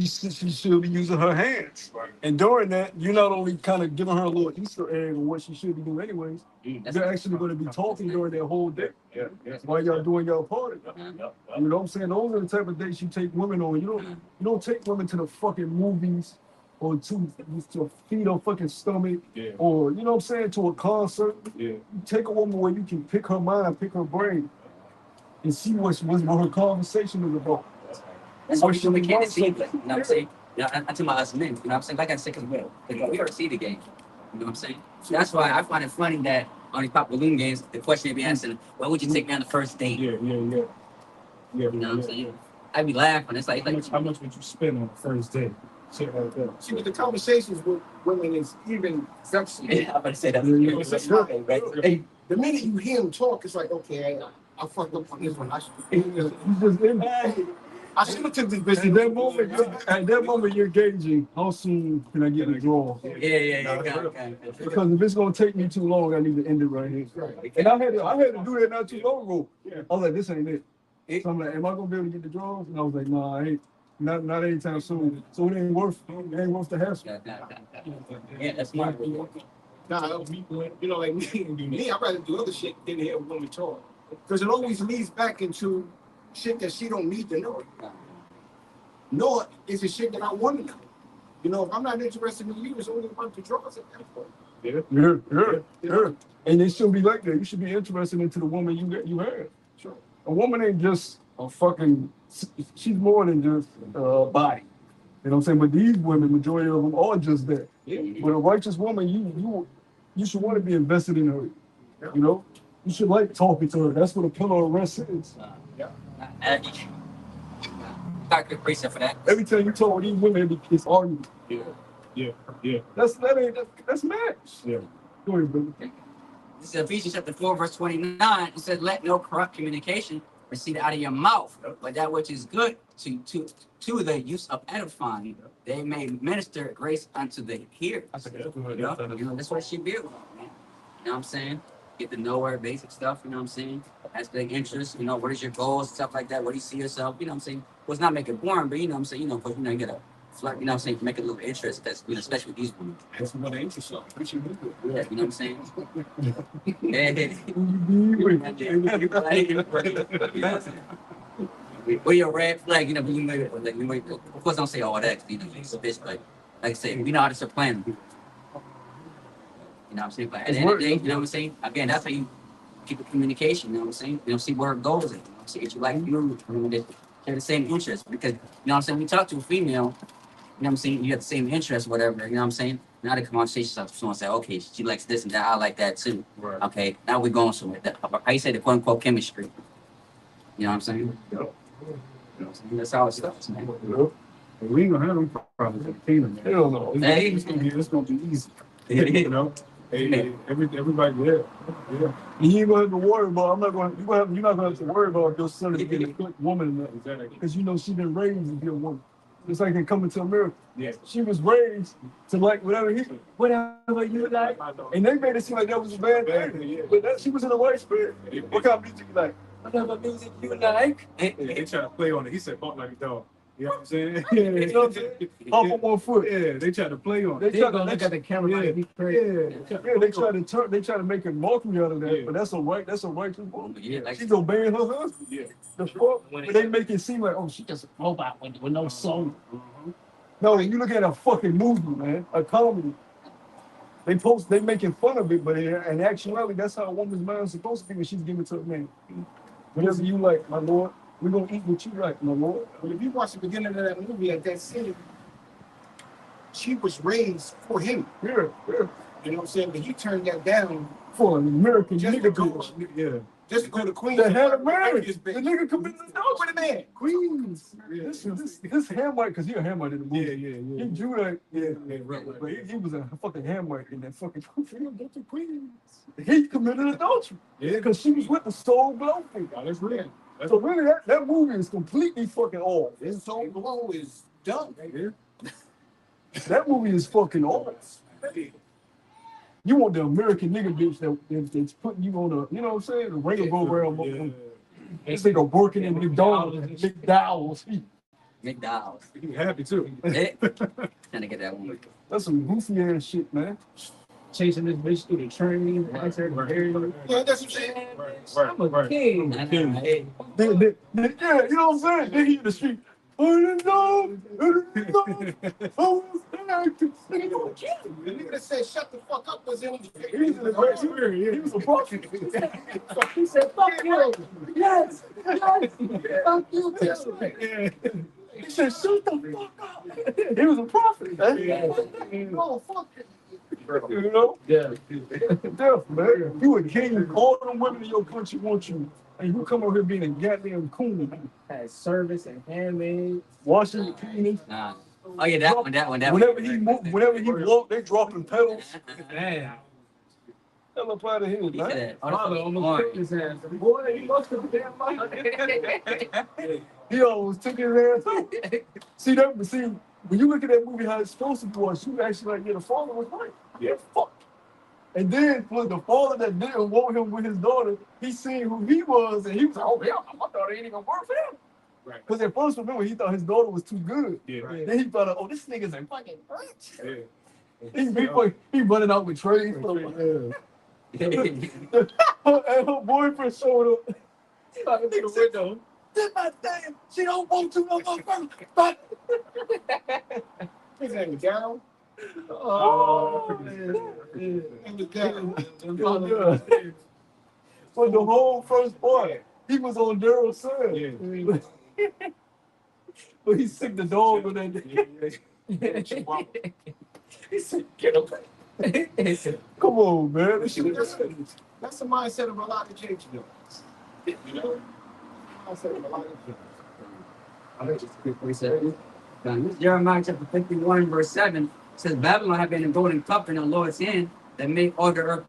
she should be using her hands. And during that, you're not only kind of giving her a little Easter egg on what she should be doing anyways, you're actually going to be talking during that whole day while y'all doing y'all party. You know what I'm saying? Those are the type of dates you take women on. You don't take women to the fucking movies or to feed her fucking stomach or, you know what I'm saying, to a concert. You take a woman where you can pick her mind, pick her brain, and see what her conversation is about. That's what we can't deceive, you know what I'm saying? You know, until my us men, you know what I'm saying? Like I said, because we already see the game. You know what I'm saying? So that's why I find it funny that on these Pop Balloon games, the question they be asking, "Why would you take me on the first date?" Yeah. You know what I'm saying? I be laughing. It's like How much would you spend on the first date? Shit like that. See, but the conversations with women is even sexy. yeah, I'm about to say that. It's not, hey, the minute you hear him talk, it's like, okay, I fucked up on this one. I should have took this bitch. At that moment, you're gauging how soon can I get the draw. Yeah. Because if it's gonna take me too long, I need to end it right here. And I had to do that not too long ago. I was like, this ain't it. So I'm like, am I gonna be able to get the draws? And I was like, nah, I ain't. Not anytime soon. So it ain't worth the hassle. Yeah, that's smart. Nah, you know, like me, I'd rather do other shit than hear a woman talk. Because it always leads back into shit that she don't need to know. Nor is it shit that I want to know. You know, if I'm not interested in you, it's only about the draws at that point. Yeah. And it shouldn't be like that. You should be interested into the woman you have. Sure. A woman ain't just a fucking. She's more than just a body. You know what I'm saying? But these women, majority of them are just that. Yeah. But a righteous woman, you should want to be invested in her. You know, you should like talking to her. That's what a pillar of rest is. Got good precept for that. Every time you talk with these women, it's argument. Yeah. That's match. Yeah. Go ahead, brother. This is Ephesians chapter 4, verse 29. It says, "Let no corrupt communication proceed out of your mouth, but that which is good to the use of edifying, they may minister grace unto the hearers." You know, that's what it should be about, man. You know what I'm saying? Get to know her, basic stuff, you know what I'm saying? Ask their interests, you know, what is your goals, stuff like that. Where do you see yourself? You know what I'm saying? Well, it's not make it boring, but you know what I'm saying? You know, because, you gotta flirt, you know what I'm saying? Make it a little interest, that's, you know, especially with these women. That's what the interest are. What you do? Yeah, you know what I'm saying? What your red flag, you know, we may, of course, don't say all that, you know, it's a bitch, but like I said, we know how to supply them. You know what I'm saying? But at the end of the day, you know what I'm saying? Again, that's how you keep the communication, you know what I'm saying? You know, see where it goes. You know what I'm saying? If you like you, they share the same interest. Because, you know what I'm saying? We talk to a female, you know what I'm saying? You have the same interest, whatever, you know what I'm saying? Now the conversation starts, someone say, okay, she likes this and that, I like that too. Right. Okay, now we're going somewhere. How you say the quote unquote chemistry? You know what I'm saying? You know what I'm saying? That's how it starts, man. We ain't gonna have them problems in the kingdom, man. Hell no. It's gonna be easy. You know? Everybody there. Yeah. You ain't gonna have to worry about. You're not gonna have to worry about your son being a good woman, because you know she's been raised to be a woman. It's like in Coming to America. Yeah. She was raised to like whatever you like, and they made it seem like that was a bad thing. But she was in the right spirit. What kind of music you like? Whatever music you like. They try to play on it. He said, "Fuck like a dog." You know what I'm saying? Yeah, you know what I'm saying? Off on one foot. Yeah, they try to play on it. They try to look at the camera. Yeah, Like, they try to make a mockery out of that, Yeah. but that's a righteous woman. Yeah, like, She's obeying her husband. Yeah. The fuck? But they make it seem like, oh, she just a robot with no soul. No, you look at a fucking movie, man, a comedy. They making fun of it, but in actuality, that's how a woman's mind is supposed to be when she's giving to a man. Whatever you like, my lord. We're gonna eat what you like, my lord. But if you watch the beginning of that movie at that scene, she was raised for him. Yeah. You know what I'm saying? But he turned that down For an American just nigga to go, bitch. Yeah. just to go to Queens. The head of Marry marriage. this The bitch. nigga committed adultery. With a man. Queens. Yeah. This Hamite, because he a Hamite in the movie. Yeah. He drew that, Right. but he was a fucking Hamite in that fucking go to Queens. He committed adultery. Yeah. Because she was with the Soul Glow thing. Oh, that's real. So really, that movie is completely fucking off. His soul glow is done. Yeah. That movie is fucking off. You want the American nigga bitch that's putting you on the, you know what I'm saying? The ring go around. Yeah. This nigga working in McDonald's. McDonald's. You happy too. Eh, trying to get that one. That's some goofy ass shit, man. Chasing this bitch through the train, ask her to marry you. Yeah, that's some shit. I'm a king. Nah, nah, hey, Yeah, you know what I'm saying? Then he in the street. I didn't know. I didn't know. I was acting. Nigga, you a kid. The nigga that said shut the fuck up was in the He was in the great spirit. He was a prophet. He said, fuck you. Yes. Yes. Fuck you. Yeah. He said, shut the fuck up. He was a prophet. Man. Oh, fuck it. You know? Yeah. Death, man. You a king. All them women in your country want you. And you come over here being a goddamn coon. Had service and handmade, washing the penis. nah. Oh yeah, that one. Whenever he moved, whenever he walked, they dropping pedals. Man. Hell up out of here, He man. said, Father almost orange. took his ass. Boy, he lost his damn life. He almost took his ass out. See that? But see, when you look at that movie, how it's supposed to was, you actually like, yeah, the father was right. Yeah, fuck. And then for the father that didn't want him with his daughter, he seen who he was, and he was like, oh, yeah, my daughter ain't even gonna work for him. Right. Because at first, remember, he thought his daughter was too good. Yeah. Right. Then he thought, oh, this nigga's a fucking bitch. Yeah. He running out with trays. And her boyfriend showed up. Like, the window. This my thing. She don't want to no more. But His name was Daryl. oh, man. It was Daryl. But the whole first part, he was on Daryl's side. Yeah. But he sick the dog on that day. He said, get him. He said, come on, man. This shit is That's the mindset of a lot of James, you know? Mindset of a lot of James. I heard just quick what said. Jeremiah chapter 51, verse 7 says, Babylon had been a golden cup in the Lord's hand that made all the earth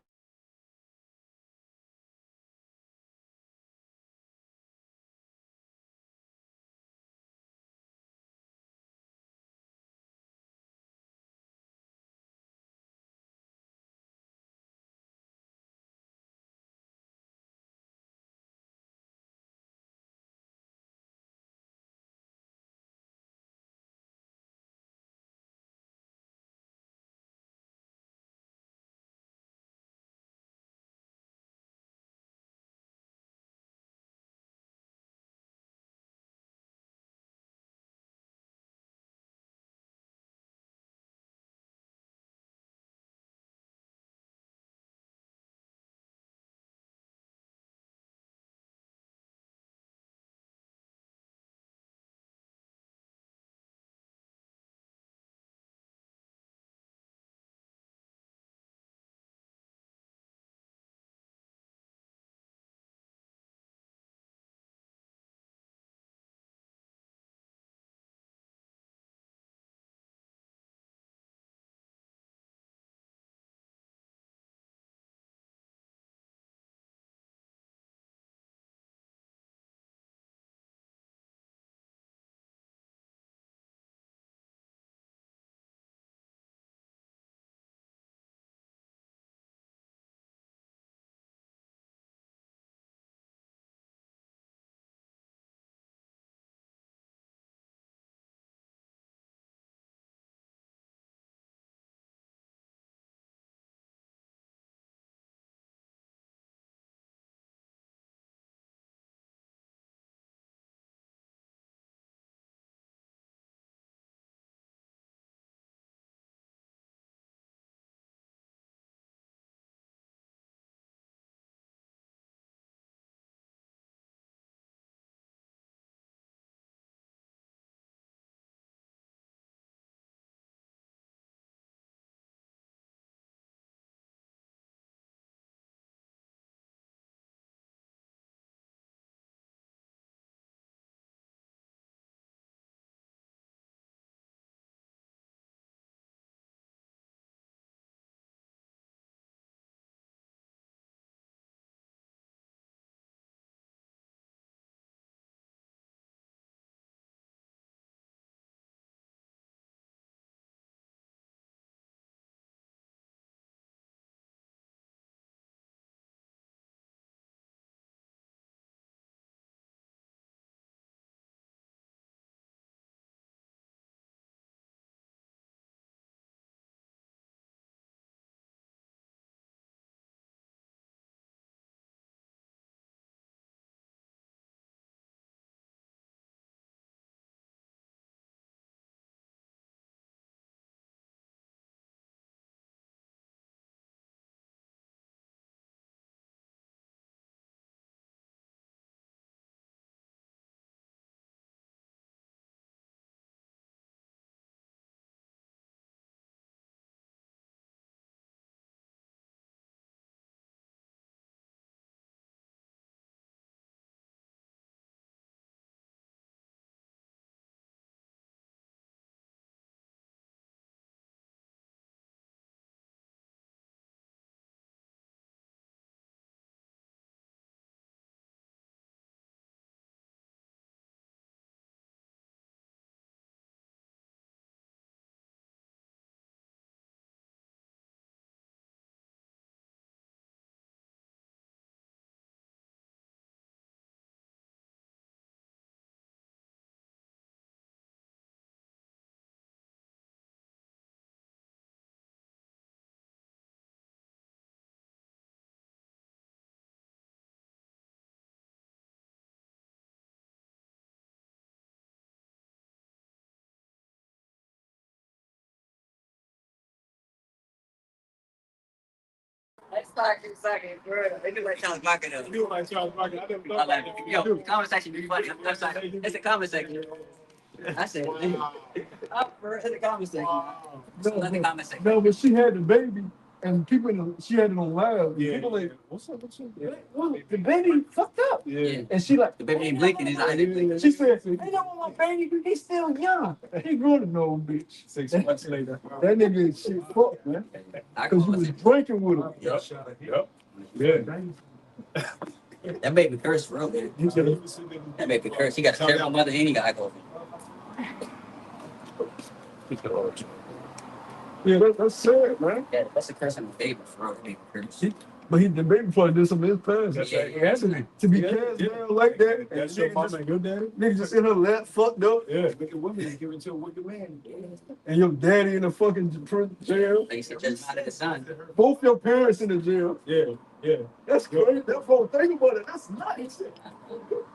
It's like, bro. They do like Charles Barkley though. You like Charles Barkley? I never I thought like about it. Yo, the comment section be funny. I'm sorry. It's a comment section. I said, oh, bro, it's a comment section. Let the comment section. No, but she had the baby, and people she had it on live. Yeah. People like, what's up? Well, the baby fucked up. Yeah. And she like, The baby ain't blinking. His eyes ain't blinking. she said, "Ain't no my baby. He's still young. He grown to know, bitch." 6 months later. That nigga is shit fucked, man. I Because go you was with drinking with him. Yep. Yeah. it. That baby cursed for real, man. That baby cursed. He got a terrible mother and he got alcohol. Yeah, that's sad, man. Yeah, that's a curse on the baby for real. The baby curse. But the baby probably did some of his past. That's Yeah, right. yeah. Hasn't he? To be Yeah. cast down like that, and That's your nigga mama just, and your daddy? nigga just in her lap, fucked up, Yeah. Wicked women and give it to a wicked man. and your daddy in the fucking jail. Like you said, just out of the sun. Both your parents in the jail. Yeah. Yeah. That's crazy. That bro, think about it. That's nuts.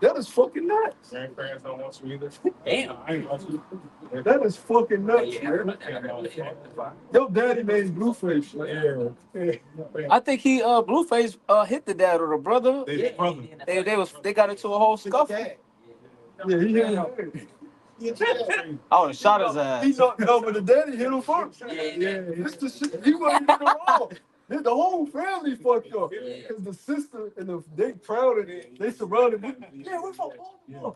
That is fucking nuts. Grandparents don't want you either. Damn. I ain't want you. That is fucking Yeah, nuts. I heard about that. I heard about that. Your daddy named Blueface. Yeah. I think he Blueface hit the dad or the brother. They brother. They got into a whole scuffle. Yeah, he hit him. I would have shot his ass. He knocked no, but the daddy hit him first. Yeah. This the shit. He wasn't even wrong. The whole family fucked up. Because the sister and they crowded it. They surrounded him. Yeah, we're from Baltimore.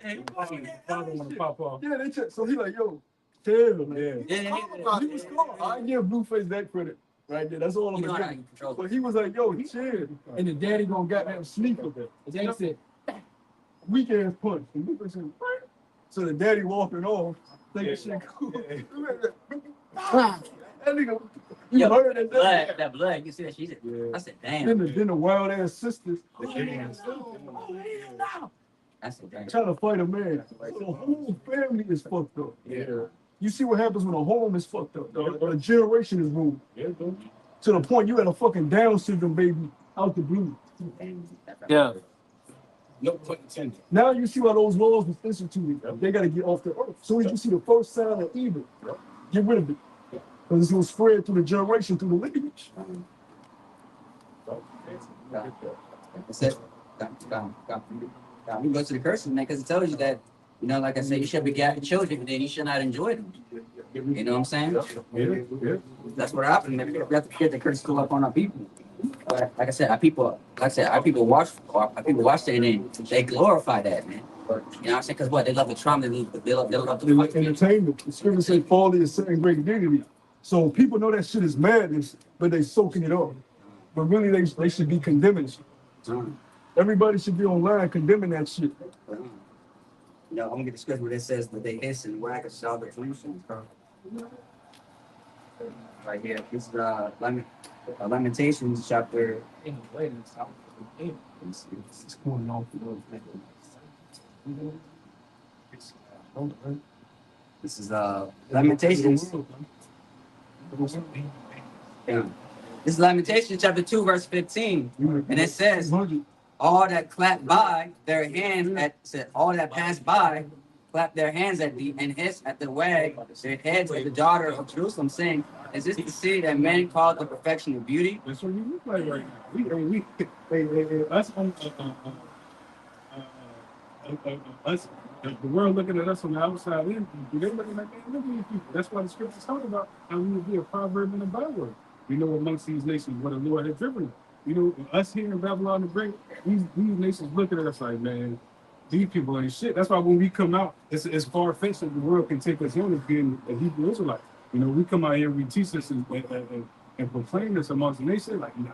Father want to pop off. Yeah, they checked. So he like, yo, tell him, man. Yeah. He was calm. I give Blueface that credit. Right there. That's all I'm You know gonna how give you him. control it. But he was like, yo, chill. And the daddy gonna goddamn sneak him. The daddy said, weak ass punch. And Blueface said, what? So the daddy walking off, thinking shit cool. That nigga, you Yo, heard that? blood, that blood. You see that? She said, I said, damn. Then the wild ass sisters I said, damn. trying to fight a man. So the whole family is fucked up. Yeah. You see what happens when a home is fucked up. A generation is ruined. Yeah, bro. To the point you had a fucking Down syndrome baby out the blue. Yeah. No pun intended. Now you see why those laws was instituted. They got to get off the earth. So as you see the first sign of evil, get rid of it. Because it's going to spread through the generation, through the lineage. That's it. We go to the curses, man, because it tells you that, you know, like I said, you should beget children, but then you should not enjoy them. You know what I'm saying? Yeah. That's what happened. We have to get the curse go up on our people. But like I said, our people watch it and then they glorify that, man. You know what I'm saying? Because what? They love the trauma, they love They the like fight. entertainment. The scripture says folly is second grade dignity. So people know that shit is madness, but they soaking it up. But really, they should be condemning it. Everybody should be online condemning that shit. You know, I'm gonna get the scripture where it says that they hiss and wag and shout the Jerusalem. Right here. This is Lamentations chapter. It's going off. This is Lamentations. Yeah. This is Lamentations chapter 2, verse 15. And it says, all that clap by their hands all that pass by clap their hands at thee and hiss at the wag their heads at the daughter of Jerusalem, saying, is this the city that men call the perfection of beauty? That's what you look like right now. Us, the world looking at us from the outside in, they're looking like they look at these people. That's why the scriptures talk about how we would be a proverb and a byword. You know, amongst these nations, what the Lord has driven them. You know, us here in Babylon the Great, these nations looking at us like, man, these people ain't shit. That's why when we come out, it's far-fetched that the world can take us in as being a Hebrew Israelite. You know, we come out here, we teach this and proclaim this amongst the nation, like, nah,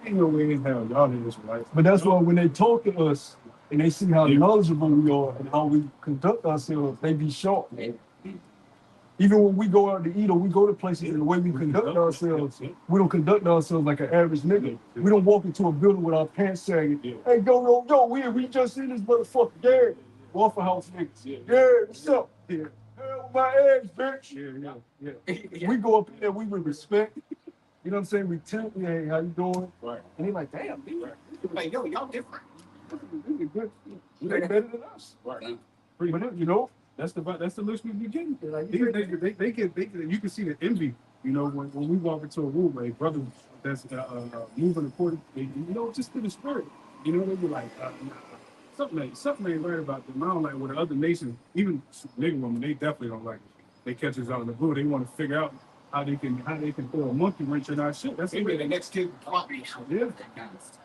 ain't no way in hell y'all the Israelites. But that's why when they talk to us and they see how knowledgeable we are and how we conduct ourselves, they be shocked. Even when we go out to eat or we go to places and the way we conduct ourselves, we don't conduct ourselves like an average nigga. We don't walk into a building with our pants sagging. Hey, yo, we just in this motherfucker. Yeah, Waffle House niggas. Yeah, what's up? Yeah, with my eggs, bitch. Yeah. We go up in there, we with respect. You know what I'm saying? We tell me, hey, how you doing? Right. And they like, damn, dude. Like, yo, y'all different. They good. They better than us. Right. But you know, That's the looks we be getting. like, They can you can see the envy You know, when we walk into a room, a brother that's moving according, just to the spirit. You know, they be like, nah, something ain't right about them. I don't like what the other nations, even nigga women, they definitely don't like it. They catch us out in the blue. They want to figure out how they can throw a monkey wrench in our shit. That's Maybe it. the next kid. Yeah.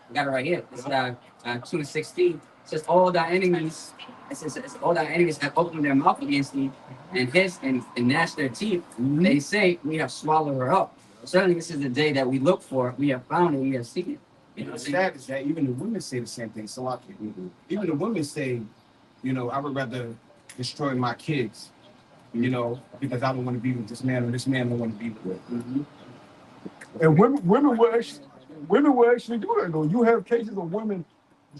We got it right here. This is 2:16. It says all thy enemies. It says all thy enemies have opened their mouth against thee, and gnashed their teeth. They say, we have swallowed her up. Certainly, this is the day that we look for. We have found it. We have seen it. You know what I'm What's saying? sad is that even the women say the same thing. Salaki. Even the women say, I would rather destroy my kids, because I don't want to be with this man or this man don't want to be with. And women will actually do that though. You have cases of women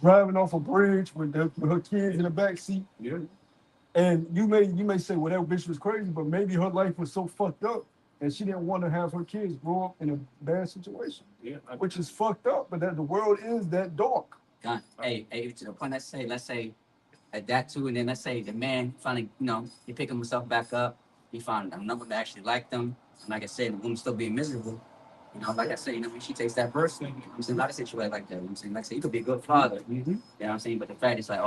driving off a bridge with her kids in the back seat. Yeah. And you may say, well, that bitch was crazy, but maybe her life was so fucked up and she didn't want to have her kids grow up in a bad situation. Yeah. Which is fucked up, but that the world is that dark. God, hey, to the point, let's say at that too, and then let's say the man finally, he picked himself back up. He found a number that actually liked him. And like I said, the woman's still being miserable. Like I said, when she takes that person, I'm saying a lot of situations like that. I'm saying, like I said, you could be a good father. You know what I'm saying? But the fact is like,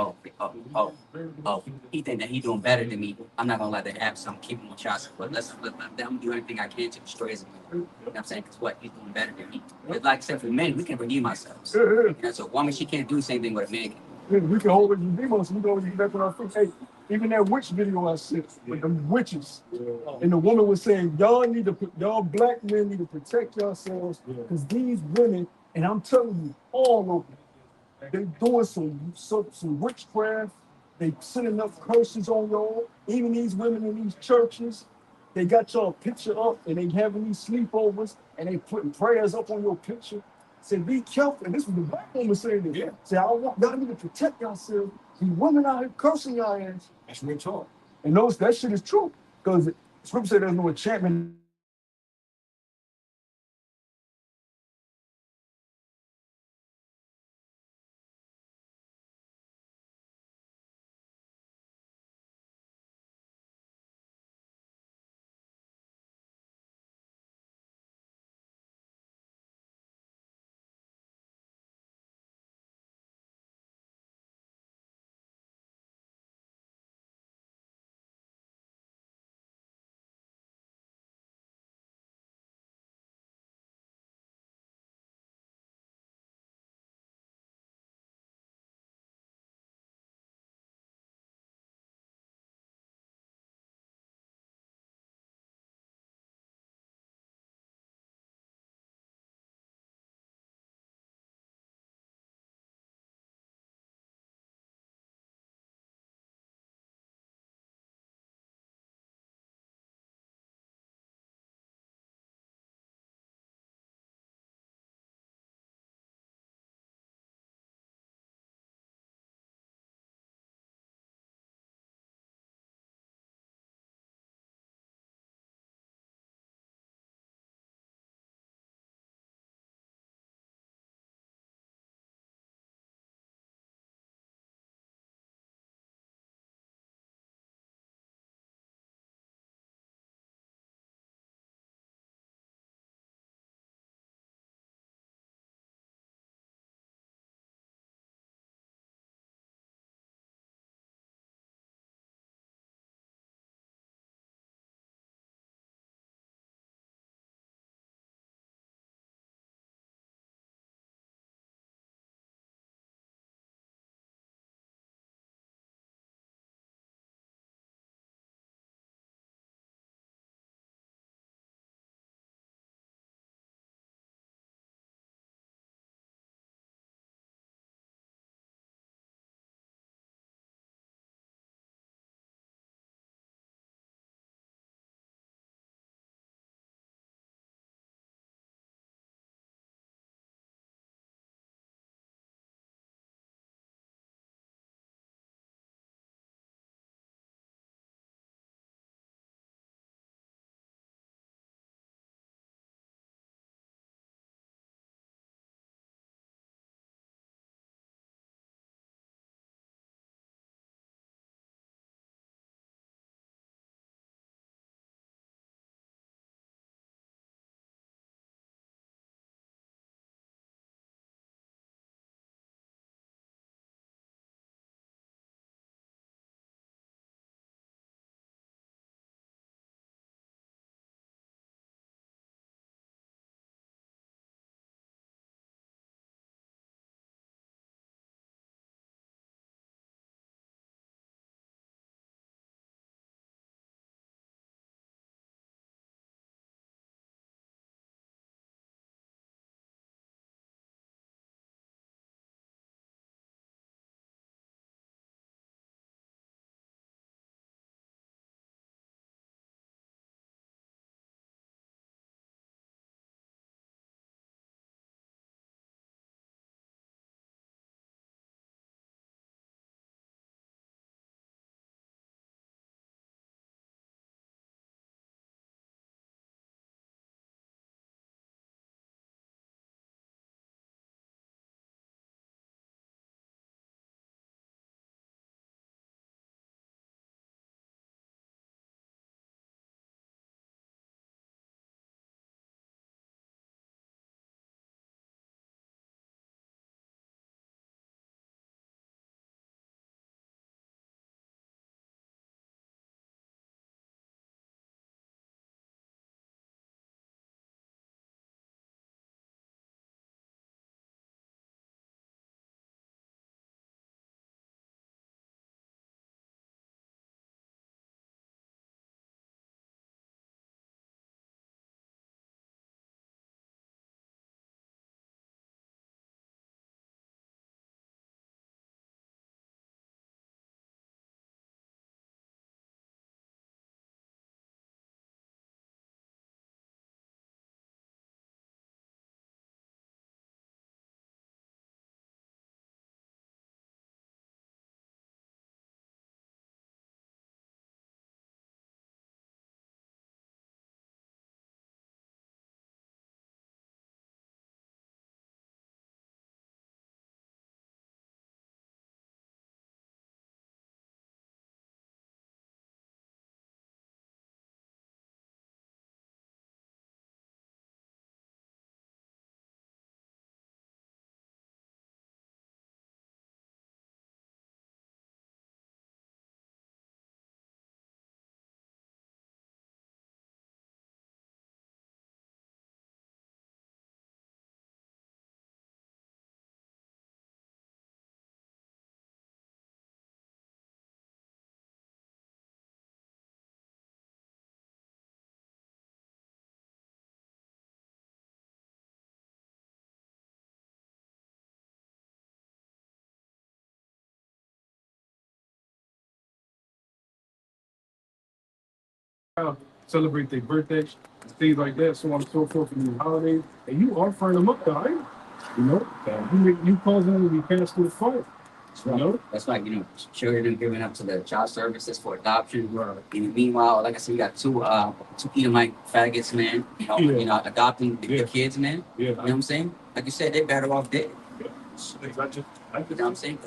he think that he doing better than me. I'm not gonna let that happen, so I'm keeping him on child support. I'm gonna do everything I can to destroy his. You know what I'm saying? Because he's doing better than me. But like I said, for men, we can redeem ourselves. So a woman, she can't do the same thing with a man can. We can hold it in demons. We go get back on our feet. Hey, even that witch video I sent with them witches, and the woman was saying, y'all black men need to protect yourselves because these women, and I'm telling you, all of them, they doing some witchcraft. They sending up curses on y'all. Even these women in these churches, they got y'all picture up and they having these sleepovers and they putting prayers up on your picture. Say, be careful. And this was the black woman saying this. Yeah. Say, y'all need to protect yourselves. These women out here cursing y'all ass. That's real talk. And that shit is true. Because scripture said there's no enchantment celebrate their birthday, things like that, so on and so forth, and these holidays, and you offering them up to him, you know, you causing them to be cast to the fire. You know? That's like, children are giving up to the child services for adoption. And meanwhile, like I said, we got two Edomite faggots, man, adopting the kids, man. Yeah. You know what I'm saying? Like you said, they're better off dead. I You know what I'm saying?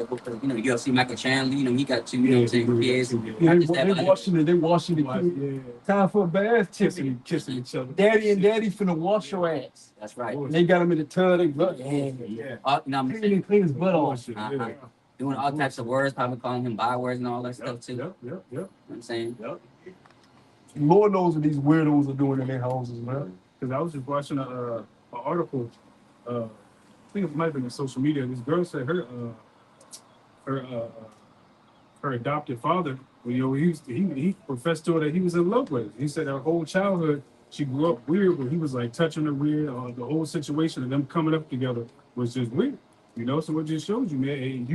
You'll see Michael Chandler, he got two, kids. Yeah, they washing the kids. Time for a bath, kissing each other. Daddy and daddy finna wash your ass. That's right. And they got them in the tub, they blood. Clean his butt off. Doing all types of words, probably calling him bywords and all that stuff too. Yep. You know what I'm saying? Yep. Lord knows what these weirdos are doing in their houses, man. Because I was just watching an article. I think it might have been on social media. This girl said her adopted father, he professed to her that he was in love with her. He said her whole childhood she grew up weird, but he was like touching her weird. The whole situation of them coming up together was just weird. So what just shows you, man,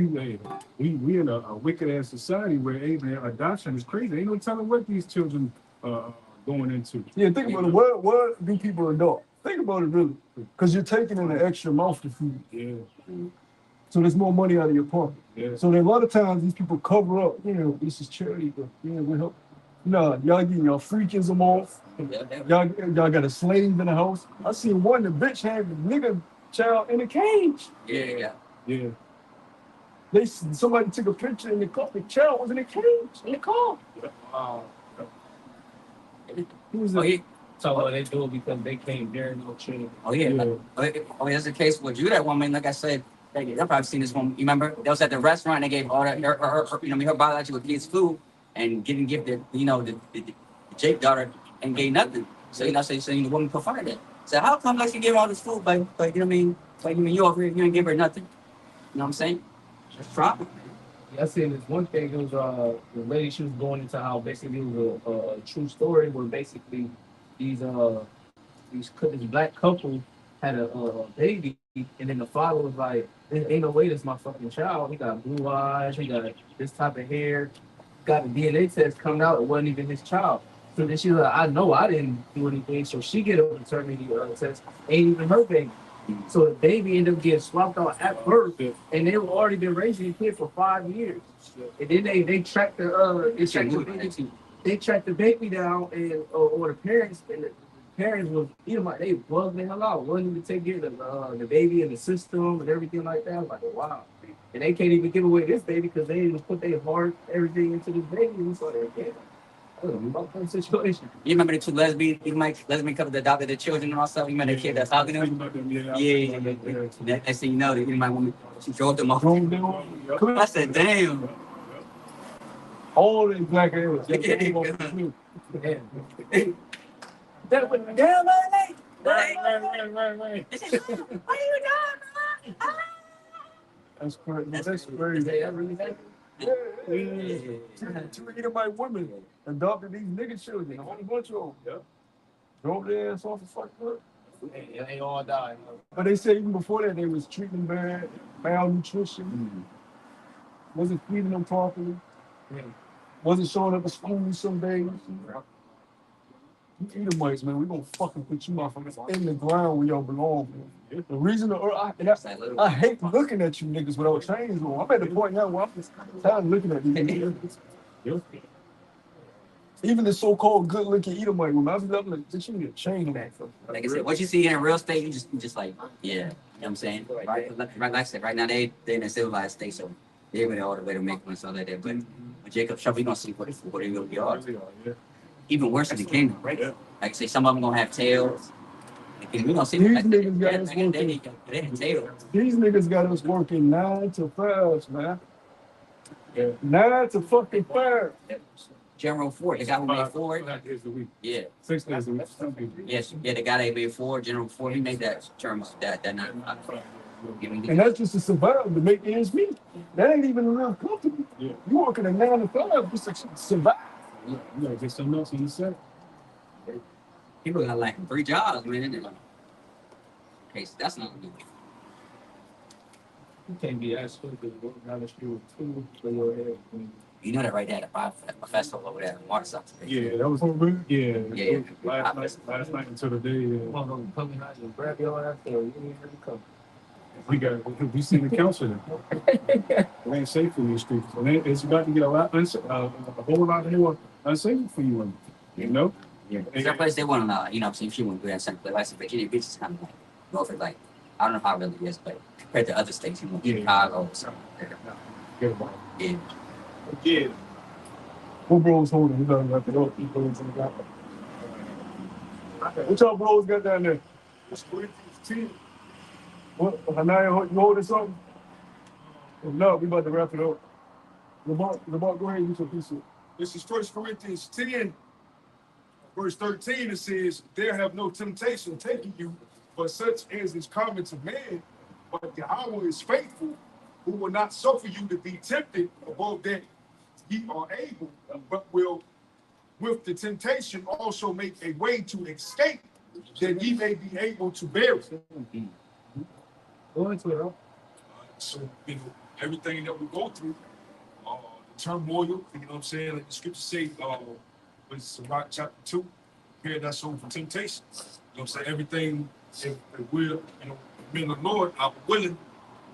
we in a wicked ass society where man, adoption is crazy. Ain't no telling what these children going into. Yeah, think about it. What do people adopt? Think about it really, because you're taking in an extra mouth to feed. Yeah. So there's more money out of your pocket. Yeah. So a lot of times these people cover up. This is charity, but we help. No, y'all getting your freakism off. Y'all got a slave in the house. I seen one, the bitch had the nigga child in a cage. Yeah. Somebody took a picture in the car. The child was in a cage in the car. Wow. So what they do because they can't bear no children. Oh yeah. That's the case with you. That woman, like I said, y'all probably seen this one. You remember? They was at the restaurant. They gave all her biological kids food and didn't give the Jake daughter and gave nothing. So the woman provided it. So how come like you give all this food, but you over here, you ain't give her nothing? You know what I'm saying? That's problem. I seen this one thing. It was the lady. She was going into how basically it was a true story where basically this black couple had a baby, and then the father was like, "There ain't no way this my fucking child. He got blue eyes. He got this type of hair. Got a DNA test coming out. It wasn't even his child." So then she was like, "I know I didn't do anything." So she get a paternity test. Ain't even her baby. So the baby ended up getting swapped out at birth, and they were already been raising the kid for 5 years. And then they tracked the baby down, and or the parents, and the parents was they bugged the hell out, wasn't even take care of the baby in the system and everything like that. I was like, wow. And they can't even give away this baby because they didn't even put their heart, everything into this baby, so they can't. Situation. You remember the two lesbian couple that adopted their children and all stuff? You remember the kid that's talking to them? Yeah. Next thing you know, my woman, she drove them off. I said, damn. All in black areas. That was damn late. Right. What are you doing? That's crazy. That's crazy. That really happened? Yeah. Two Edomite women adopted these nigga children. A whole bunch of them. Drove their ass off the fucking earth. They all died. But they said even before that they was treating bad, malnutrition, wasn't feeding them properly, wasn't showing up at school some days. You Edomites, man, we gonna fucking put you motherfuckers in the ground where y'all belong, man. The reason I hate looking at you niggas without chains on. I'm at the point now where I'm just tired of looking at these niggas. Even the so-called good-looking Edomite woman, I was like, "Did you need a chain on that?" Like I said, what you see in real estate, you just like, yeah, you know what I'm saying? Right, like I said, right now they in a civilized state, so they're really all the way to make one stuff like that. But with Jacob Shop, we gonna see what they really are. Even worse than the kingdom, right? Like I say, some of them gonna have tails. And we gonna see These like, niggas got us working. they had tails. These niggas got us working 9 to 5, man. 9 to fucking 5. General Ford, the guy who made Ford. 5 days a week. Yeah. 6 days a week. Yes, yeah, the guy that made Ford, General Ford, he made that terms that night. And that's just to survive, to make ends meet. That ain't even real comfortable. Yeah. You working a 9 to 5 just to survive. You gotta get something else on the set. People got like 3 jobs, man. And like, okay, so that's not good. You can't be as stupid working down the street with 2 for your head. You know that right there at the festival over there in Warsaw. Yeah, that was yeah. Yeah. Last night until the day. We seen the counselor. It ain't safe for these streets. And it's about to get a whole lot more unsafe for you. You know. Yeah. Some place they want to, you know, what I'm saying, if you want to go in some place like Virginia Beach is kind of like go for like, I don't know how it really is, but compared to other states, you know, Chicago or something. Yeah. Yeah. Who bros holding? We done left it up. People in the back. What y'all bros got down there? It's Corinthians 10. What? Hanaya, you holding something? No, we about to wrap it up. Lamar, go ahead and use your piece of. This is 1 Corinthians 10, verse 13. It says, "There have no temptation taking you, but such as is common to man. But Yahweh is faithful, who will not suffer you to be tempted above that ye are able, but will with the temptation also make a way to escape, that ye may be able to bear it." So, you know, everything that we go through, the turmoil, you know what I'm saying? Like the scripture say, with Sirach chapter 2, prepare thy soul for temptation. You know what I'm saying? Everything, if we're, you know, being the Lord, I'm willing,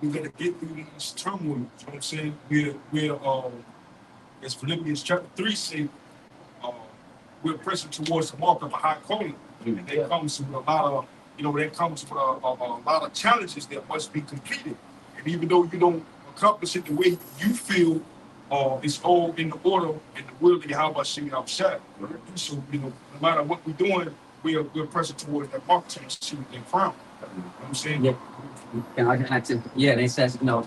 we're going to get through these turmoil. You know what I'm saying? We're as Philippians chapter 3 say, we're pressing towards the mark of a high calling. And that comes with a lot of, you know, that comes with a lot of challenges that must be completed. And even though you don't accomplish it the way you feel, it's all in the order and the will of Yahweh Shem outside. So, you know, no matter what we're doing, we're pressing towards that mark to see the crown. You know what I'm saying? Yeah. They says, go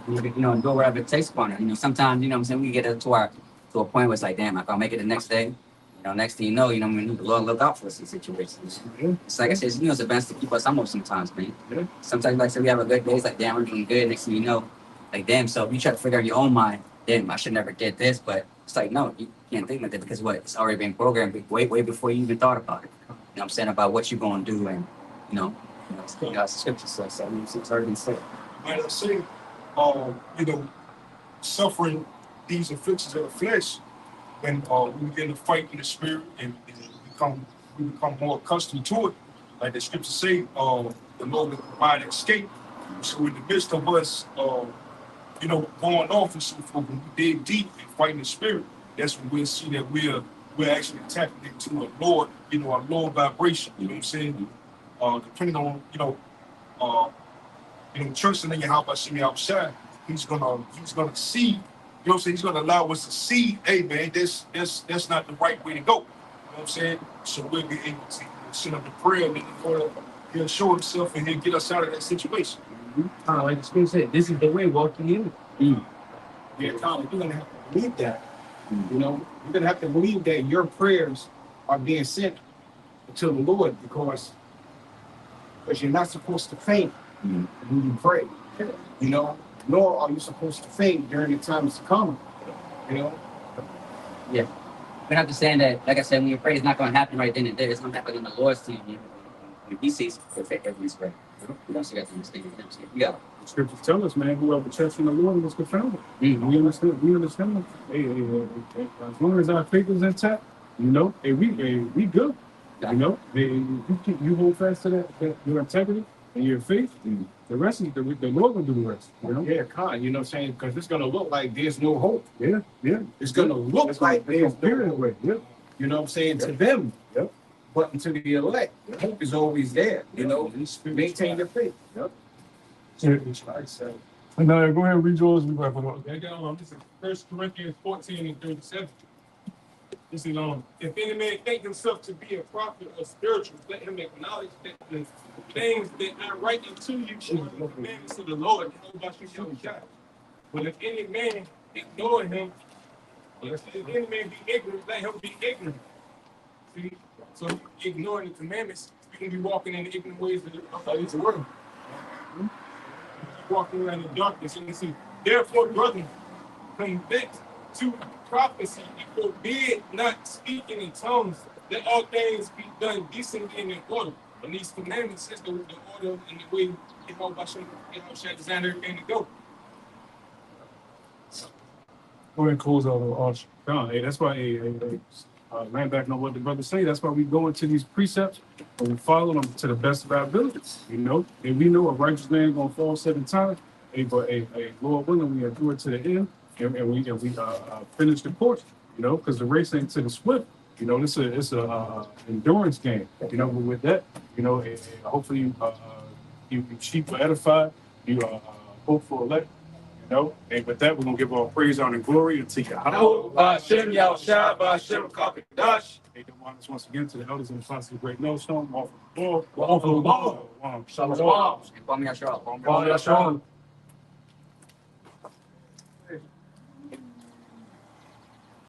wherever it takes upon it. You know, sometimes, you know what I'm saying, we get to a point where it's like, damn, if I make it the next day, you know, next thing you know, I mean, the Lord look out for us in situations. It's like I said, you know, it's events to keep us humble sometimes, man. Sometimes, like I said, we have a good day, it's like, damn, we're doing good. Next thing you know, like, damn, so if you try to figure out your own mind, damn, I should never get this. But it's like, no, you can't think like that because what? It's already been programmed way before you even thought about it. You know what I'm saying? About what you're going to do and, scripture says, so it's already been said. And I say, you know, suffering these afflictions of the flesh, when we begin to fight in the spirit and we become more accustomed to it, like the scriptures say, the Lord will provide escape. So in the midst of us, you know, going off and so forth, when we dig deep and fight in the spirit, that's when we'll see that we're actually tapping into a Lord, you know, a lower vibration. You know what I'm saying? Depending on, you know, trusting in Yahweh Shem outside, he's gonna see, you know what I'm saying, he's gonna allow us to see, hey man, that's not the right way to go. You know what I'm saying? So we'll be able to send up the prayer and he'll show himself and he'll get us out of that situation. Like the scripture said, this is the way, walking in it. Yeah, Colin, you're gonna have to believe that. You know, you're gonna have to believe that your prayers are being sent to the Lord because you're not supposed to faint when you pray. You know, nor are you supposed to faint during the times to come. You know? Yeah. We have to understand that, like I said, when you pray, it's not going to happen right then and there. It's going to happen in the Lord's time. When He sees perfect every prayer. You also got to understand that. Yeah. The scriptures tell us, man, whoever trusts in the Lord was confounded. We understand. Hey, as long as our faith is intact, you know, hey, we good. You know, you hold fast to that your integrity and your faith, and the rest is the Lord will do the rest. You know? Yeah, Colin, you know what I'm saying? Because it's gonna look like there's no hope. Yeah. It's gonna look like there's no hope. Yeah. You know what I'm saying? To them. Yep. But unto the elect, hope is always there. You know, maintain your faith. Yep. No, go ahead and read yours. We wrap it up. This is 1 Corinthians 14 and 37. This is if any man think himself to be a prophet or spiritual, let him acknowledge that the things that I write unto you are the commandments of the Lord. But if any man ignore him, if any man be ignorant, let him be ignorant. See? So ignoring the commandments, you can be walking in the ignorant ways of the world. Walking around in darkness. And you see, therefore, brethren, convict to prophecy and forbid not speaking in tongues, that all things be done decently and in order. And these commandments is the order and the way Yahweh shall design everything to go. Go ahead and close out on Arch. Hey, that's why, man, back on what the brothers say. That's why we go into these precepts and we follow them to the best of our abilities. You know, and we know a righteous man gonna fall 7 times. Hey, but Lord willing, we endure to the end, and we finish the course. You know, because the race ain't to the swift. You know, it's a endurance game. You know, but with that, you know, hopefully you sheep are edified. You hope for elect. You know, and with that, we're gonna give all praise, honor, and glory unto Yahweh. Ba'ashem Yahushua, Ba'ashem Kakadash. Hey, the ones once again to the elders and the fathers of the great millstone. All for the ball. Shalom. And Kwame Yashua. Kwame Yashua.